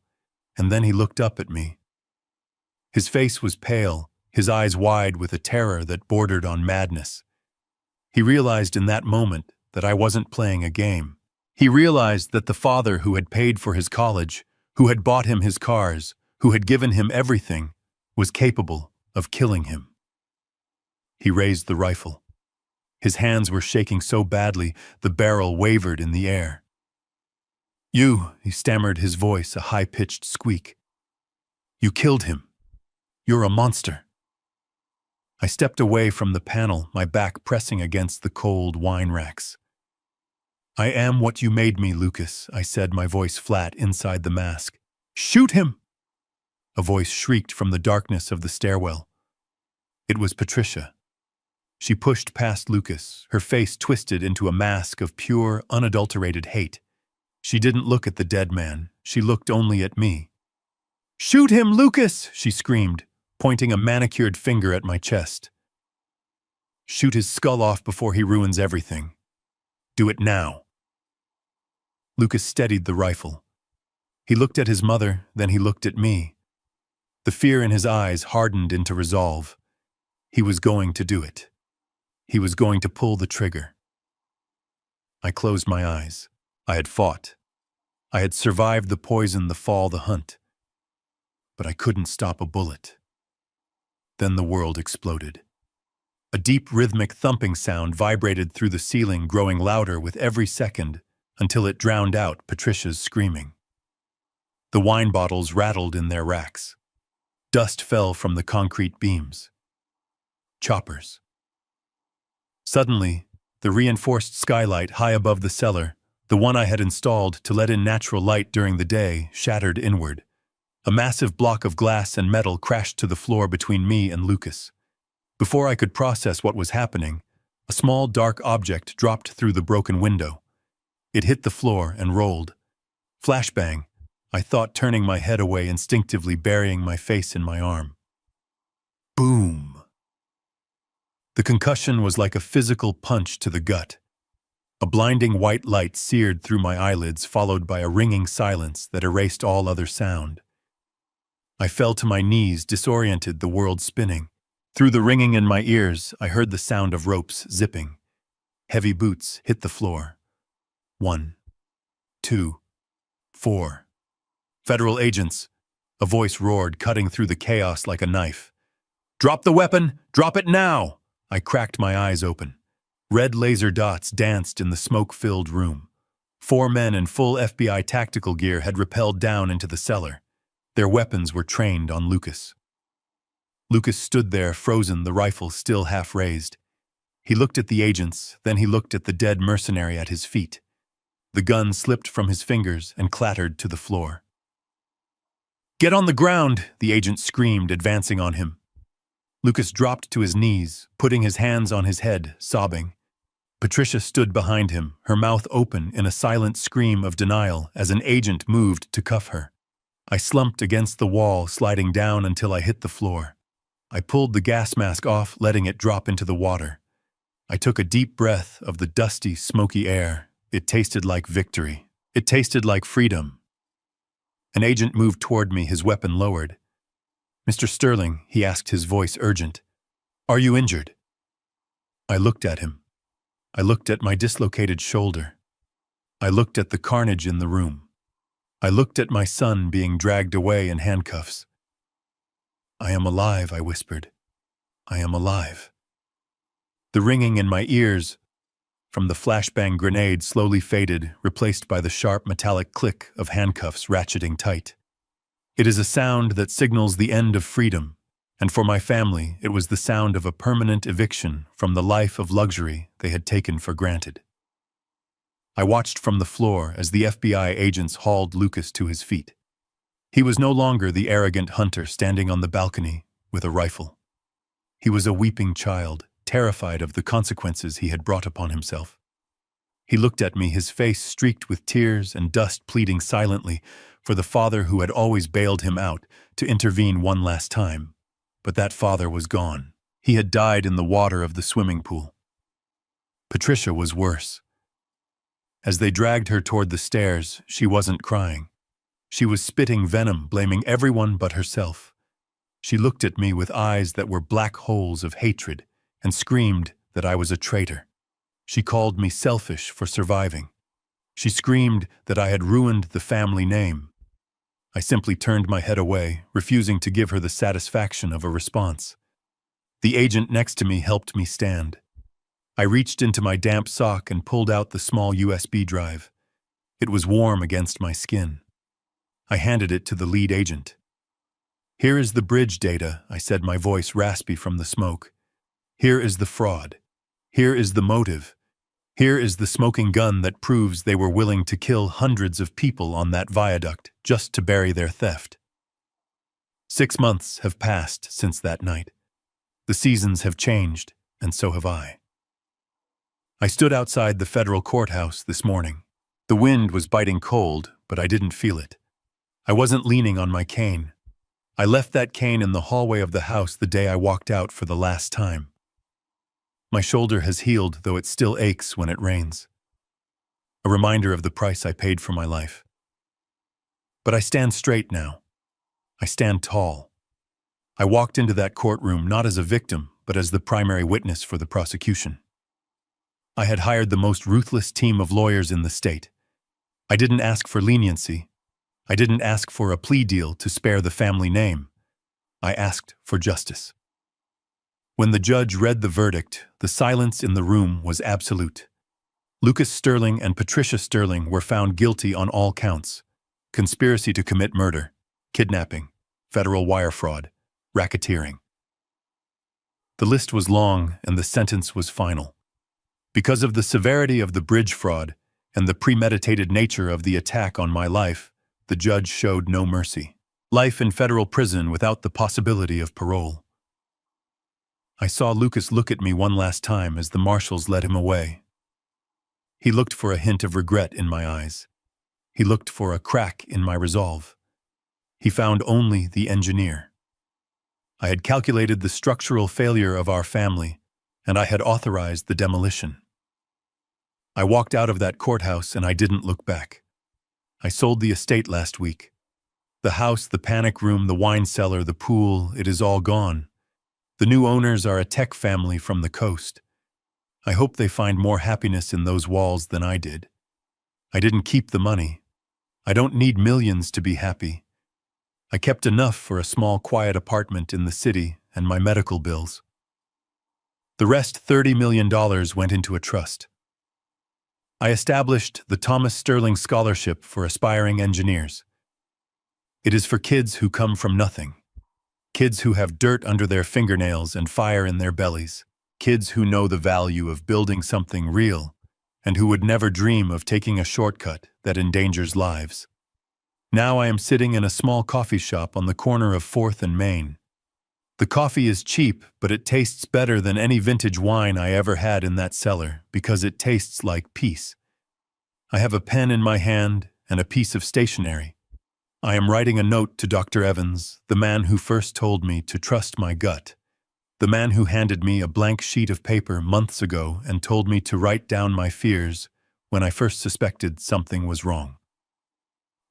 and then he looked up at me. His face was pale, his eyes wide with a terror that bordered on madness. He realized in that moment that I wasn't playing a game. He realized that the father who had paid for his college, who had bought him his cars, who had given him everything, was capable of killing him. He raised the rifle. His hands were shaking so badly the barrel wavered in the air. "You," he stammered, his voice a high-pitched squeak. "You killed him. You're a monster." I stepped away from the panel, my back pressing against the cold wine racks. "I am what you made me, Lucas," I said, my voice flat inside the mask. "Shoot him!" A voice shrieked from the darkness of the stairwell. It was Patricia. She pushed past Lucas, her face twisted into a mask of pure, unadulterated hate. She didn't look at the dead man. She looked only at me. "Shoot him, Lucas!" she screamed, pointing a manicured finger at my chest. "Shoot his skull off before he ruins everything. Do it now." Lucas steadied the rifle. He looked at his mother, then he looked at me. The fear in his eyes hardened into resolve. He was going to do it. He was going to pull the trigger. I closed my eyes. I had fought. I had survived the poison, the fall, the hunt. But I couldn't stop a bullet. Then the world exploded. A deep rhythmic thumping sound vibrated through the ceiling, growing louder with every second until it drowned out Patricia's screaming. The wine bottles rattled in their racks. Dust fell from the concrete beams. Choppers. Suddenly, the reinforced skylight high above the cellar, the one I had installed to let in natural light during the day, shattered inward. A massive block of glass and metal crashed to the floor between me and Lucas. Before I could process what was happening, a small dark object dropped through the broken window. It hit the floor and rolled. Flashbang, I thought, turning my head away, instinctively burying my face in my arm. Boom! The concussion was like a physical punch to the gut. A blinding white light seared through my eyelids, followed by a ringing silence that erased all other sound. I fell to my knees, disoriented, the world spinning. Through the ringing in my ears, I heard the sound of ropes zipping. Heavy boots hit the floor. 1, 2, 4. "Federal agents," a voice roared, cutting through the chaos like a knife. "Drop the weapon! Drop it now!" I cracked my eyes open. Red laser dots danced in the smoke-filled room. 4 men in full FBI tactical gear had rappelled down into the cellar. Their weapons were trained on Lucas. Lucas stood there, frozen, the rifle still half raised. He looked at the agents, then he looked at the dead mercenary at his feet. The gun slipped from his fingers and clattered to the floor. "Get on the ground!" the agent screamed, advancing on him. Lucas dropped to his knees, putting his hands on his head, sobbing. Patricia stood behind him, her mouth open in a silent scream of denial as an agent moved to cuff her. I slumped against the wall, sliding down until I hit the floor. I pulled the gas mask off, letting it drop into the water. I took a deep breath of the dusty, smoky air. It tasted like victory. It tasted like freedom. An agent moved toward me, his weapon lowered. "Mr. Sterling," he asked, his voice urgent, "are you injured?" I looked at him. I looked at my dislocated shoulder. I looked at the carnage in the room. I looked at my son being dragged away in handcuffs. "I am alive," I whispered. "I am alive." The ringing in my ears from the flashbang grenade slowly faded, replaced by the sharp metallic click of handcuffs ratcheting tight. It is a sound that signals the end of freedom, and for my family it was the sound of a permanent eviction from the life of luxury they had taken for granted. I watched from the floor as the FBI agents hauled Lucas to his feet. He was no longer the arrogant hunter standing on the balcony with a rifle. He was a weeping child, terrified of the consequences he had brought upon himself. He looked at me, his face streaked with tears and dust, pleading silently for the father who had always bailed him out to intervene one last time. But that father was gone. He had died in the water of the swimming pool. Patricia was worse. As they dragged her toward the stairs, she wasn't crying. She was spitting venom, blaming everyone but herself. She looked at me with eyes that were black holes of hatred and screamed that I was a traitor. She called me selfish for surviving. She screamed that I had ruined the family name. I simply turned my head away, refusing to give her the satisfaction of a response. The agent next to me helped me stand. I reached into my damp sock and pulled out the small USB drive. It was warm against my skin. I handed it to the lead agent. "Here is the bridge data," I said, my voice raspy from the smoke. "Here is the fraud. Here is the motive. Here is the smoking gun that proves they were willing to kill hundreds of people on that viaduct just to bury their theft." 6 months have passed since that night. The seasons have changed, and so have I. I stood outside the federal courthouse this morning. The wind was biting cold, but I didn't feel it. I wasn't leaning on my cane. I left that cane in the hallway of the house the day I walked out for the last time. My shoulder has healed, though it still aches when it rains. A reminder of the price I paid for my life. But I stand straight now. I stand tall. I walked into that courtroom not as a victim, but as the primary witness for the prosecution. I had hired the most ruthless team of lawyers in the state. I didn't ask for leniency. I didn't ask for a plea deal to spare the family name. I asked for justice. When the judge read the verdict, the silence in the room was absolute. Lucas Sterling and Patricia Sterling were found guilty on all counts: conspiracy to commit murder, kidnapping, federal wire fraud, racketeering. The list was long and the sentence was final. Because of the severity of the bridge fraud and the premeditated nature of the attack on my life, the judge showed no mercy. Life in federal prison without the possibility of parole. I saw Lucas look at me one last time as the marshals led him away. He looked for a hint of regret in my eyes. He looked for a crack in my resolve. He found only the engineer. I had calculated the structural failure of our family, and I had authorized the demolition. I walked out of that courthouse and I didn't look back. I sold the estate last week. The house, the panic room, the wine cellar, the pool, it is all gone. The new owners are a tech family from the coast. I hope they find more happiness in those walls than I did. I didn't keep the money. I don't need millions to be happy. I kept enough for a small, quiet apartment in the city and my medical bills. The rest, $30 million, went into a trust. I established the Thomas Sterling Scholarship for aspiring engineers. It is for kids who come from nothing. Kids who have dirt under their fingernails and fire in their bellies. Kids who know the value of building something real and who would never dream of taking a shortcut that endangers lives. Now I am sitting in a small coffee shop on the corner of 4th and Main. The coffee is cheap, but it tastes better than any vintage wine I ever had in that cellar because it tastes like peace. I have a pen in my hand and a piece of stationery. I am writing a note to Dr. Evans, the man who first told me to trust my gut, the man who handed me a blank sheet of paper months ago and told me to write down my fears when I first suspected something was wrong.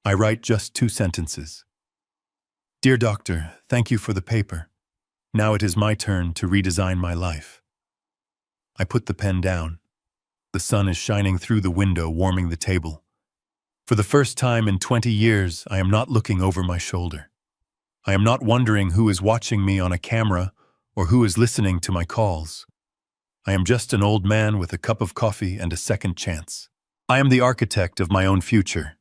I write just 2 sentences. Dear Doctor, thank you for the paper. Now it is my turn to redesign my life. I put the pen down. The sun is shining through the window, warming the table. For the first time in 20 years, I am not looking over my shoulder. I am not wondering who is watching me on a camera or who is listening to my calls. I am just an old man with a cup of coffee and a second chance. I am the architect of my own future,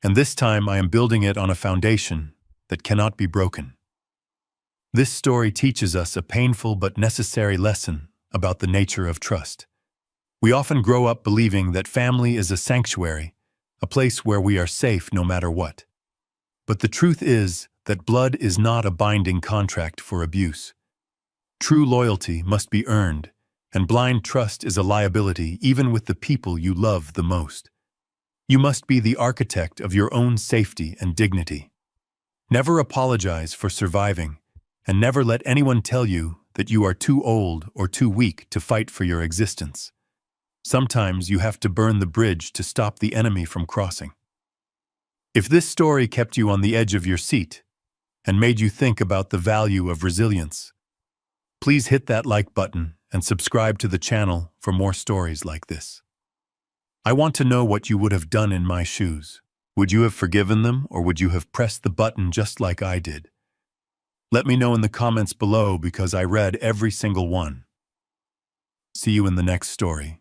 and this time I am building it on a foundation that cannot be broken. This story teaches us a painful but necessary lesson about the nature of trust. We often grow up believing that family is a sanctuary, a place where we are safe no matter what. But the truth is that blood is not a binding contract for abuse. True loyalty must be earned, and blind trust is a liability even with the people you love the most. You must be the architect of your own safety and dignity. Never apologize for surviving, and never let anyone tell you that you are too old or too weak to fight for your existence. Sometimes you have to burn the bridge to stop the enemy from crossing. If this story kept you on the edge of your seat and made you think about the value of resilience, please hit that like button and subscribe to the channel for more stories like this. I want to know what you would have done in my shoes. Would you have forgiven them, or would you have pressed the button just like I did? Let me know in the comments below because I read every single one. See you in the next story.